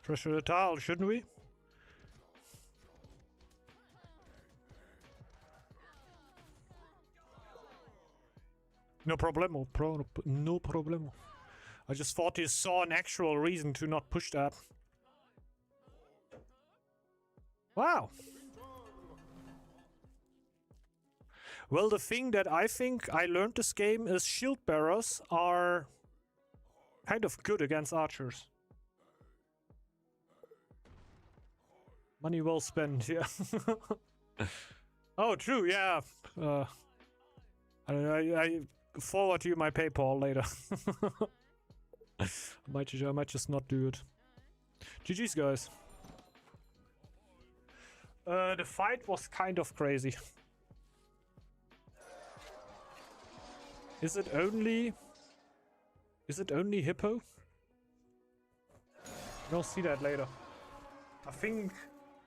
Pressure the tile, shouldn't we? No problemo, no problemo. I just thought you saw an actual reason to not push that. Wow. Well, the thing that I think I learned this game is shield bearers are kind of good against archers. Money well spent, yeah. Oh, true, yeah. I forward you my PayPal later. I might just not do it. GG's, guys. The fight was kind of crazy. Is it only Hippo? We'll see that later. I think,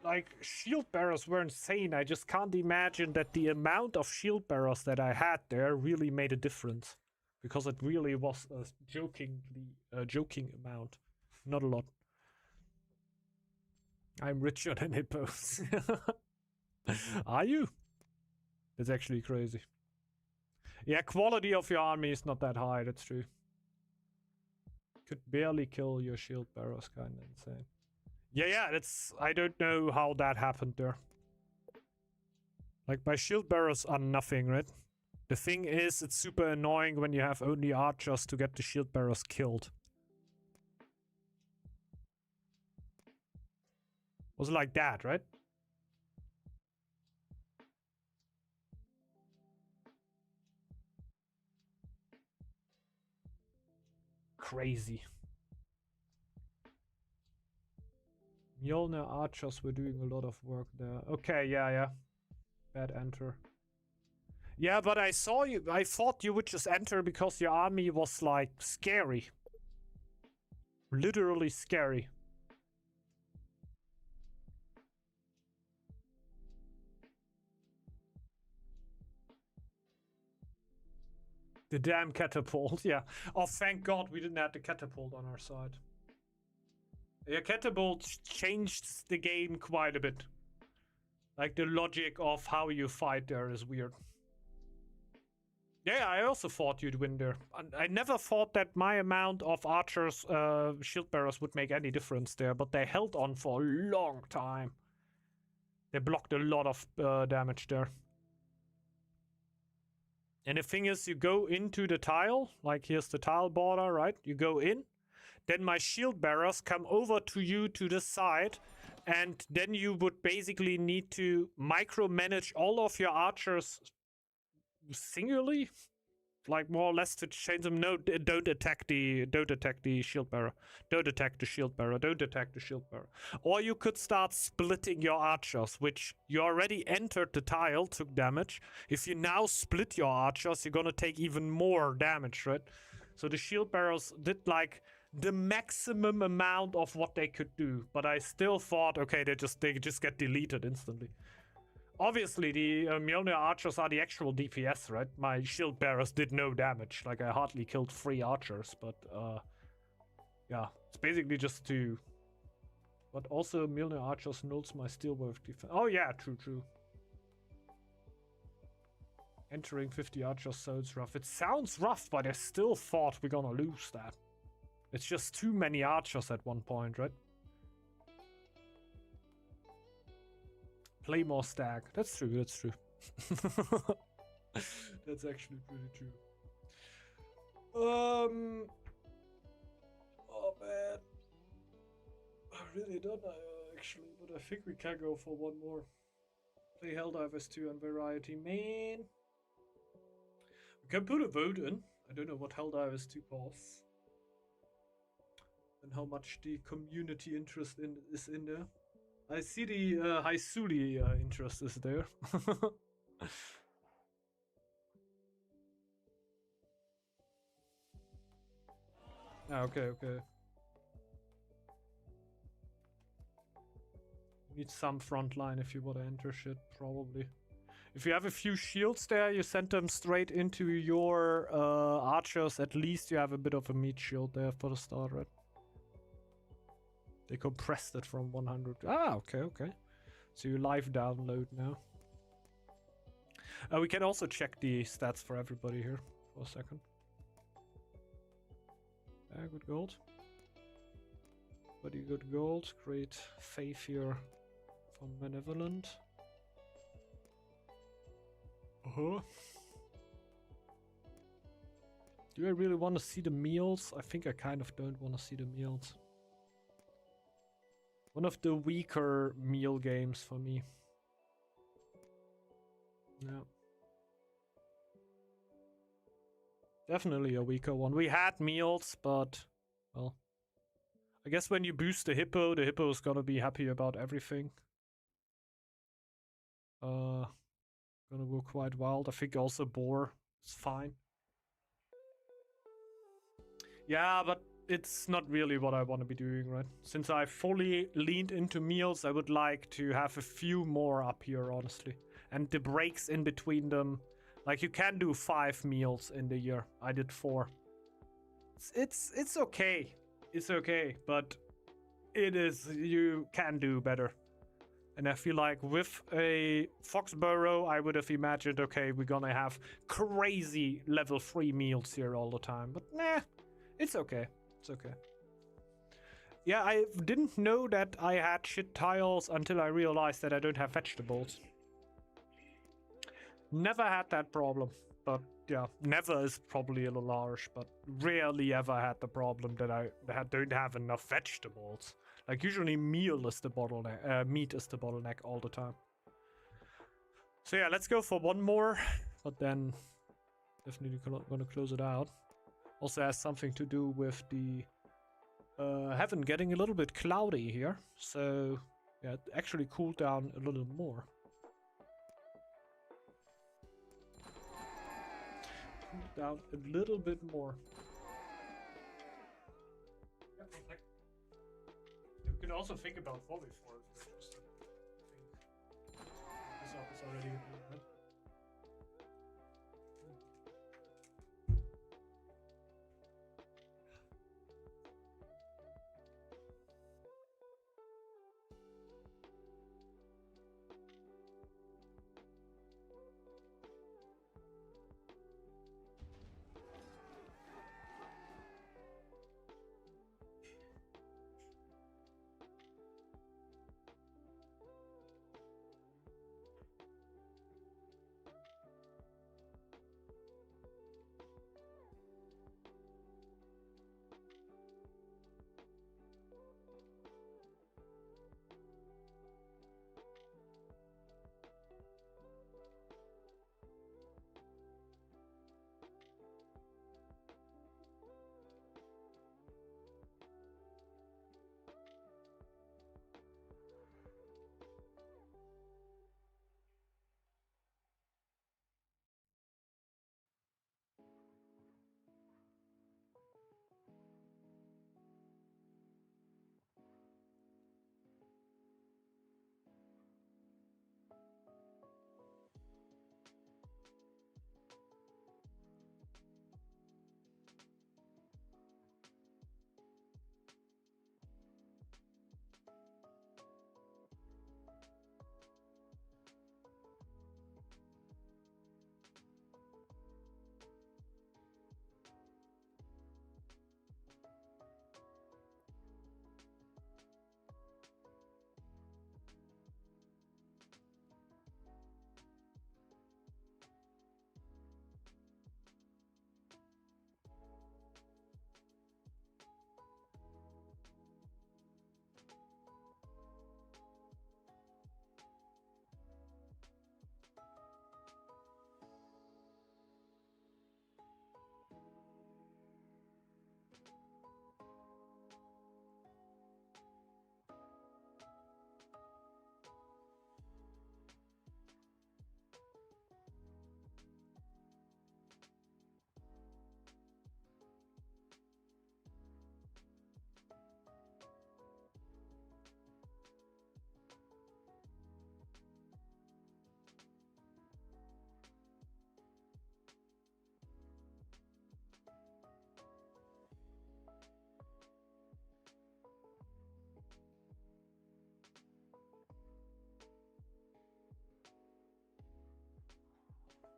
like, shield bearers were insane. I just can't imagine that the amount of shield bearers that I had there really made a difference. Because it really was a joking amount. Not a lot. I'm richer than hippos. Are you? That's actually crazy. Yeah, quality of your army is not that high, that's true. Could barely kill your shield bearers, kinda insane. Yeah, that's... I don't know how that happened there. Like, my shield bearers are nothing, right? The thing is, it's super annoying when you have only archers to get the shield bearers killed. Was it like that, right? Crazy. Mjolnir archers were doing a lot of work there. Okay, yeah. Bad enter. Yeah, but I thought you would just enter because your army was, like, scary. Literally scary. The damn catapult, yeah. Oh, thank God we didn't have the catapult on our side. Yeah, catapult changed the game quite a bit. Like, the logic of how you fight there is weird. Yeah, I also thought you'd win there. I never thought that my amount of archers, shield bearers would make any difference there, but they held on for a long time. They blocked a lot of damage there. And the thing is, you go into the tile, like here's the tile border, right? You go in, then my shield bearers come over to you to the side, and then you would basically need to micromanage all of your archers singularly, like more or less to change them. No, don't attack the shield bearer. Don't attack the shield bearer. Don't attack the shield bearer. Or you could start splitting your archers, which you already entered the tile, took damage. If you now split your archers, you're gonna take even more damage, right? So the shield bearers did like the maximum amount of what they could do, but I still thought, okay, they just get deleted instantly. Obviously, the Mjolnir archers are the actual DPS, right? My shield bearers did no damage. Like, I hardly killed 3 archers, but yeah, it's basically just 2. But also, Mjolnir archers nulls my steelwork defense. Oh yeah, true. Entering 50 archers sounds rough. It sounds rough, but I still thought we're gonna lose that. It's just too many archers at one point, right? Play more stag. That's true. That's actually pretty true. Oh man. I really don't know, actually, but I think we can go for one more. Play Helldivers 2 and Variety. Man. We can put a vote in. I don't know what Helldivers 2 costs. And how much the community interest is in there. I see the Haisuli interest is there. Okay. You need some frontline if you want to enter shit, probably. If you have a few shields there, you send them straight into your archers. At least you have a bit of a meat shield there for the start, right? They compressed it from 100. Ah, okay. So you live download now. We can also check the stats for everybody here for a second. Good gold. Pretty good gold. Great faith here from Benevolent. Oh, Uh-huh. Do I really want to see the meals? I think I kind of don't want to see the meals. One of the weaker meal games for me. Yeah. Definitely a weaker one. We had meals, but, well, I guess when you boost the hippo is gonna be happy about everything. Gonna go quite wild. I think also boar is fine. Yeah, but it's not really what I want to be doing, right? Since I fully leaned into meals, I would like to have a few more up here, honestly. And the breaks in between them. Like, you can do 5 meals in the year. I did 4. It's okay. It's okay, but you can do better. And I feel like with a Foxborough, I would have imagined, okay, we're gonna have crazy level 3 meals here all the time. But nah, it's okay. It's okay. Yeah, I didn't know that I had shit tiles until I realized that I don't have vegetables. Never had that problem. But yeah, never is probably a little harsh, but rarely ever had the problem that I don't have enough vegetables. Like usually meal is the bottleneck, meat is the bottleneck all the time. So yeah, let's go for one more, but then definitely gonna close it out. Also has something to do with the heaven getting a little bit cloudy here, so yeah, it actually cooled down a little more. Cooled down a little bit more. You can also think about Volley for it. Just think this up is already implemented.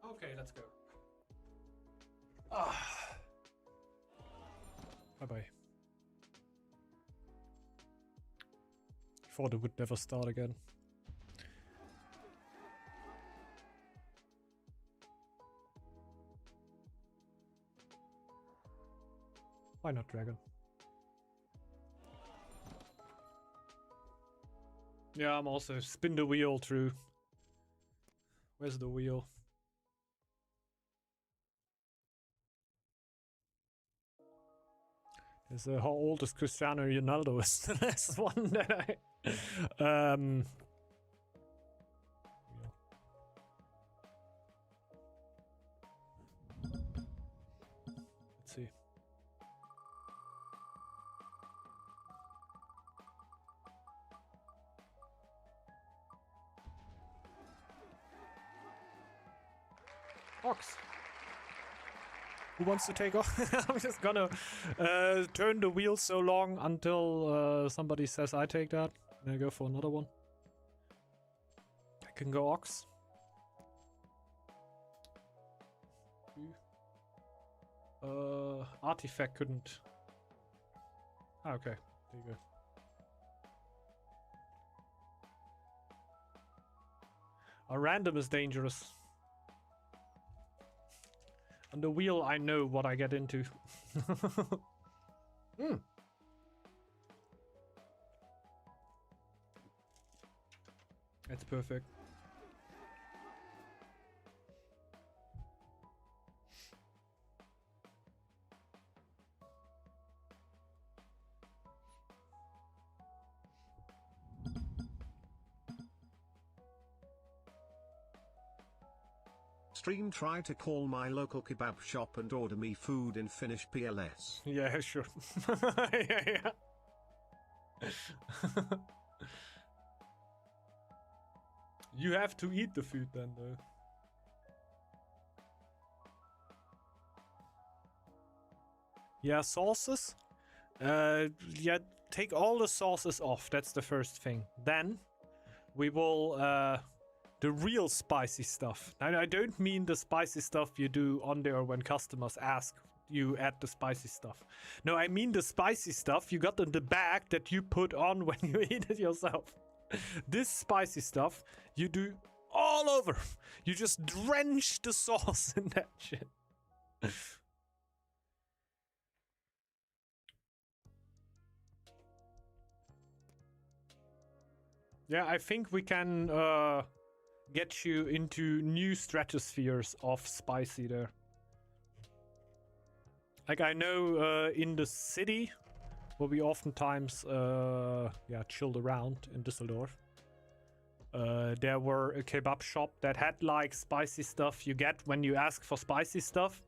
Okay, let's go. Bye-bye. Thought it would never start again. Why not dragon? Yeah, I'm also spin the wheel through. Where's the wheel? Is how old is Cristiano Ronaldo is the last one that I let's see. Ox. Who wants to take off? I'm just gonna turn the wheel so long until somebody says I take that. And I go for another one. I can go ox. Artifact couldn't. Ah, okay. There you go. A random is dangerous. On the wheel, I know what I get into. That's perfect. Stream, try to call my local kebab shop and order me food in Finnish PLS. Yeah, sure. Yeah. You have to eat the food then, though. Yeah, sauces. Yeah, take all the sauces off. That's the first thing. Then we will the real spicy stuff. And I don't mean the spicy stuff you do on there when customers ask you add the spicy stuff. No, I mean the spicy stuff you got in the bag that you put on when you eat it yourself. This spicy stuff you do all over. You just drench the sauce in that shit. Yeah, I think we can get you into new stratospheres of spicy there. Like I know in the city where we oftentimes chilled around in Düsseldorf. There were a kebab shop that had like spicy stuff you get when you ask for spicy stuff.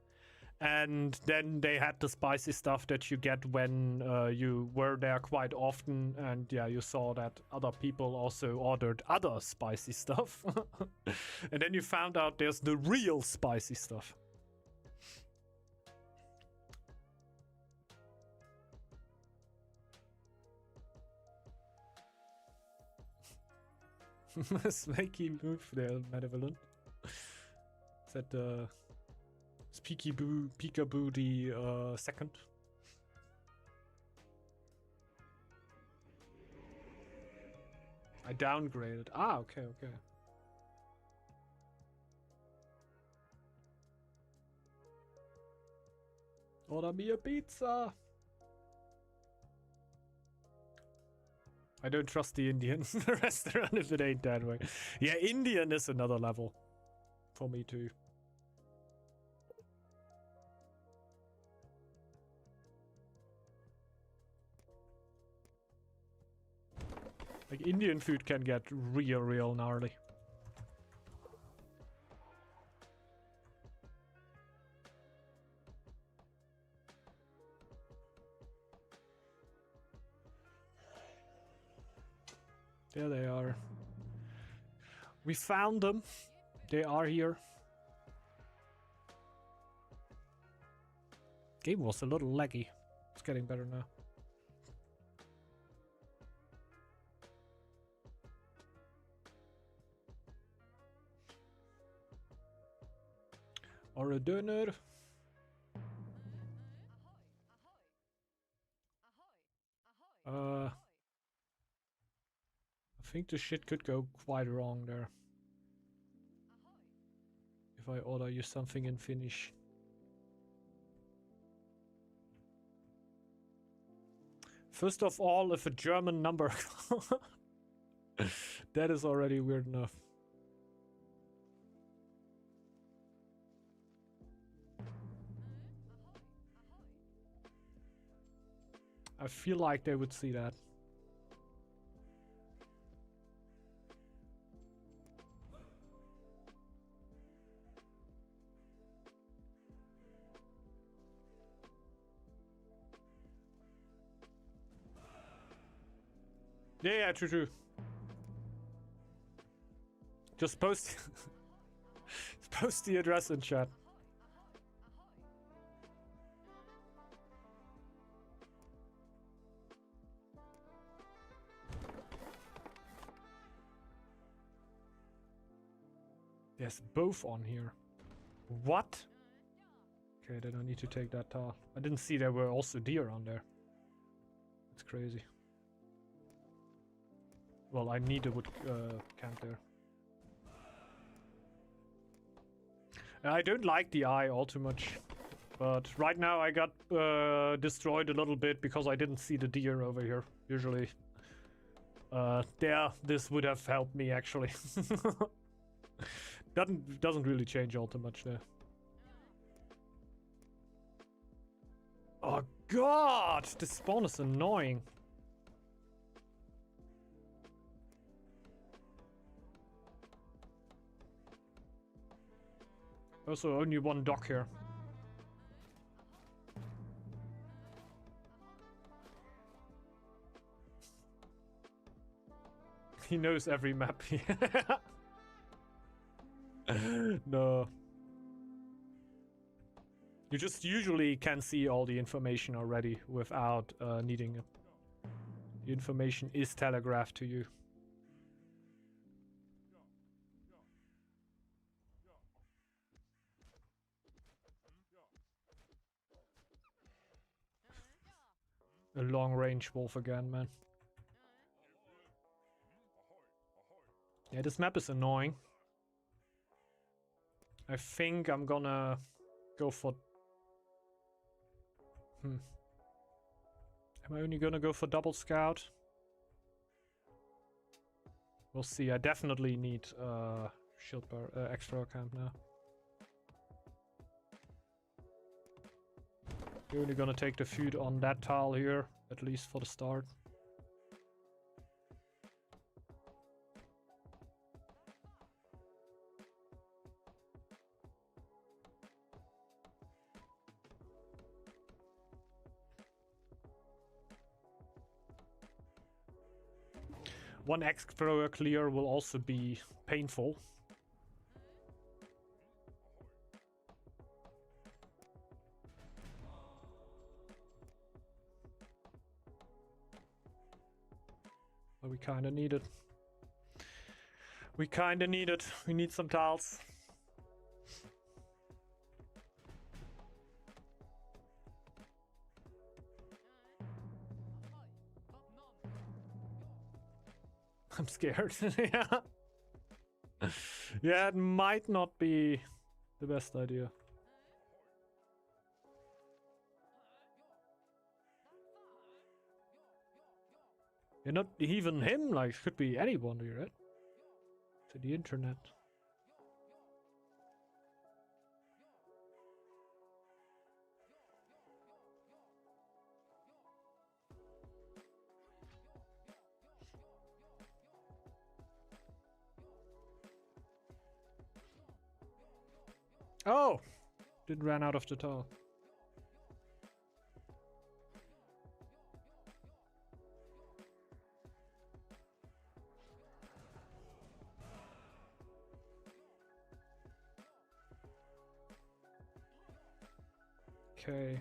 And then they had the spicy stuff that you get when you were there quite often. And yeah, you saw that other people also ordered other spicy stuff. And then you found out there's the real spicy stuff. Snaky move there, Malevolent. Is that Peekaboo the second? I downgraded. Ah, okay. Order me a pizza. I don't trust the Indian restaurant if it ain't that way. Yeah, Indian is another level for me too. Like Indian food can get real gnarly. There they are. We found them. They are here. Game was a little laggy. It's getting better now. Or a dinner. I think the shit could go quite wrong there. If I order you something in Finnish. First of all, if a German number... That is already weird enough. I feel like they would see that. Yeah, true. Just post post the address in chat. There's both on here. What? Okay, then I need to take that tile. I didn't see there were also deer on there. That's crazy. Well, I need a wood camp there. I don't like the eye all too much. But right now I got destroyed a little bit because I didn't see the deer over here. Usually, this would have helped me actually. Doesn't really change all too much there. Oh god, this spawn is annoying. Also, only one dock here. He knows every map. No. You just usually can see all the information already without needing it. The information is telegraphed to you. A long-range wolf again, man. Yeah, this map is annoying. I think I'm gonna go for... Am I only gonna go for double scout? We'll see. I definitely need shield bar, extra camp now. You're only gonna take the food on that tile here, at least for the start. One extra clear will also be painful. But we kinda need it. We kinda need it. We need some tiles. I'm scared. Yeah. Yeah, it might not be the best idea. Yeah, not even him, like, could be anyone here, right? To the internet. Oh! Didn't run out of the tile. Okay.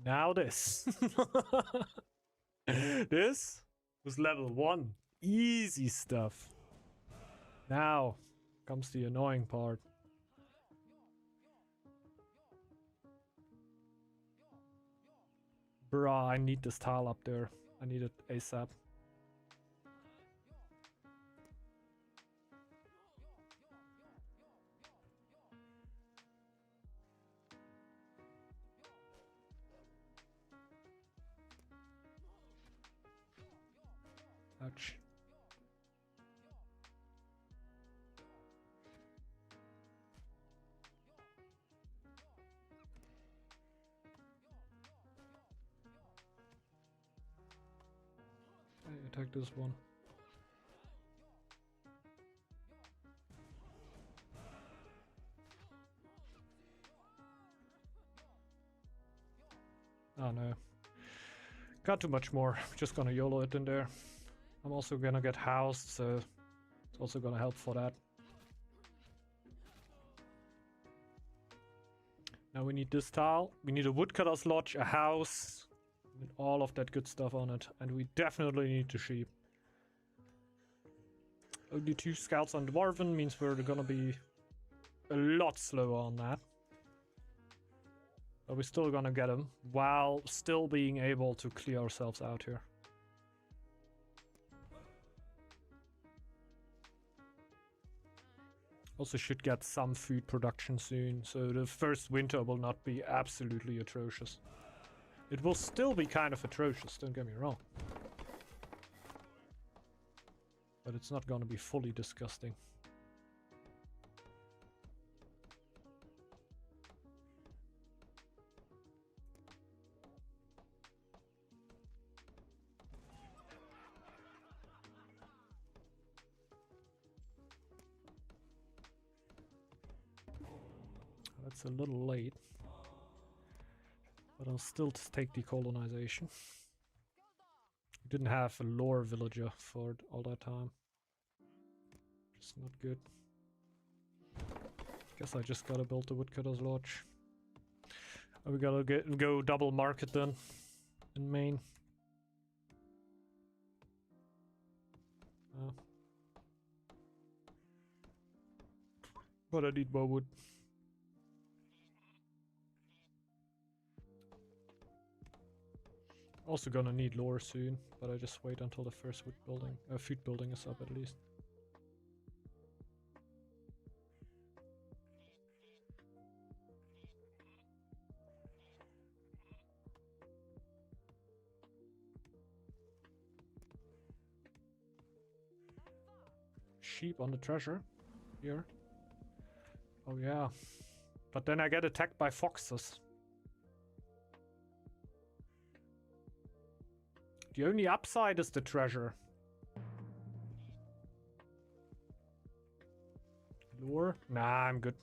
Now this. This was level 1. Easy stuff. Now comes the annoying part. Bruh, I need this tile up there. I need it ASAP. Ouch. I attack this one. Oh no. Got too much more. Just gonna YOLO it in there. I'm also gonna get housed, so it's also gonna help for that. Now we need this tile. We need a woodcutter's lodge, a house, with all of that good stuff on it. And we definitely need the sheep. Only 2 scouts on Dwarven means we're gonna be a lot slower on that. But we're still gonna get them, while still being able to clear ourselves out here. Also should get some food production soon, so the first winter will not be absolutely atrocious. It will still be kind of atrocious, don't get me wrong. But it's not gonna be fully disgusting. That's a little late. But I'll still take decolonization. We didn't have a lore villager for all that time. Just not good. Guess I just gotta build the woodcutter's lodge. And we gotta go double market then in Maine. But I need more wood. Also gonna need lore soon, but I just wait until the first food building is up at least. Sheep on the treasure here. Oh yeah, but then I get attacked by foxes. The only upside is the treasure. Lure? Nah, I'm good.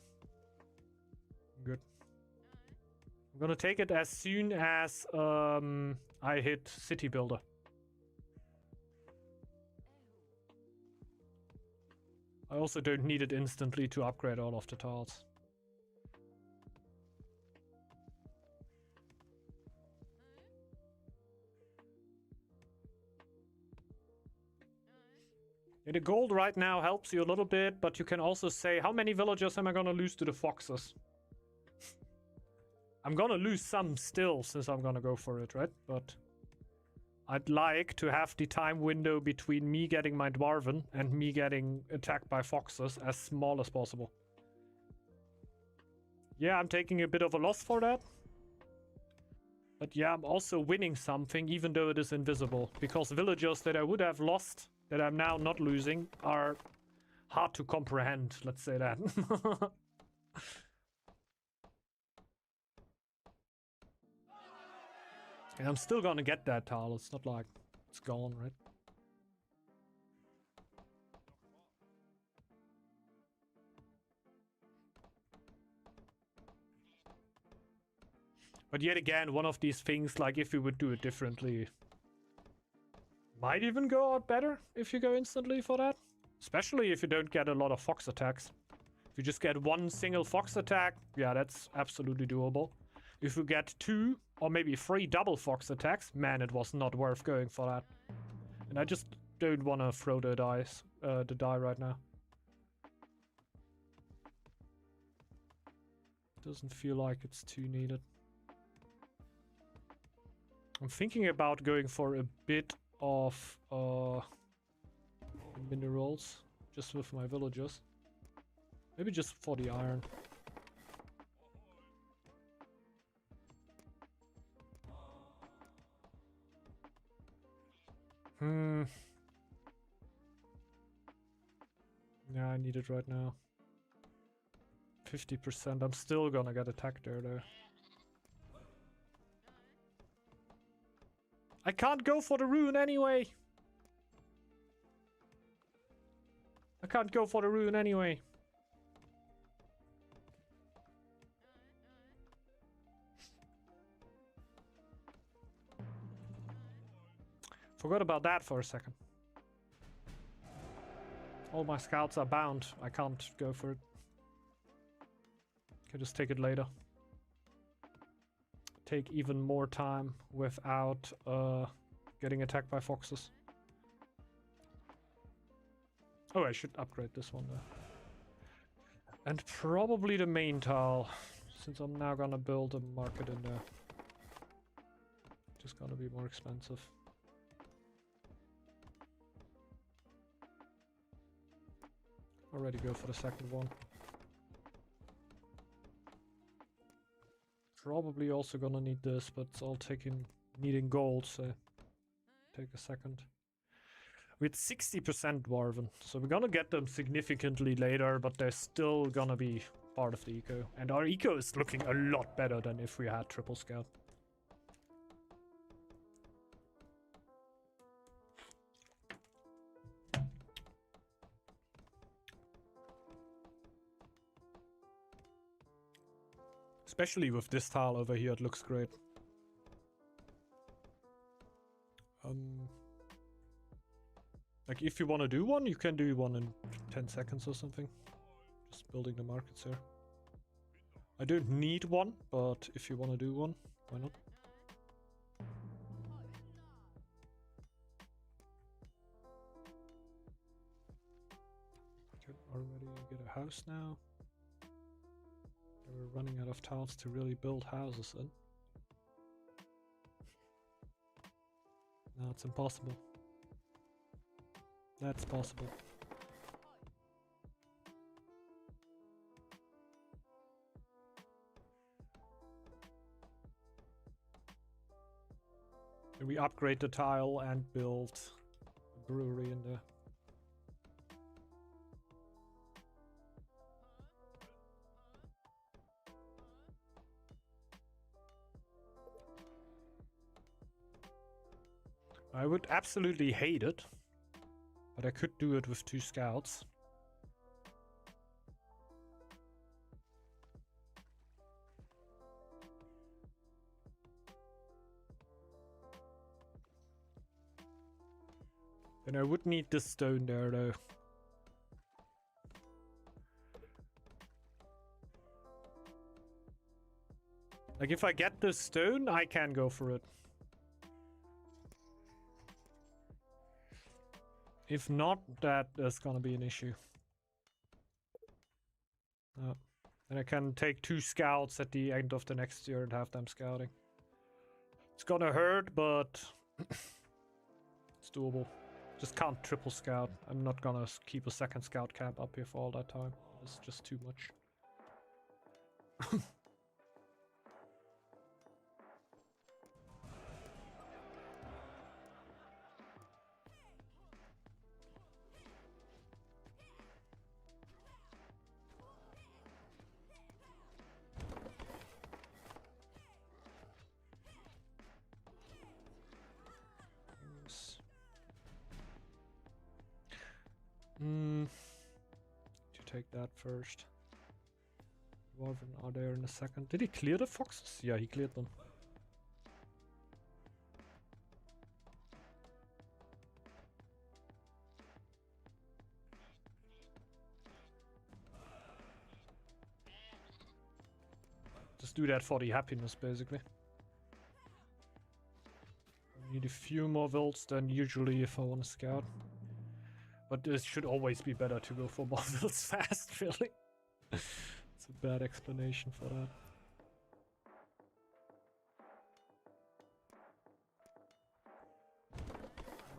I'm good. I'm gonna take it as soon as I hit City Builder. I also don't need it instantly to upgrade all of the tiles. Yeah, the gold right now helps you a little bit, but you can also say, how many villagers am I gonna lose to the foxes? I'm gonna lose some still, since I'm gonna go for it, right? But I'd like to have the time window between me getting my Dwarven and me getting attacked by foxes as small as possible. Yeah, I'm taking a bit of a loss for that. But yeah, I'm also winning something, even though it is invisible. Because villagers that I would have lost, that I'm now not losing, are hard to comprehend, let's say that. And I'm still gonna get that tile, it's not like it's gone, right? But yet again, one of these things, like if you would do it differently, might even go out better if you go instantly for that. Especially if you don't get a lot of fox attacks. If you just get one single fox attack, yeah, that's absolutely doable. If you get 2 or maybe 3 double fox attacks, man, it was not worth going for that. And I just don't want to throw the die right now. Doesn't feel like it's too needed. I'm thinking about going for a bit of minerals just with my villagers. Maybe just for the iron. Yeah, I need it right now. 50%. I'm still gonna get attacked there though. I can't go for the rune anyway. I can't go for the rune anyway. Forgot about that for a second. All my scouts are bound. I can't go for it. Can just take it later. Take even more time without getting attacked by foxes. Oh, I should upgrade this one though. And probably the main tile, since I'm now gonna build a market in there. Just gonna be more expensive. Already go for the second one. Probably also gonna need this, but it's all needing gold, so take a second. With 60% Dwarven, so we're gonna get them significantly later, but they're still gonna be part of the eco. And our eco is looking a lot better than if we had triple scout. Especially with this tile over here, it looks great. Like if you want to do one, you can do one in 10 seconds or something. Just building the markets here. I don't need one, but if you want to do one, why not? Can already get a house now. We're running out of tiles to really build houses in. No, it's impossible. That's possible. And we upgrade the tile and build a brewery in there. I would absolutely hate it. But I could do it with 2 scouts. Then I would need this stone there though. Like if I get this stone, I can go for it. If not, that is gonna be an issue. And I can take 2 scouts at the end of the next year and have them scouting. It's gonna hurt, but it's doable. Just can't triple scout. I'm not gonna keep a second scout camp up here for all that time. It's just too much. To take that first. Dwarven are there in a second. Did he clear the foxes? Yeah, he cleared them. Just do that for the happiness, basically. Need a few more wilds than usually if I want to scout. But it should always be better to go for more wilds fast, really. It's a bad explanation for that.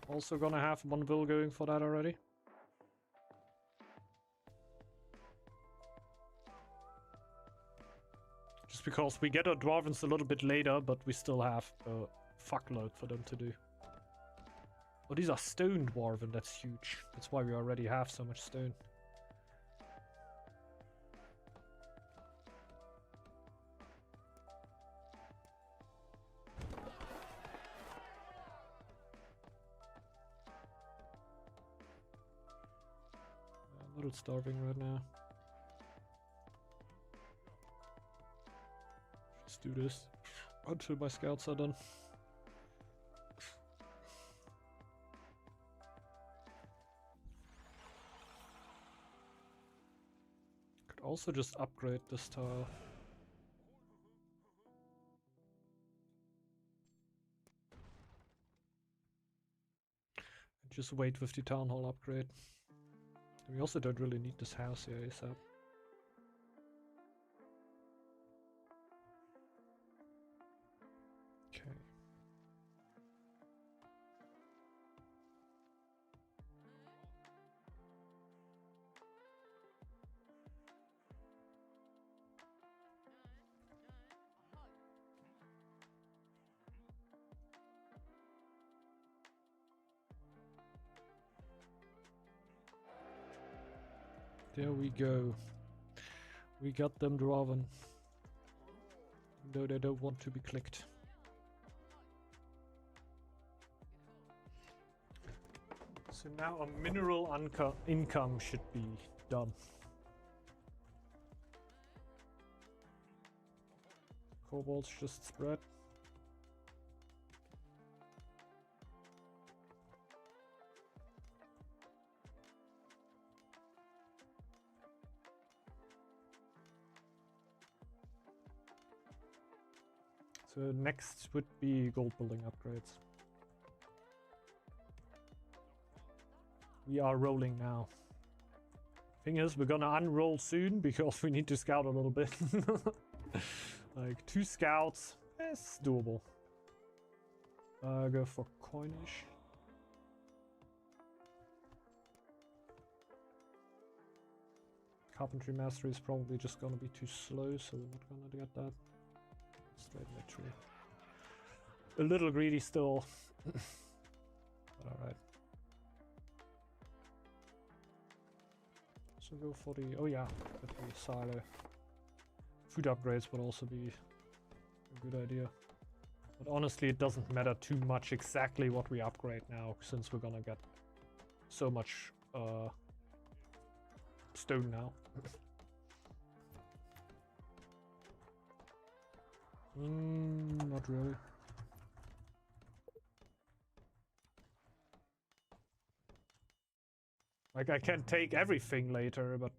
Also gonna have one will going for that already. Just because we get our dwarves a little bit later, but we still have a fuckload for them to do. Oh, these are stone dwarven, that's huge. That's why we already have so much stone. I'm a little starving right now. Just do this until my scouts are done. Could also just upgrade this tile. And just wait with the town hall upgrade. And we also don't really need this house here ASAP. Okay. There we go. We got them drawn. Though they don't want to be clicked. So now a mineral income should be done. Cobalt's just spread. So next would be gold building upgrades. We are rolling now. Thing is, we're gonna unroll soon because we need to scout a little bit. Like 2 scouts, it's doable. Go for coinage. Carpentry mastery is probably just gonna be too slow, so we're not gonna get that. Straight victory. A little greedy still. But alright. So go for the... oh yeah, the silo. Food upgrades would also be a good idea. But honestly, it doesn't matter too much exactly what we upgrade now, since we're gonna get so much stone now. Not really. Like, I can take everything later, but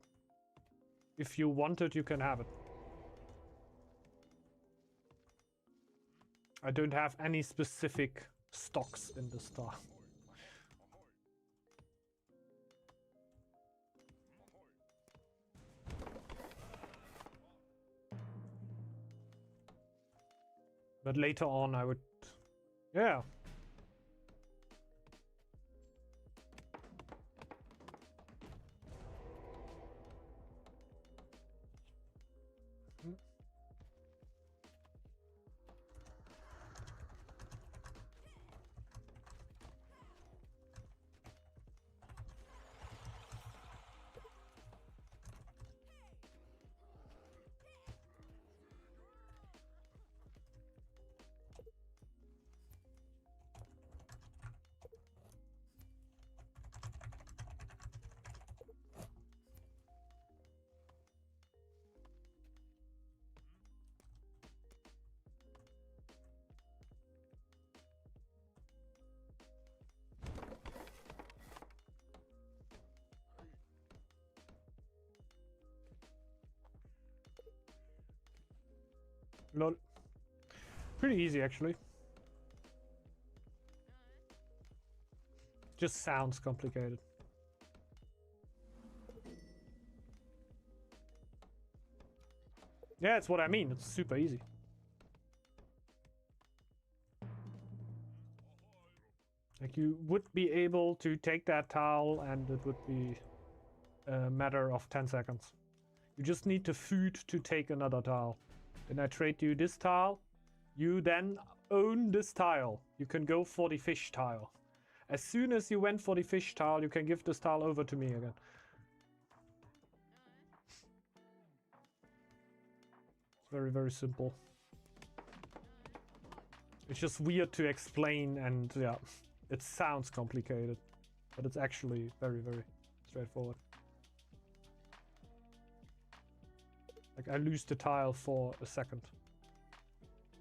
if you want it, you can have it. I don't have any specific stocks in the store. But later on I would... yeah. Lol. Pretty easy, actually. Just sounds complicated. Yeah, it's what I mean. It's super easy. Like, you would be able to take that tile and it would be a matter of 10 seconds. You just need the food to take another tile. Then I trade you this tile. You then own this tile. You can go for the fish tile. As soon as you went for the fish tile, you can give this tile over to me again. It's very, very simple. It's just weird to explain, and yeah, it sounds complicated, but it's actually very, very straightforward. Like, I lose the tile for a second.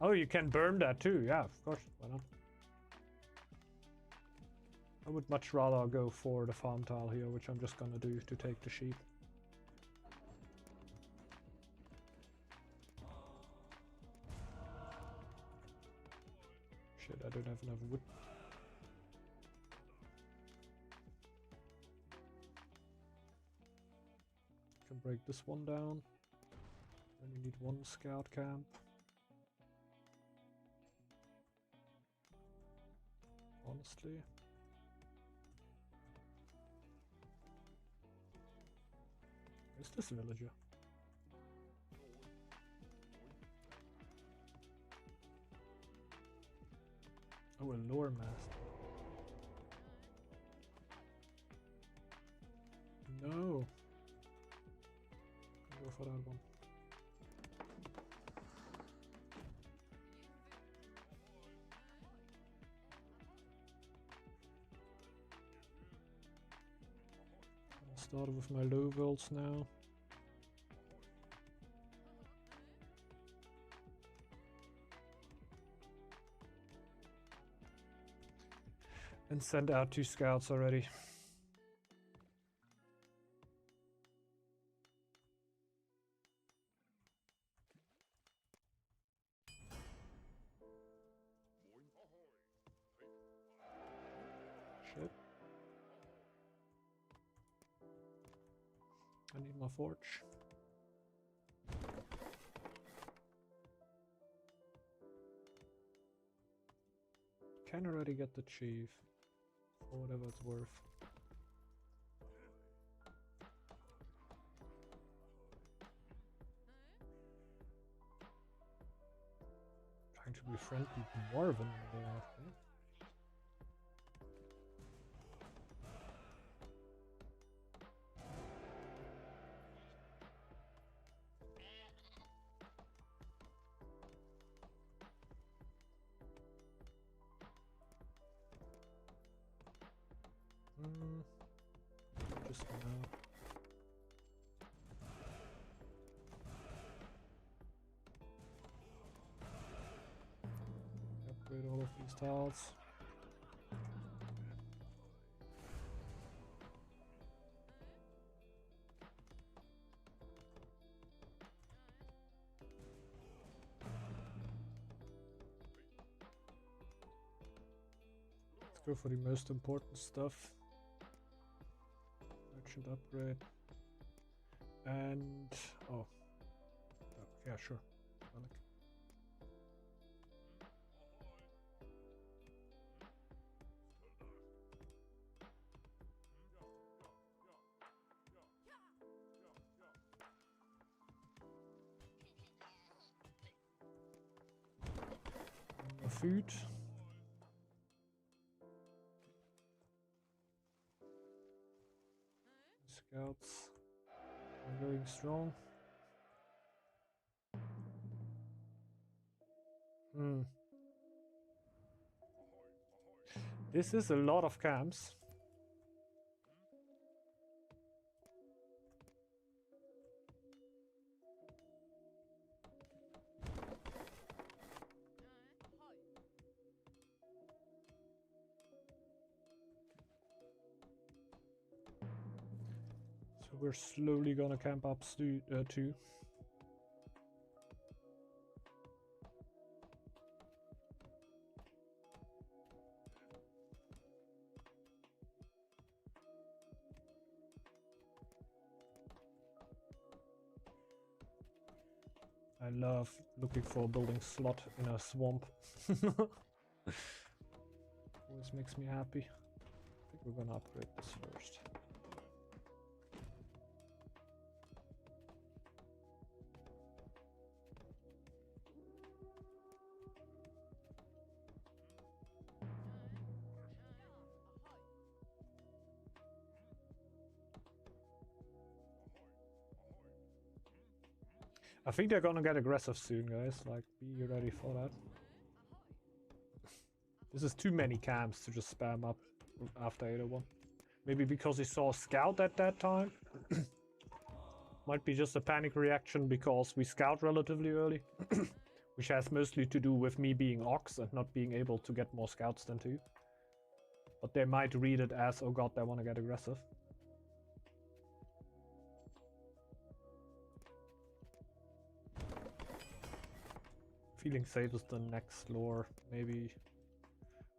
Oh, you can burn that too. Yeah, of course. Why not? I would much rather go for the farm tile here, which I'm just gonna do to take the sheep. Shit, I don't have enough wood. Can break this one down. Then you need one scout camp. Honestly. Where's this villager? Oh, a lore mast. No. Go for that one. I'll start with my low worlds now. And send out 2 scouts already. Shit. I need my forge. Can already get the chief. For whatever it's worth. Trying to befriend the Dwarven there, okay. Just now. Upgrade all of these tiles. Let's go for the most important stuff. Merchant upgrade. And oh yeah, sure. Food. Scouts are going strong. This is a lot of camps. So we're slowly gonna camp up too. I love looking for a building slot in a swamp. Always makes me happy. I think we're gonna upgrade this first. I think they're gonna get aggressive soon, guys. Like, be ready for that. This is too many camps to just spam up after 801. Maybe because he saw a scout at that time. Might be just a panic reaction because we scout relatively early. Which has mostly to do with me being Ox and not being able to get more scouts than 2. But they might read it as, oh god, they want to get aggressive. Feeling safe is the next lore. Maybe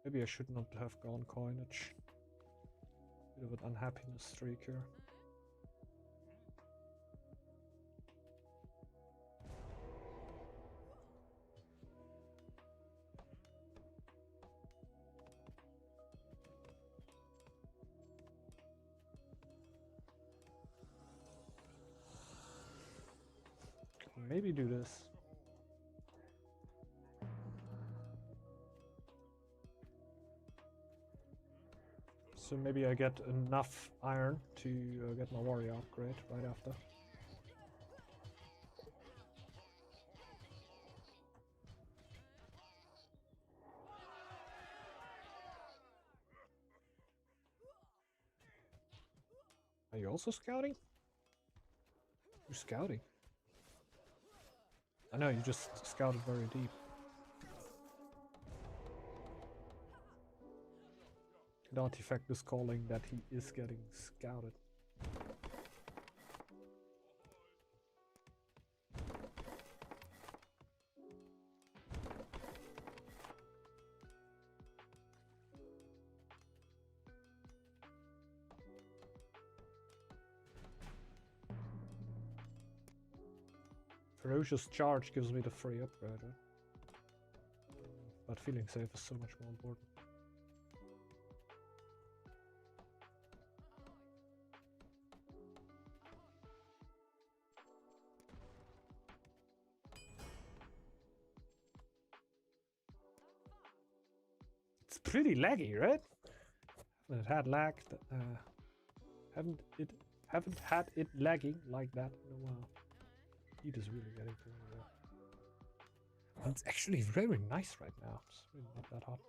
I should not have gone coinage. Bit of an unhappiness streak here. Maybe do this. So maybe I get enough iron to get my warrior upgrade right after. Are you also scouting? You're scouting? I know, you just scouted very deep. The artifact is calling that he is getting scouted. Ferocious Charge gives me the free upgrade, right? But feeling safe is so much more important. It's pretty laggy, right? Haven't had lag. Haven't had it lagging like that in a while. Heat is really getting to me there. And it's actually very nice right now. It's really not that hot.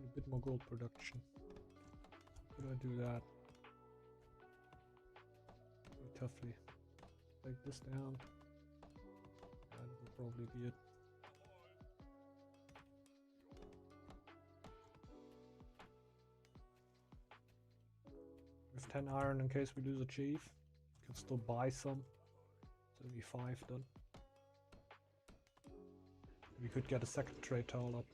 A bit more gold production. Could I do that? Very toughly. Take this down. That will probably be it. We have 10 iron in case we lose a chief. Can still buy some. It's only 5 done. We could get a second trade towel up.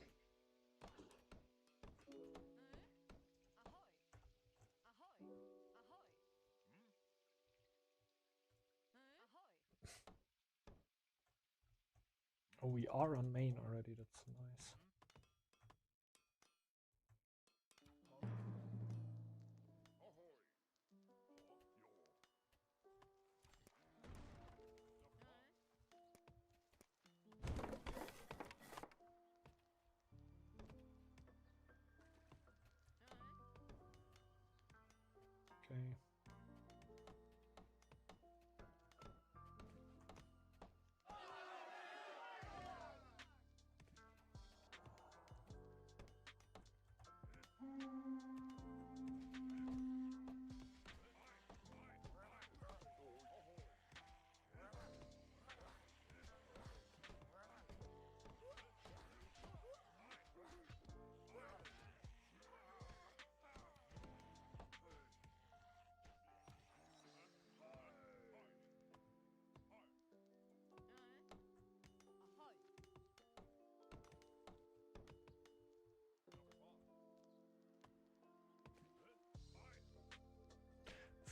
Oh, we are on main already, that's nice. Okay.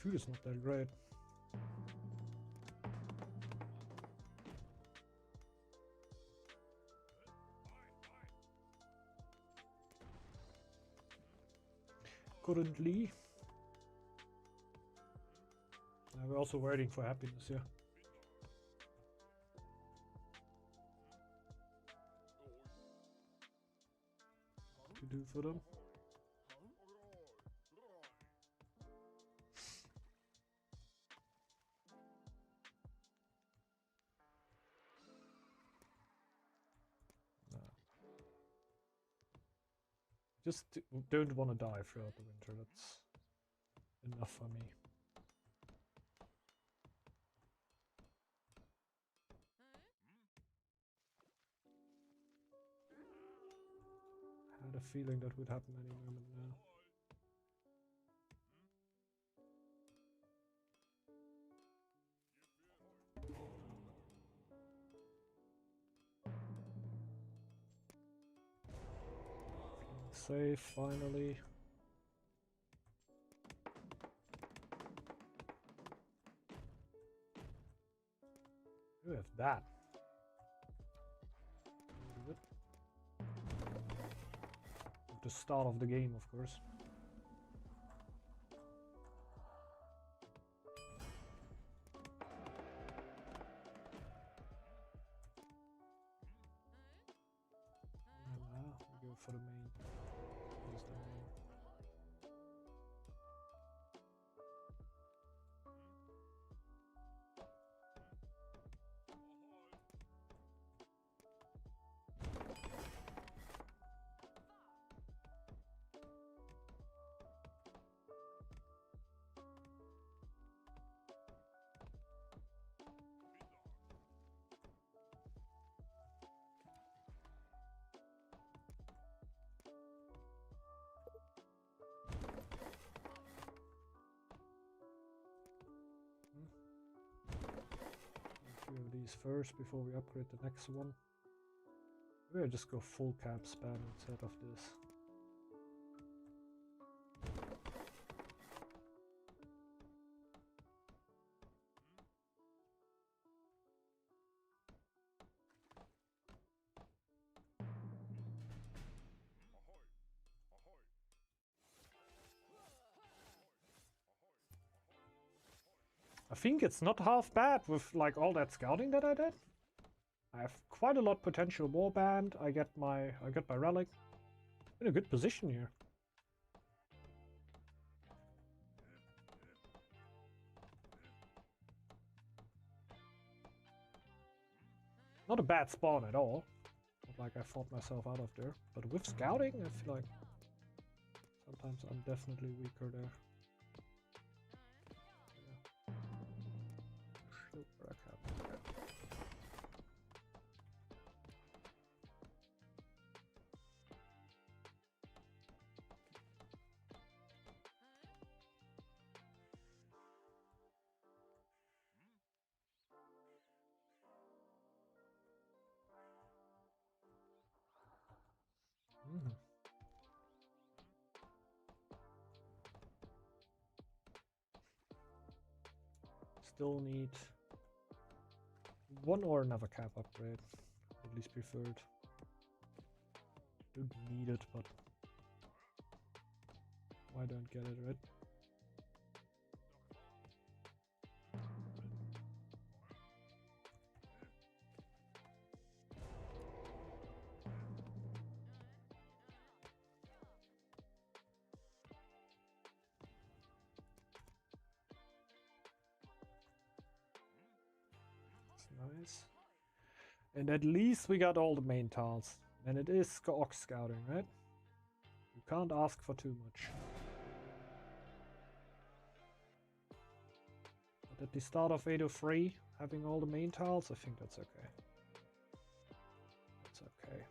food is not that great. Currently. We're also waiting for happiness, yeah. To do for them. Just don't want to die throughout the winter. That's enough for me. I had a feeling that would happen any moment now. Safe, finally. We have that. Good. At the start of the game, of course. And now we go for the main. What is the main? A few of these first before we upgrade the next one. Maybe I just go full cap spam instead of this. I think it's not half bad with like all that scouting that I did. I have quite a lot potential warband. I get my relic. In a good position here. Not a bad spawn at all. Not like I fought myself out of there. But with scouting, I feel like sometimes I'm definitely weaker there. Still need one or another cap upgrade, at least preferred. Don't need it, but why don't get it, right? Nice. And at least we got all the main tiles. And it is Ox Scouting, right? You can't ask for too much. But at the start of 803, having all the main tiles, I think that's okay. That's okay.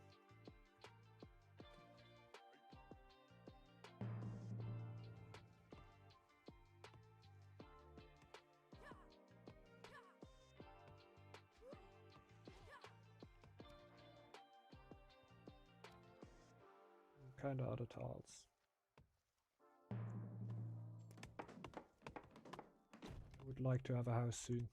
Kinda out of tiles. would like to have a house soon.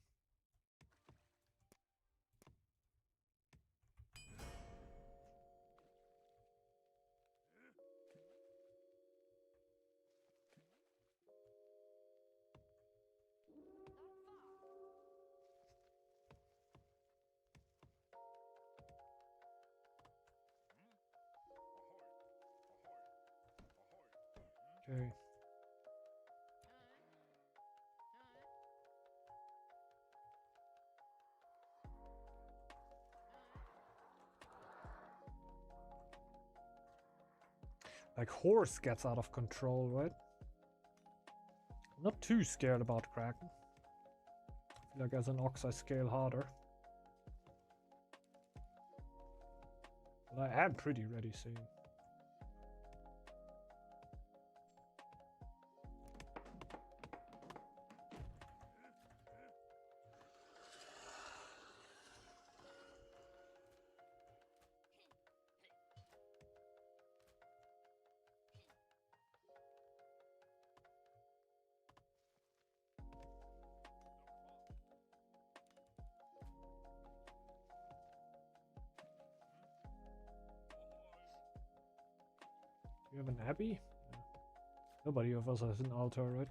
Okay. Like horse gets out of control, right? I'm not too scared about Kraken. I feel like as an ox I scale harder. But I am pretty ready soon. Do you have an abbey? No. Nobody of us has an altar, right?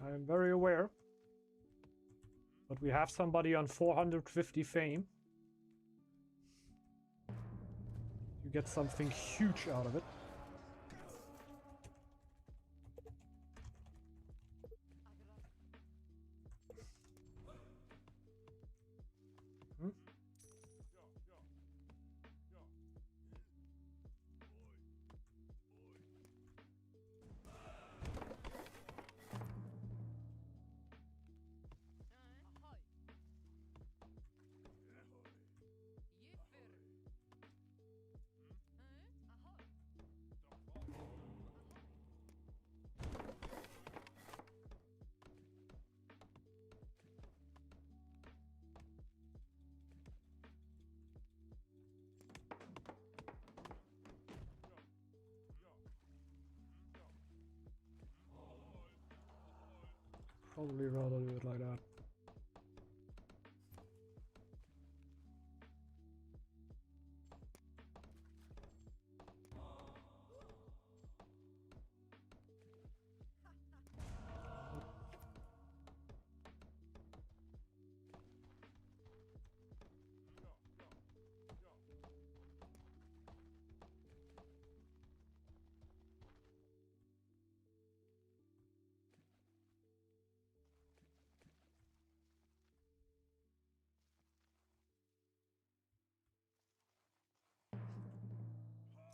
I am very aware. But we have somebody on 450 fame. You get something huge out of it. Hmm? Probably rather do it like that.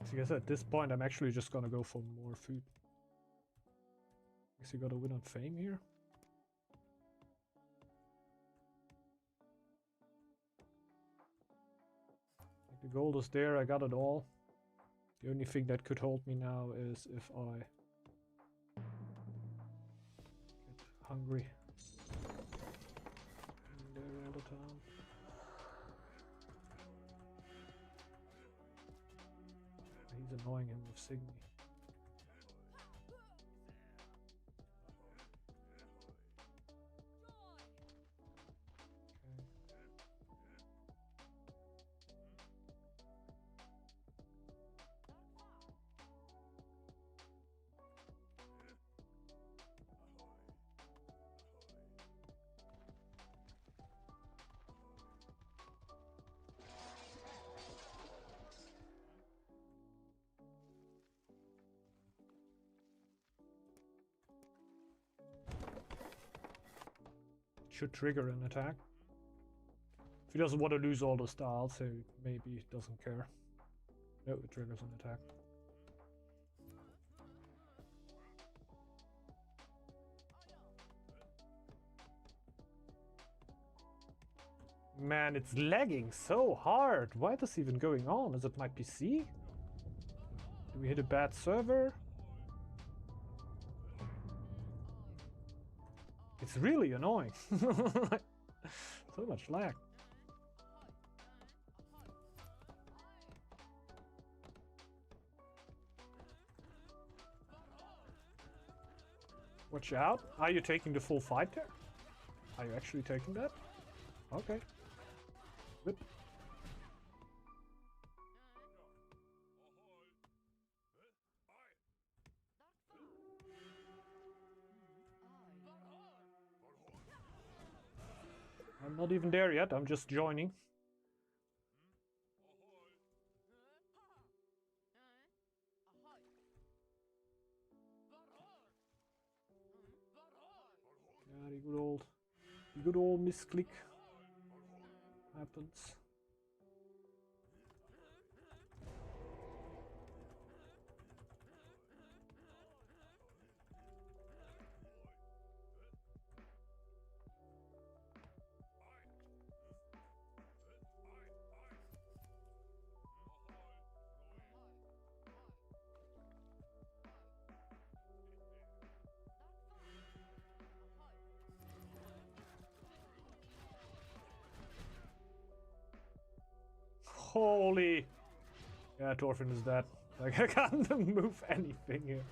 So I guess at this point I'm actually just gonna go for more food. Guess you gotta win on fame here. Like the gold is there, I got it all. The only thing that could hold me now is if I get hungry. I'm there all the time. He's annoying him with Signy. should trigger an attack. If he doesn't want to lose all the styles, so maybe he doesn't care. No, it triggers an attack. Man, it's lagging so hard. Why is this even going on? Is it my PC? Do we hit a bad server? It's really annoying. So much lag. Watch out. Are you taking the full fight there? Are you actually taking that? Okay. Good. I'm not even there yet, I'm just joining. Yeah, the good old misclick happens. Holy! Yeah, Thorfinn is dead. Like, I can't move anything here.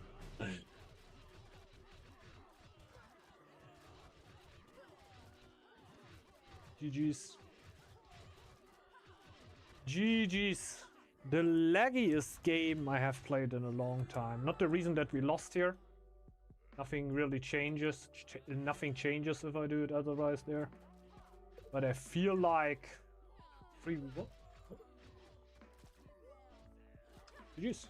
GG's. GG's. The laggiest game I have played in a long time. Not the reason that we lost here. Nothing really changes. Nothing changes if I do it otherwise there. But I feel like... What? GG's.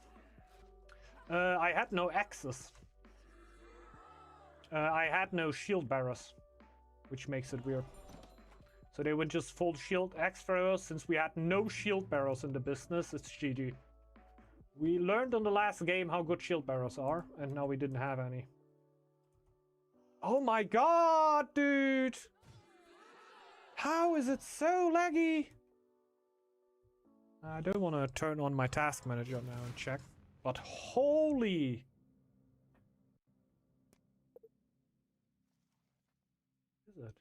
I had no axes. I had no shield bearers, which makes it weird. So they would just full shield axe throwers. Since we had no shield bearers in the business, it's GG. We learned on the last game how good shield bearers are, and now we didn't have any. Oh my god, dude! How is it so laggy? I don't want to turn on my task manager now and check, but holy! What is it?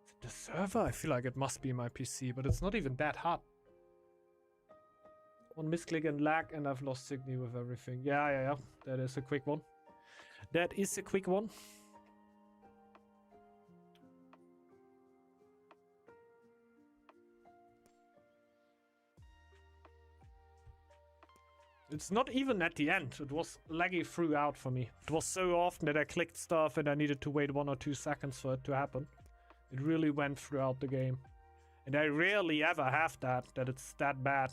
Is it the server? I feel like it must be my PC, but it's not even that hot. One misclick and lag, and I've lost Signy with everything. Yeah. That is a quick one. That is a quick one. It's not even at the end. It was laggy throughout for me. It was so often that I clicked stuff and I needed to wait 1 or 2 seconds for it to happen. It really went throughout the game. And I rarely ever have that it's that bad.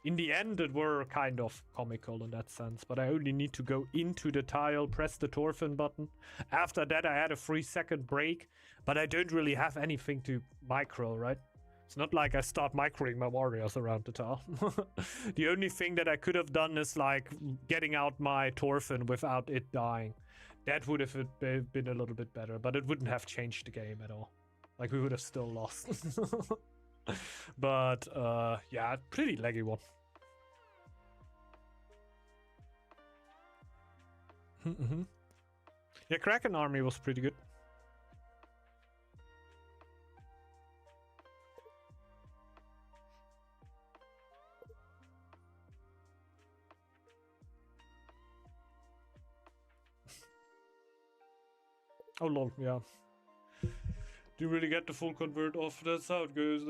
In the end, it were kind of comical in that sense, but I only need to go into the tile, press the Thorfinn button. After that, I had a 3-second break, but I don't really have anything to micro, right? It's not like I start microing my warriors around the tile. The only thing that I could have done is like getting out my Thorfinn without it dying. That would have been a little bit better, but it wouldn't have changed the game at all. Like, we would have still lost. But, yeah, pretty laggy one. Yeah, Kraken army was pretty good. Oh lol, yeah. Didn't really get the full convert off. That's how it goes.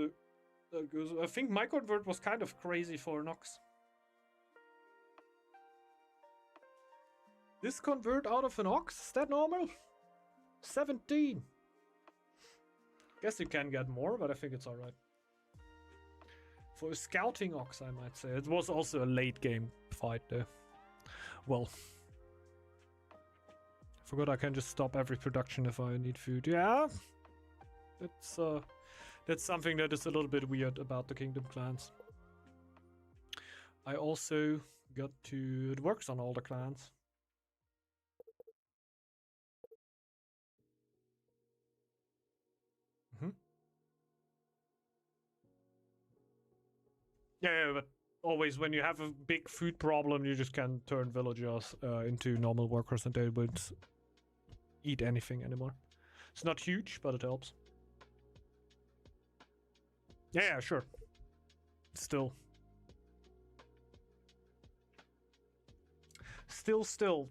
That goes. I think my convert was kind of crazy for Nox. This convert out of an ox? Is that normal? 17. Guess you can get more, but I think it's alright. For a scouting ox, I might say. It was also a late game fight though. Well, Forgot I can just stop every production if I need food. Yeah, that's something that is a little bit weird about the Kingdom clans. I also got to... It works on all the clans. Yeah, but always when you have a big food problem, you just can't turn villagers into normal workers and they won't eat anything anymore. It's not huge, but it helps. Yeah, sure. Still,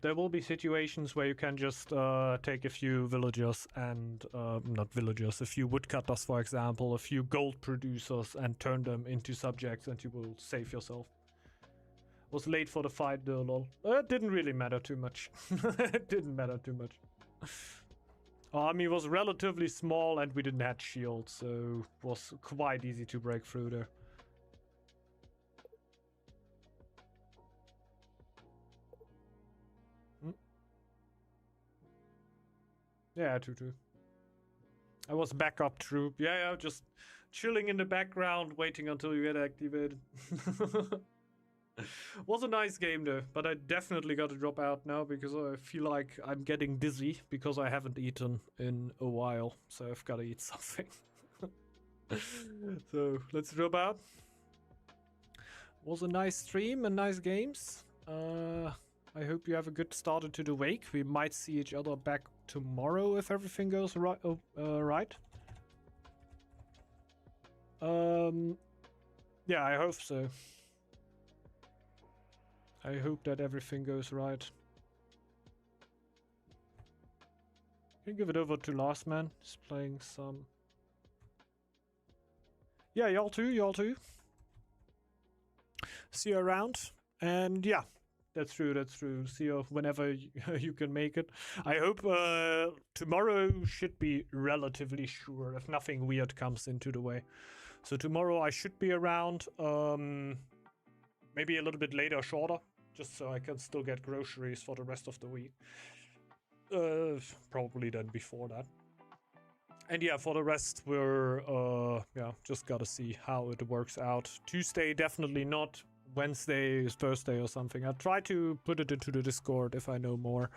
there will be situations where you can just take a few villagers and, not villagers, a few woodcutters, for example, a few gold producers and turn them into subjects and you will save yourself. Was late for the fight though, lol. It didn't really matter too much. It didn't matter too much. Our army was relatively small and we didn't have shields, so it was quite easy to break through there. Yeah, too. I was backup troop. Yeah, just chilling in the background, waiting until you get activated. Was a nice game though, but I definitely got to drop out now because I feel like I'm getting dizzy because I haven't eaten in a while, so I've got to eat something. So let's drop out. Was a nice stream and nice games. I hope you have a good start into the week. We might see each other back tomorrow if everything goes right. Right. Yeah, I hope so. I hope that everything goes right. Can give it over to Last Man. He's playing some. Yeah, y'all too. See you around. And yeah, that's true. See you whenever you can make it. I hope tomorrow should be relatively sure if nothing weird comes into the way. So tomorrow I should be around. Maybe a little bit later, shorter, just so I can still get groceries for the rest of the week. Probably then before that. And yeah, for the rest, we're just gotta see how it works out. Tuesday, definitely not. Wednesday, Thursday or something. I'll try to put it into the Discord if I know more.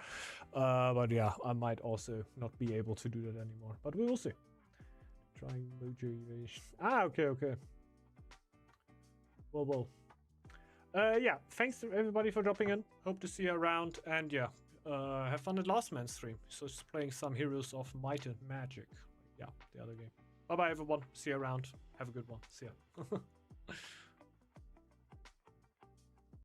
But yeah, I might also not be able to do that anymore. But we will see. Trying mojo evasion. Okay. Well. Yeah, thanks to everybody for dropping in. Hope to see you around. And yeah, have fun at Last Man's stream. So just playing some Heroes of Might and Magic. Yeah, the other game. Bye-bye, everyone. See you around. Have a good one. See ya.